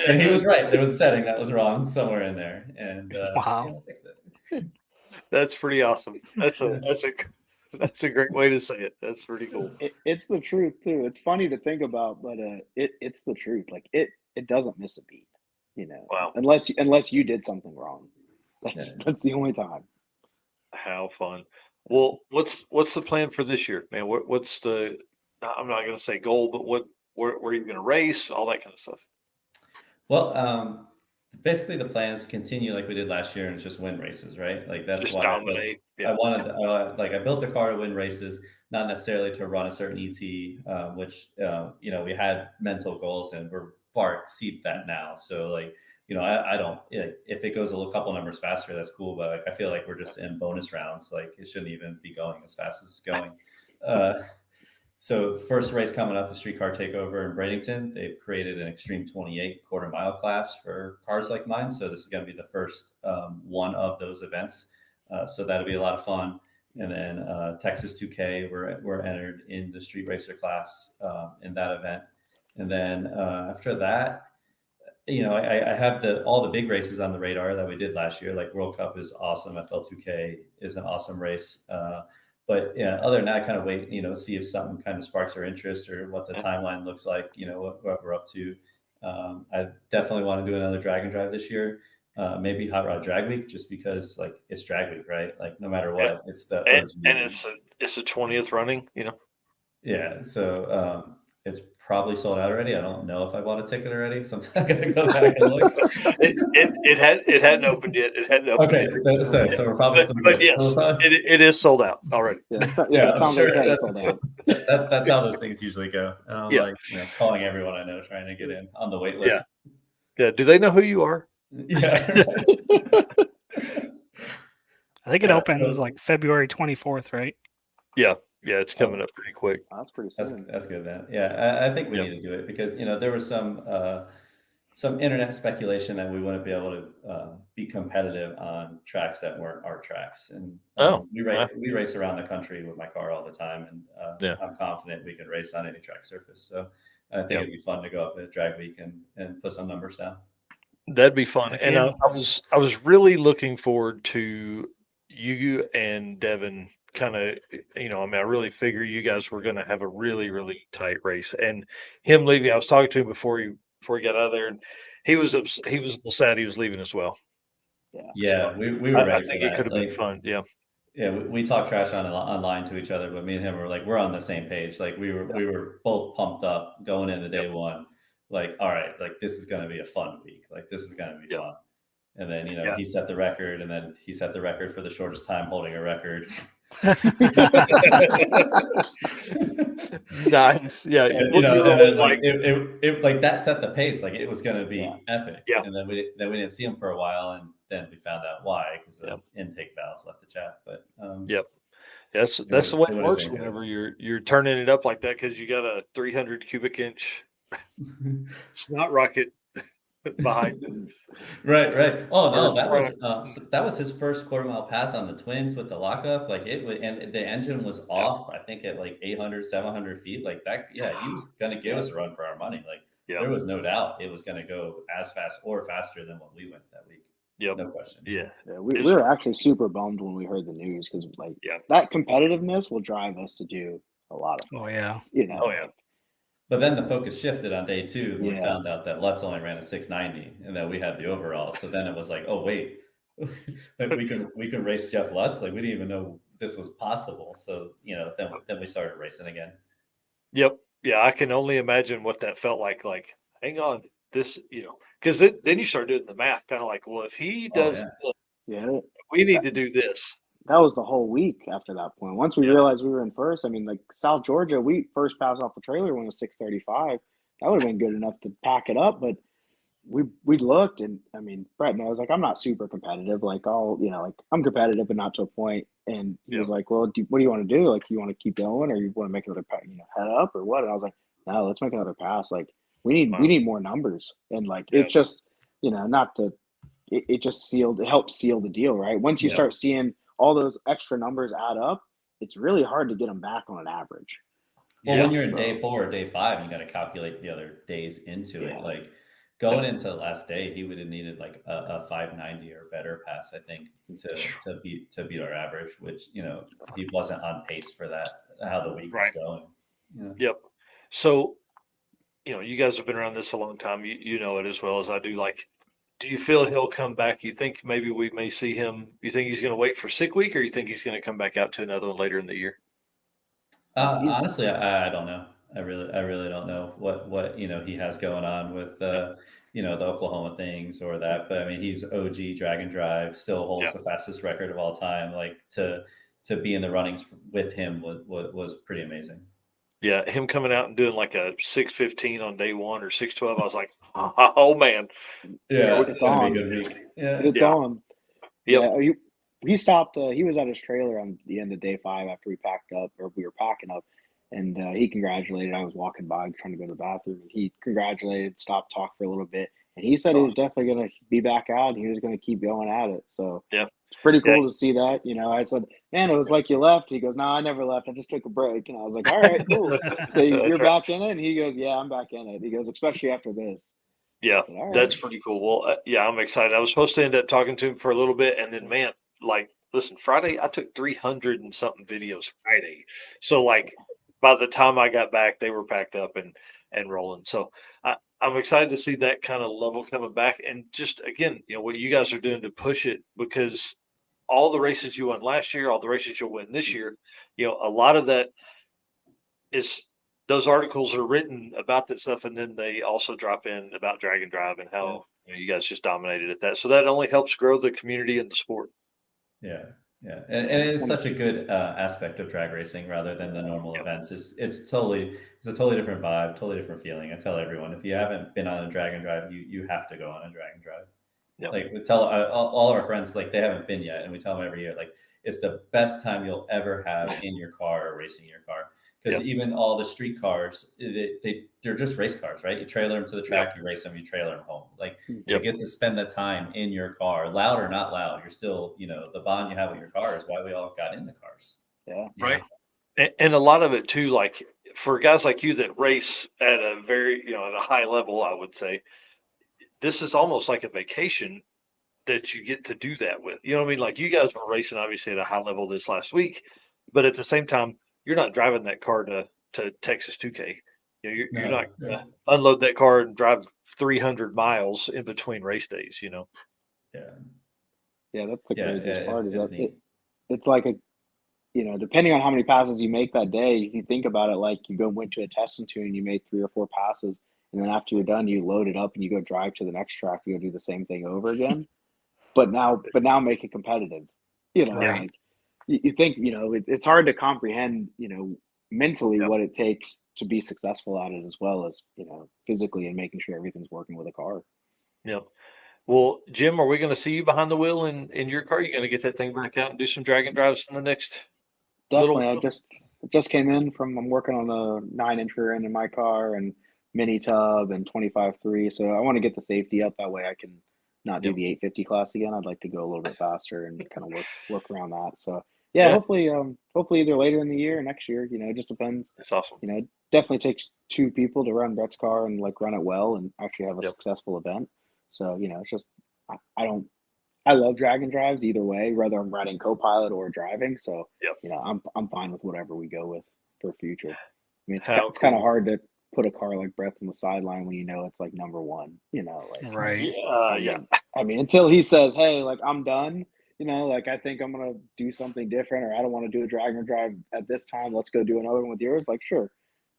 Speaker 3: and he was right. There was a setting that was wrong somewhere in there, and
Speaker 1: Wow.
Speaker 3: fixed it.
Speaker 2: That's pretty awesome. That's a great way to say it. That's pretty cool.
Speaker 4: It's the truth too. It's funny to think about, but it's the truth. Like it doesn't miss a beat,
Speaker 2: Wow.
Speaker 4: unless you did something wrong. That's the only time.
Speaker 2: How fun. Well, what's the plan for this year, man? What's the, I'm not going to say goal, but where are you going to race? All that kind of stuff.
Speaker 3: Well, basically the plan is to continue like we did last year, and it's just win races, right? Like that's
Speaker 2: Just
Speaker 3: why
Speaker 2: dominate.
Speaker 3: I wanted, I built the car to win races, not necessarily to run a certain ET, which we had mental goals and we're far exceed that now. So like, I don't, if it goes a couple numbers faster, that's cool. But like, I feel like we're just in bonus rounds. Like it shouldn't even be going as fast as it's going. So first race coming up is Streetcar Takeover in Bradenton. They've created an Extreme 28 quarter mile class for cars like mine. So this is going to be the first one of those events. So that'll be a lot of fun. And then Texas 2K, we're entered in the street racer class in that event. And then after that, I have all the big races on the radar that we did last year. Like World Cup is awesome. FL2K is an awesome race. But yeah, other than that, kind of wait, see if something kind of sparks our interest or what the timeline looks like, what we're up to. I definitely want to do another drag and drive this year. Maybe Hot Rod Drag Week, just because like it's drag week, right? Like no matter what, it's the
Speaker 2: and it's the 20th running,
Speaker 3: Yeah, so it's probably sold out already. I don't know if I bought a ticket already, so I'm gonna go back and look.
Speaker 2: it hadn't opened yet. It hadn't opened
Speaker 3: yet. So we're probably still
Speaker 2: but yes, it is sold out already.
Speaker 4: Yeah, it sounds
Speaker 3: sure
Speaker 4: like it's sold out.
Speaker 3: That's how those things usually go. Like calling everyone I know, trying to get in on the wait list.
Speaker 2: Yeah. Do they know who you are?
Speaker 3: Yeah.
Speaker 1: I think it opens like February 24th, right?
Speaker 2: Yeah, it's coming up pretty quick.
Speaker 4: That's pretty
Speaker 3: soon. That's good then. Yeah, I think we need to do it because there was some internet speculation that we wouldn't be able to be competitive on tracks that weren't our tracks, and we race around the country with my car all the time, and I'm confident we can race on any track surface. So I think it'd be fun to go up at drag week and put some numbers down.
Speaker 2: That'd be fun. And I was really looking forward to you and Devin kind of, I really figure you guys were going to have a really, really tight race. And him leaving, I was talking to him before he got out of there, and he was a little sad he was leaving as well.
Speaker 3: Yeah, so we were ready
Speaker 2: I think it could have been fun. Yeah.
Speaker 3: Yeah, we talk trash online to each other, but me and him were like, we're on the same page. Like we were both pumped up going into day one. Like, all right, like this is going to be a fun week. Like this is going to be fun. And then, he set the record, and then he set the record for the shortest time holding a record.
Speaker 2: Nice. Yeah.
Speaker 3: And, and then, like it like that set the pace. Like it was going to be epic.
Speaker 2: Yeah.
Speaker 3: And then we didn't see him for a while, and then we found out why, because the intake valves left the chat. But
Speaker 2: that's the way it works whenever you're turning it up like that, because you got a 300 cubic inch snot rocket behind it.
Speaker 3: Right. Oh no, that was his first quarter mile pass on the twins with the lockup. Like it would, and the engine was off. I think at like 800, 700 feet. Like that. Yeah, he was gonna give us a run for our money. Like there was no doubt it was gonna go as fast or faster than what we went that week.
Speaker 2: Yep.
Speaker 3: No question.
Speaker 4: Yeah, we were actually super bummed when we heard the news, because like that competitiveness will drive us to do a lot of fun.
Speaker 1: Oh yeah.
Speaker 3: But then the focus shifted on day two when we found out that Lutz only ran a 690 and that we had the overall. So then it was like, oh wait, like we can race Jeff Lutz. Like we didn't even know this was possible. So then we started racing again.
Speaker 2: Yep. Yeah, I can only imagine what that felt like. Like, hang on, this, because then you start doing the math, kind of like, well, if he does, we need to do this.
Speaker 4: That was the whole week after that point. Once we realized we were in first, I mean, like South Georgia, we first passed off the trailer when it was 6:35. That would have been good enough to pack it up. But we looked, and I mean, Brett knows, like, I'm not super competitive. Like I'm competitive, but not to a point. And he was like, well, what do you want to do? Like, you want to keep going, or you want to make another, head up, or what? And I was like, no, let's make another pass. Like we need more numbers. And like, it's just, it just helps seal the deal, right? Once you start seeing all those extra numbers add up, it's really hard to get them back on an average.
Speaker 3: Well, when you're in day 4 or day 5, you got to calculate the other days into it. Like going into the last day, he would have needed like a 590 or better pass, I think, to beat our average, which, you know, he wasn't on pace for that, how the week was going. Yeah.
Speaker 2: Yep. So, you know, you guys have been around this a long time. You know it as well as I do. Like, do you feel he'll come back? You think maybe we may see him? You think he's going to wait for sick week, or you think he's going to come back out to another one later in the year?
Speaker 3: Honestly, I don't know. I really don't know what you know he has going on with you know, the Oklahoma things or that. But I mean, he's OG drag and drive, still holds the fastest record of all time. Like to be in the runnings with him was pretty amazing.
Speaker 2: Yeah, him coming out and doing like a 6:15 on day 1 or 6:12, I was like, oh man,
Speaker 3: yeah,
Speaker 4: it's
Speaker 3: gonna
Speaker 4: on.
Speaker 3: be a good week. Yeah,
Speaker 4: it's on.
Speaker 2: Yep.
Speaker 4: Yeah, he stopped. He was at his trailer on the end of day 5 after we packed up, or we were packing up, and he congratulated. I was walking by trying to go to the bathroom. He congratulated, stopped, talked for a little bit, and he said he was definitely going to be back out. And he was going to keep going at it. So it's pretty cool to see that. You know, I said, man, it was like you left. He goes, no, I never left. I just took a break. And I was like, all right, cool. So you're back in it? And he goes, yeah, I'm back in it. He goes, especially after this.
Speaker 2: Yeah, that's pretty cool. Well, yeah, I'm excited. I was supposed to end up talking to him for a little bit, and then, man, like, listen, Friday, I took 300 and something videos Friday. So, like, by the time I got back, they were packed up and rolling. So, I'm excited to see that kind of level coming back. And just, again, you know, what you guys are doing to push it, because all the races you won last year, all the races you'll win this year, you know, a lot of that is those articles are written about that stuff, and then they also drop in about drag and drive and how you know, you guys just dominated at that. So that only helps grow the community and the sport.
Speaker 3: Yeah, and it's such a good aspect of drag racing rather than the normal events. It's a totally different vibe, totally different feeling. I tell everyone, if you haven't been on a drag and drive, you have to go on a drag and drive. Like we tell all our friends, like they haven't been yet, and we tell them every year, like it's the best time you'll ever have in your car or racing your car. Because even all the street cars, they're just race cars, right? You trailer them to the track, you race them, you trailer them home. Like you get to spend the time in your car, loud or not loud. You're still, you know, the bond you have with your car is why we all got in the cars.
Speaker 2: Right. And a lot of it too, like for guys like you that race at a very, you know, at a high level, I would say, this is almost like a vacation that you get to do that with. You know what I mean? Like you guys were racing obviously at a high level this last week, but at the same time, you're not driving that car to Texas 2K. You know, you're not going to unload that car and drive 300 miles in between race days, you know?
Speaker 4: Yeah, that's the craziest part is that it's like a, you know, depending on how many passes you make that day, if you think about it, like you went to a test and tune and you made 3 or 4 passes, and then after you're done, you load it up and you go drive to the next track, you go do the same thing over again. But now make it competitive. You know, like you think, you know, it's hard to comprehend, you know, mentally what it takes to be successful at it, as well as, you know, physically, and making sure everything's working with a car.
Speaker 2: Yep. Well, Jim, are we going to see you behind the wheel in your car? You going to get that thing back out and do some drag and drives in the next
Speaker 4: Definitely. I just came in I'm working on the 9-inch rear end in my car and mini tub and 25.3. So I want to get the safety up. That way I can not do the 850 class again. I'd like to go a little bit faster and kind of work around that. So hopefully either later in the year or next year, you know, it just depends.
Speaker 2: That's awesome.
Speaker 4: You know, it definitely takes 2 people to run Brett's car and like run it well and actually have a successful event. So, you know, it's just, I love drag and drives either way, whether I'm riding co-pilot or driving. So, you know, I'm fine with whatever we go with for future. I mean, it's kind of hard to put a car like Brett's on the sideline when you know it's like number 1, you know, like, I mean, until he says, hey, like I'm done, you know, like I think I'm going to do something different, or I don't want to do a drag and drive at this time. Let's go do another one with yours. Like, sure,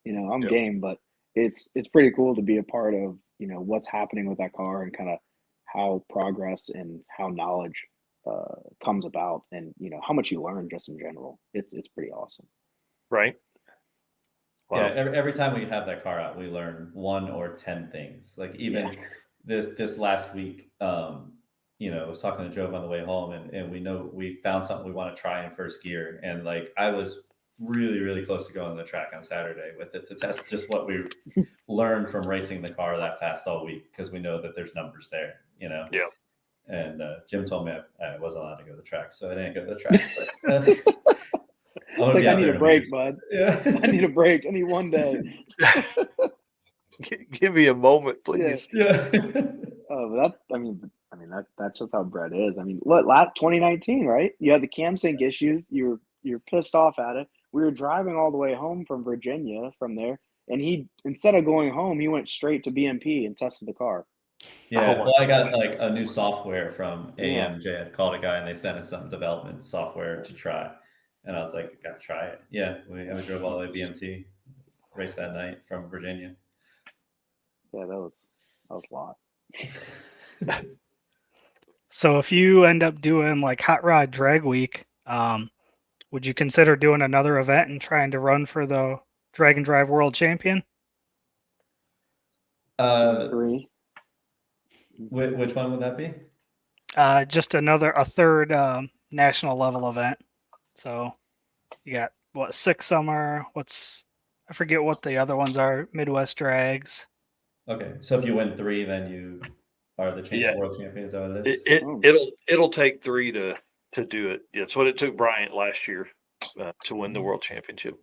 Speaker 4: you know, I'm game, but it's pretty cool to be a part of, you know, what's happening with that car and kind of how progress and how knowledge comes about, and you know how much you learn just in general. It's pretty awesome.
Speaker 2: Right.
Speaker 3: Wow. Yeah. Every time we have that car out, we learn 1 or 10 things. Like even this last week, you know, I was talking to Joe on the way home, and we found something we want to try in first gear, and like I was really, really close to going to the track on Saturday with it to test just what we learned from racing the car that fast all week, because we know that there's numbers there, you know?
Speaker 2: Yeah.
Speaker 3: And Jim told me I wasn't allowed to go to the track, so I didn't go to the track. But,
Speaker 4: It's like, I need a break, bud.
Speaker 3: Yeah.
Speaker 4: I need a break. I need one day.
Speaker 2: Give me a moment, please.
Speaker 3: Yeah.
Speaker 4: But that's just how Brett is. I mean, what, last 2019, right? You had the cam sync issues. You're pissed off at it. We were driving all the way home from Virginia from there, and he, instead of going home, he went straight to BMP and tested the car.
Speaker 3: Yeah,
Speaker 2: Oh,
Speaker 3: well, I got like a new software from
Speaker 4: Yeah.
Speaker 3: AMJ. I called a guy and they sent us some development software to try. And I was like, I gotta try it. Yeah, I drove all the way to BMT, raced that night from Virginia.
Speaker 4: Yeah, that was a lot.
Speaker 1: So if you end up doing like Hot Rod Drag Week, would you consider doing another event and trying to run for the Drag and Drive World Champion?
Speaker 4: Three.
Speaker 3: Which one would that be?
Speaker 1: Just a third national level event. So you got what, Six Summer? I forget what the other ones are. Midwest Drags.
Speaker 3: Okay, so if you win 3, then you are the
Speaker 2: Yeah.
Speaker 3: world champion. Is that what it is?
Speaker 2: It'll take 3 to do it. It's what it took Bryant last year to win the world championship.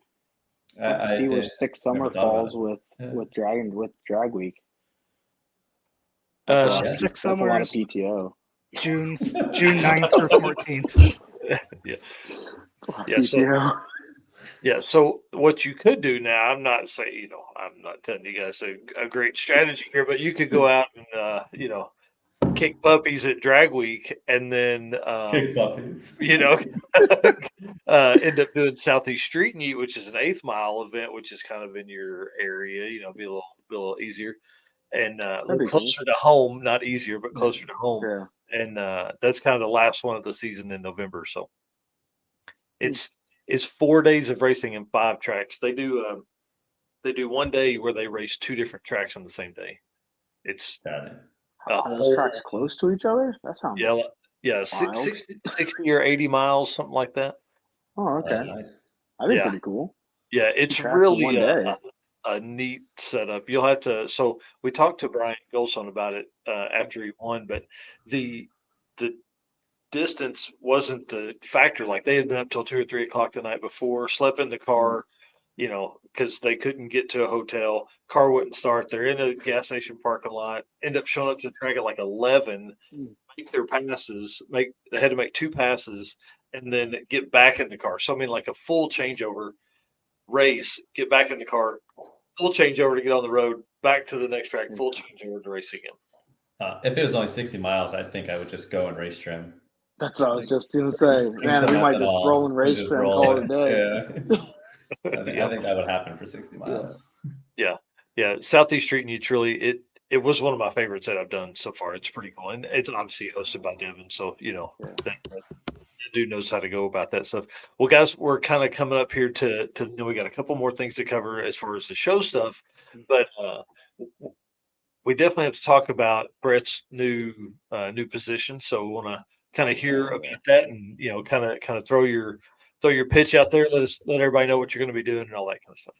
Speaker 4: Let's see where Six Summer falls with Drag Week.
Speaker 1: Six
Speaker 4: That's a lot
Speaker 1: Summers,
Speaker 4: of PTO.
Speaker 1: June 9th through 14th.
Speaker 2: Yeah.
Speaker 4: PTO.
Speaker 2: So what you could do now, I'm not saying, I'm not telling you guys a great strategy here, but you could go out and, kick puppies at Drag Week and then,
Speaker 3: Kick puppies.
Speaker 2: end up doing Southeast Street and Eat, which is an 8th mile event, which is kind of in your area, be a little easier and a little closer to home, not easier, but closer to home.
Speaker 4: Yeah.
Speaker 2: And that's kind of the last one of the season in November. So it's 4 days of racing and 5 tracks. They do one day where they race 2 different tracks on the same day. It's
Speaker 4: are those tracks close to each other? That sounds
Speaker 2: 60 or 80 miles, something like that.
Speaker 4: Oh, okay.
Speaker 3: That's nice.
Speaker 4: I think pretty cool.
Speaker 2: Yeah, it's really a neat setup. You'll have to. So we talked to Brian Golson about it after he won, but the distance wasn't the factor. Like they had been up till 2 or 3 o'clock the night before, slept in the car, because they couldn't get to a hotel. Car wouldn't start. They're in a gas station parking lot. End up showing up to the track at like 11. Make their passes. They had to make 2 passes and then get back in the car. So I mean, like a full changeover race. Get back in the car. Full changeover to get on the road. Back to the next track. Full changeover to race again.
Speaker 3: If it was only 60 miles, I think I would just go and race trim.
Speaker 4: That's what I was just going to say. Man, we might just roll and race trim and call it a day.
Speaker 3: Yeah. I think that would happen for 60 miles.
Speaker 2: Yeah. Southeast Street and Utrilli, it was one of my favorites that I've done so far. It's pretty cool. And it's obviously hosted by Devin. So, that dude knows how to go about that stuff. Well, guys, we're kind of coming up here to we got a couple more things to cover as far as the show stuff. But we definitely have to talk about Brett's new position. So we want to kind of hear about that and, kind of throw your pitch out there. Let everybody know what you're going to be doing and all that kind of stuff.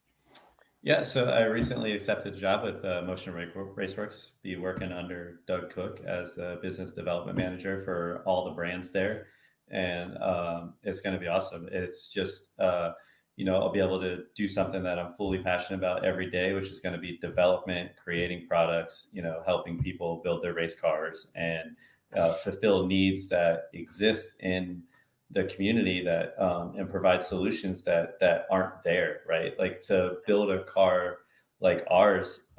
Speaker 3: Yeah, so I recently accepted a job with Motion Raceworks, be working under Doug Cook as the business development manager for all the brands there. And it's going to be awesome. It's just, I'll be able to do something that I'm fully passionate about every day, which is going to be development, creating products, helping people build their race cars and fulfill needs that exist in the community that and provide solutions that aren't there, right? Like to build a car like ours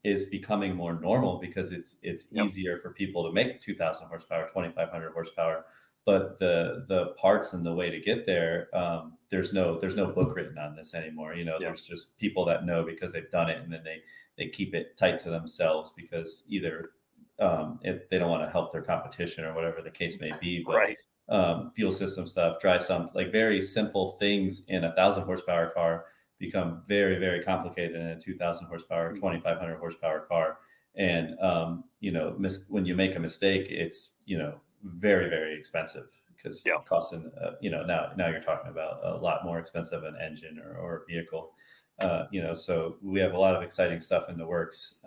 Speaker 3: is becoming more normal because it's easier for people to make 2,000 horsepower, 2,500 horsepower. But the parts and the way to get there, there's no book written on this anymore. There's just people that know because they've done it, and then they keep it tight to themselves because either they don't want to help their competition or whatever the case may be. But fuel system stuff, dry sump, like very simple things in a 1,000 horsepower car become very, very complicated in a 2,000 horsepower, 2,500 horsepower car. And when you make a mistake, it's very, very expensive because costing now you're talking about a lot more expensive an engine or a vehicle. So we have a lot of exciting stuff in the works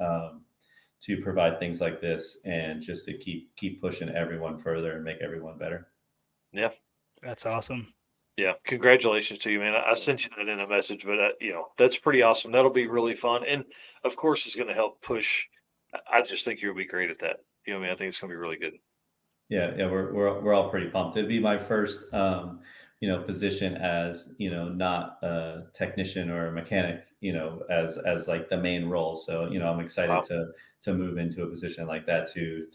Speaker 3: to provide things like this and just to keep pushing everyone further and make everyone better.
Speaker 2: Yeah,
Speaker 1: that's awesome.
Speaker 2: Yeah, congratulations to you, man. I sent you that in a message, but that's pretty awesome. That'll be really fun, and of course, it's going to help push. I just think you'll be great at that. I mean, I think it's going to be really good.
Speaker 3: Yeah, we're all pretty pumped. It'd be my first position as not a technician or a mechanic, as like the main role. So I'm excited
Speaker 2: Wow.
Speaker 3: to move into a position like that to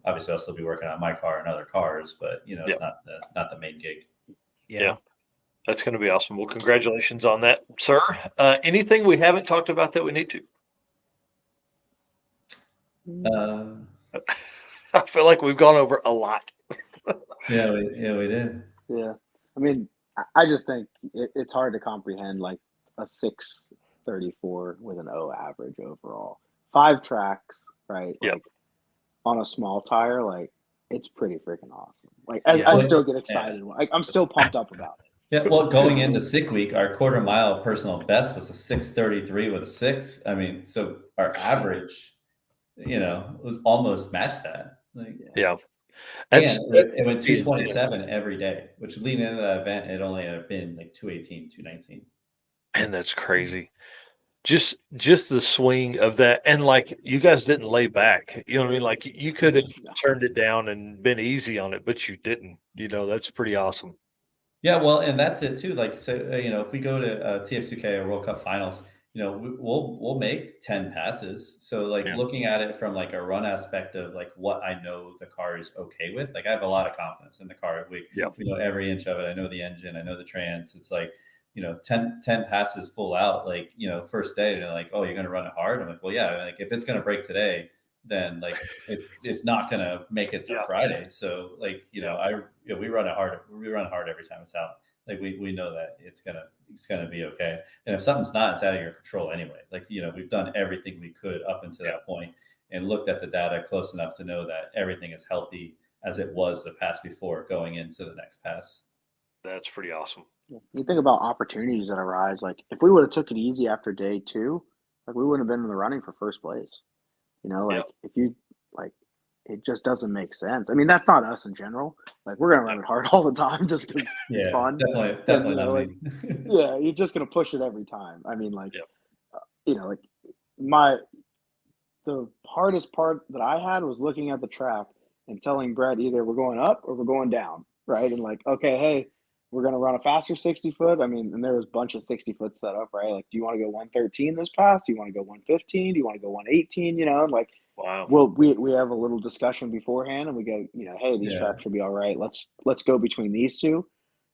Speaker 3: obviously I'll still be working on my car and other cars, but
Speaker 2: Yeah.
Speaker 3: it's not the main gig.
Speaker 2: Yeah. That's going to be awesome. Well, congratulations on that, sir. Anything we haven't talked about that we need to? I feel like we've gone over a lot.
Speaker 3: Yeah, we did.
Speaker 4: Yeah, I mean, I just think it's hard to comprehend like a 634 with an O average overall. 5 tracks, right?
Speaker 2: Yep.
Speaker 4: Like on a small tire, like it's pretty freaking awesome. Like I still get excited. Like I'm still pumped up about it.
Speaker 3: Yeah, well, going into sick week, our quarter mile personal best was a 633 with a 6. I mean, so our average, was almost matched that. Like,
Speaker 2: Yeah.
Speaker 3: And it went 227 every day, which leading into that event, it only had been like 218, 219.
Speaker 2: And that's crazy. Just the swing of that, and like you guys didn't lay back. You know what I mean? Like you could have turned it down and been easy on it, but you didn't. That's pretty awesome.
Speaker 3: Yeah, well, and that's it too. Like, so if we go to TX2K or World Cup Finals, we'll make 10 passes. So like looking at it from like a run aspect of like what I know the car is okay with. Like I have a lot of confidence in the car. We know every inch of it. I know the engine. I know the trans. It's like 10 passes full out. Like first day, they're like, oh, you're gonna run it hard. I'm like, well, yeah. Like if it's gonna break today, then like it's not gonna make it to Friday. So like we run it hard. We run hard every time it's out. Like we know that it's gonna be okay. And if something's not, it's out of your control anyway. Like we've done everything we could up until that point and looked at the data close enough to know that everything is healthy as it was the pass before going into the next pass.
Speaker 2: That's pretty awesome.
Speaker 4: You think about opportunities that arise. Like if we would have took it easy after day 2, like we wouldn't have been in the running for first place. If you like, it just doesn't make sense. I mean, that's not us in general. Like we're gonna run it hard all the time just because it's fun.
Speaker 3: Definitely not me.
Speaker 4: Yeah, you're just gonna push it every time. I mean, like, the hardest part that I had was looking at the track and telling Brett either we're going up or we're going down, right? And like, okay, hey, we're gonna run a faster 60 foot. I mean, and there was a bunch of 60 foot set up, right? Like, do you want to go 113 this pass? Do you want to go 115? Do you want to go 118? Like,
Speaker 2: wow.
Speaker 4: Well, we have a little discussion beforehand, and we go, hey, these tracks should be all right. Let's go between these two,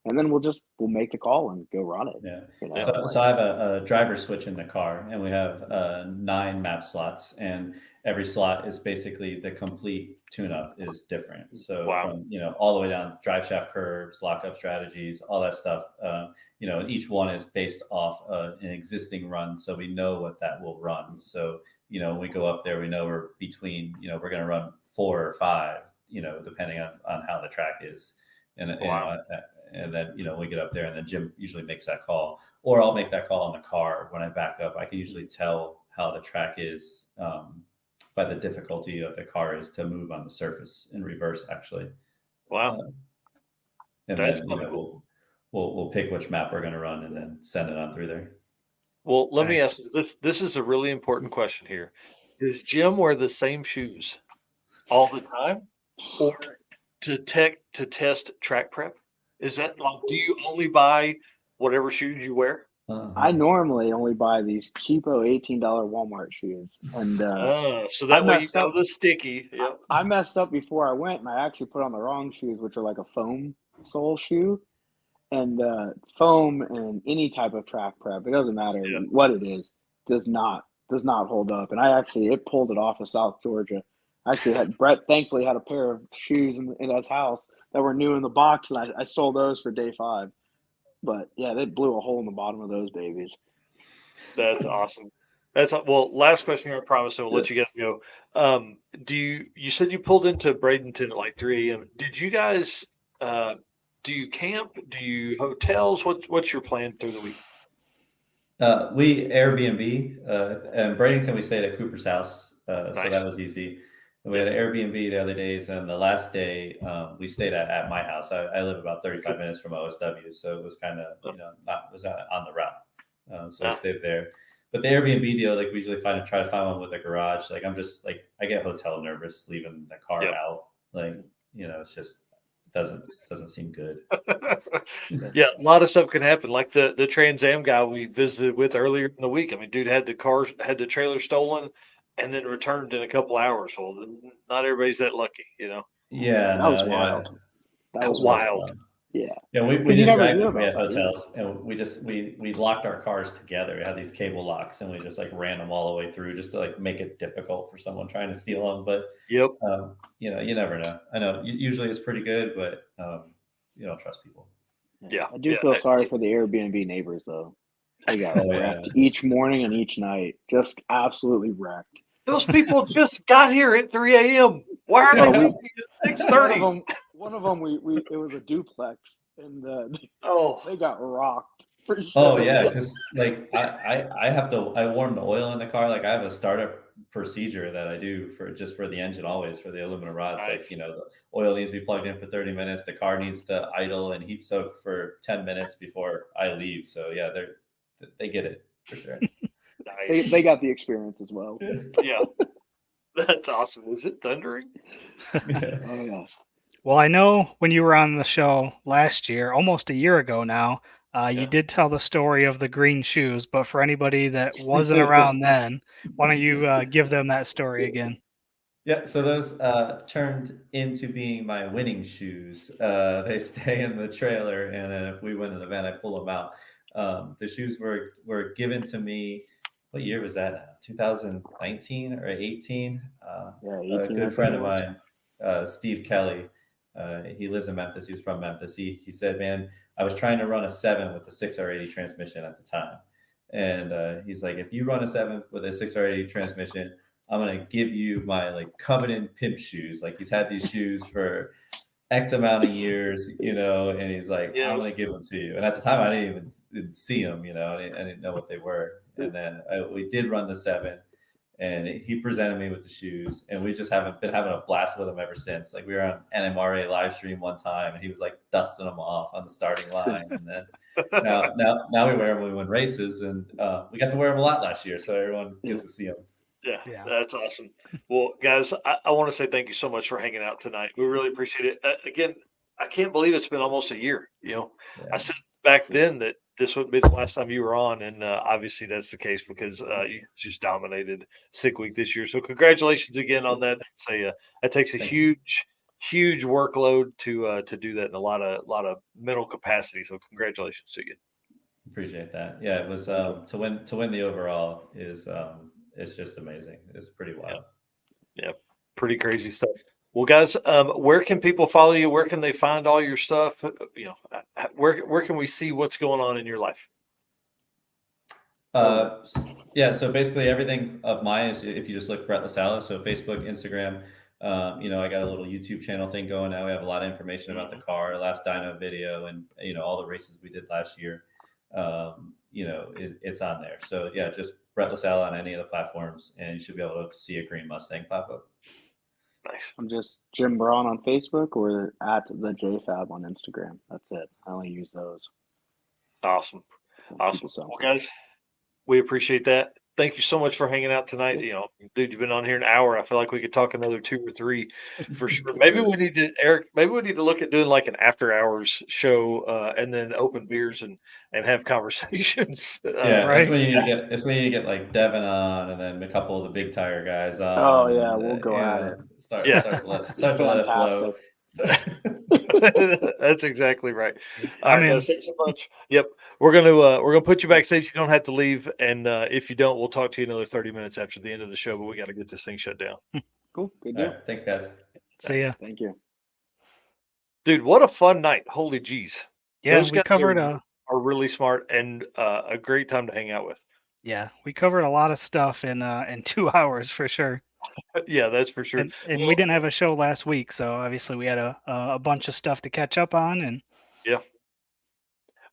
Speaker 4: and then we'll make the call and go run it.
Speaker 3: Yeah. So I have a driver switch in the car, and we have 9 map slots, and every slot is basically the complete tune-up is different. So from all the way down drive shaft curves, lockup strategies, all that stuff. And each one is based off an existing run, so we know what that will run. So when we go up there, we know we're between, we're going to run 4 or 5, depending on how the track is. And and then we get up there, and then Jim usually makes that call, or I'll make that call in the car when I back up. I can usually tell how the track is by the difficulty of the car is to move on the surface in reverse, actually.
Speaker 2: Wow.
Speaker 3: And that's then we'll pick which map we're going to run and then send it on through there.
Speaker 2: Well, let me ask this. This is a really important question here. Does Jim wear the same shoes all the time, or to test track prep? Is that like, do you only buy whatever shoes you wear?
Speaker 4: I normally only buy these cheapo $18 Walmart shoes, and
Speaker 2: so that way you know the sticky. Yep.
Speaker 4: I messed up before I went, and I actually put on the wrong shoes, which are like a foam sole shoe. And foam and any type of track prep, it doesn't matter what it is, does not hold up. And it pulled it off of South Georgia. Brett thankfully had a pair of shoes in his house that were new in the box, and I stole those for day 5. But yeah, they blew a hole in the bottom of those babies.
Speaker 2: That's awesome. Well, last question here, I promise, and we'll let you guys go. You said you pulled into Bradenton at like 3 a.m. Did you guys do you camp? Do you hotels? What's your plan through the week?
Speaker 3: We Airbnb. In Bradenton, we stayed at Cooper's house,
Speaker 2: Nice.
Speaker 3: so that was easy. And we had an Airbnb the other days, and the last day we stayed at my house. I live about 35 minutes from OSW, so it was kind of on the route. So I stayed there. But the Airbnb deal, like we usually try to find one with a garage. Like I'm just like I get hotel nervous leaving the car out. Like it's just doesn't seem good.
Speaker 2: Yeah, a lot of stuff can happen. Like the Trans Am guy we visited with earlier in the week. I mean, dude had the trailer stolen, and then returned in a couple hours. Well, not everybody's that lucky,
Speaker 3: Yeah,
Speaker 4: That was wild. That was
Speaker 2: wild.
Speaker 4: Yeah.
Speaker 3: Yeah, we
Speaker 4: you
Speaker 3: didn't
Speaker 4: never
Speaker 3: drive
Speaker 4: hear
Speaker 3: it. We had
Speaker 4: about that,
Speaker 3: hotels, and we locked our cars together. We had these cable locks, and we just like ran them all the way through, just to like make it difficult for someone trying to steal them. But
Speaker 2: Yep.
Speaker 3: you never know. I know usually it's pretty good, but you don't trust people.
Speaker 2: Yeah.
Speaker 4: I do feel sorry for the Airbnb neighbors though. They got wrecked each morning and each night. Just absolutely wrecked.
Speaker 2: Those people just got here at 3 a.m. Why are they going at 6:30?
Speaker 4: One of them, it was a duplex, and they got rocked. For sure.
Speaker 3: Oh yeah, because like I warm the oil in the car. Like I have a startup procedure that I do for the engine, always for the aluminum rods.
Speaker 2: Nice.
Speaker 3: Like the oil needs to be plugged in for 30 minutes. The car needs to idle and heat soak for 10 minutes before I leave. So yeah, they get it for sure.
Speaker 2: Nice.
Speaker 4: They got the experience as well.
Speaker 2: Yeah. That's awesome. Is it thundering?
Speaker 3: Yeah.
Speaker 4: Oh yes.
Speaker 1: Well, I know when you were on the show last year, almost a year ago now, you did tell the story of the green shoes. But for anybody that wasn't around then, why don't you give them that story again?
Speaker 3: Yeah, so those turned into being my winning shoes. They stay in the trailer, and then if we win an event, I pull them out. The shoes were given to me. What year was that? 2019 or 18?
Speaker 4: 18,
Speaker 3: A good friend of mine, Steve Kelly. He lives in Memphis. He was from Memphis. He said, "Man, I was trying to run a 7 with a 6R80 transmission at the time," and he's like, "If you run a 7 with a 6R80 transmission, I'm gonna give you my like Covenant pimp shoes." Like he's had these shoes for X amount of years, and he's like, "I'm gonna give them to you." And at the time, I didn't even see them, I didn't know what they were. And then we did run the 7, and he presented me with the shoes, and we just haven't been having a blast with them ever since. Like we were on NMRA live stream one time, and he was like dusting them off on the starting line, and then now we wear them when we win races, and we got to wear them a lot last year, so everyone gets to see them.
Speaker 2: Yeah, that's awesome. Well, guys, I want to say thank you so much for hanging out tonight. We really appreciate it. Again, I can't believe it's been almost a year. I said back then that this would be the last time you were on, and obviously that's the case because you just dominated Sick Week this year. So congratulations again on that. That takes a huge workload to do that, and a lot of mental capacity. So congratulations to you.
Speaker 3: Appreciate that. Yeah, it was to win the overall is it's just amazing. It's pretty wild.
Speaker 2: Yeah, pretty crazy stuff. Well, guys, where can people follow you? Where can they find all your stuff? Where can we see what's going on in your life?
Speaker 3: Yeah, so basically everything of mine is if you just look Brett LaSala, so Facebook, Instagram. I got a little YouTube channel thing going now. We have a lot of information about the car, last dyno video, and all the races we did last year. It's on there. So yeah, just Brett LaSala on any of the platforms, and you should be able to see a green Mustang pop up.
Speaker 2: Nice.
Speaker 4: I'm just Jim Braun on Facebook or at the JFab on Instagram. That's it. I only use those.
Speaker 2: Awesome. Well, guys, we appreciate that. Thank you so much for hanging out tonight. Dude, you've been on here an hour. I feel like we could talk another 2 or 3 for sure. Maybe we need to, Eric. Maybe we need to look at doing like an after hours show, and then open beers and have conversations.
Speaker 3: Yeah,
Speaker 1: right.
Speaker 3: It's when you get like Devin on, and then a couple of the big tire guys on.
Speaker 4: Oh yeah, we'll go at it.
Speaker 3: Start to let it flow.
Speaker 2: That's exactly right.
Speaker 1: I'm in.
Speaker 2: Thanks so much. Yep, we're gonna put you backstage. You don't have to leave, and if you don't, we'll talk to you another 30 minutes after the end of the show. But we got to get this thing shut down.
Speaker 4: Cool. Good deal.
Speaker 3: Right, thanks, guys.
Speaker 1: See ya.
Speaker 4: Thank you,
Speaker 2: dude. What a fun night! Holy jeez.
Speaker 1: Yeah,
Speaker 2: those
Speaker 1: we
Speaker 2: guys
Speaker 1: covered
Speaker 2: are really smart and a great time to hang out with.
Speaker 1: Yeah, we covered a lot of stuff in 2 hours for sure.
Speaker 2: Yeah, that's for sure.
Speaker 1: And we didn't have a show last week, so obviously we had a bunch of stuff to catch up on. And
Speaker 2: yeah.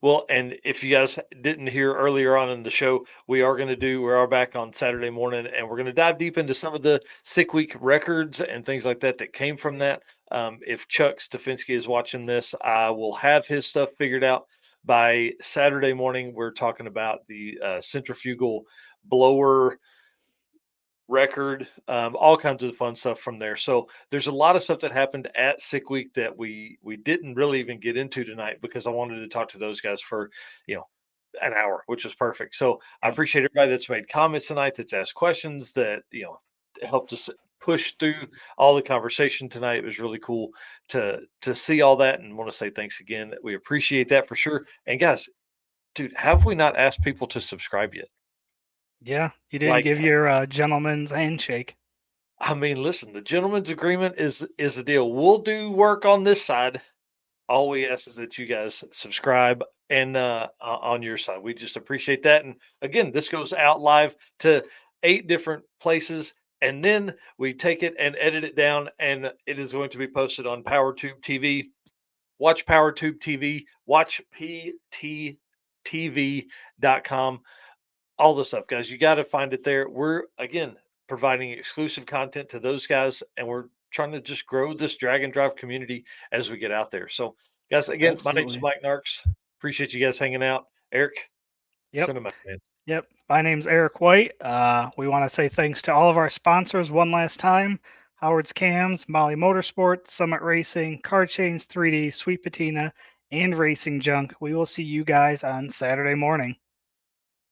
Speaker 2: Well, and if you guys didn't hear earlier on in the show, we are back on Saturday morning, and we're going to dive deep into some of the sick week records and things like that that came from that. If Chuck Stefanski is watching this, I will have his stuff figured out by Saturday morning. We're talking about the centrifugal blower record, all kinds of fun stuff from there. So there's a lot of stuff that happened at Sick Week that we didn't really even get into tonight because I wanted to talk to those guys for an hour, which was perfect. So I appreciate everybody that's made comments tonight, that's asked questions, that helped us push through all the conversation tonight. It was really cool to see all that, and want to say thanks again. We appreciate that for sure. And guys, dude, have we not asked people to subscribe yet?
Speaker 1: Yeah, you didn't give your gentleman's handshake.
Speaker 2: I mean, listen, the gentleman's agreement is the deal. We'll do work on this side. All we ask is that you guys subscribe and on your side. We just appreciate that. And again, this goes out live to 8 different places, and then we take it and edit it down, and it is going to be posted on PowerTube TV. Watch PowerTube TV. Watch pttv.com. All the stuff, guys. You got to find it there. We're again providing exclusive content to those guys, and we're trying to just grow this drag and drive community as we get out there. So, guys, again, my name's
Speaker 1: Absolutely.
Speaker 2: Mike Narks. Appreciate you guys hanging out. Eric,
Speaker 1: Yep.
Speaker 2: send them out, man.
Speaker 1: Yep. My name's Eric White. We want to say thanks to all of our sponsors one last time: Howard's Cams, Molly Motorsports, Summit Racing, Car Change 3D, Sweet Patina, and Racing Junk. We will see you guys on Saturday morning.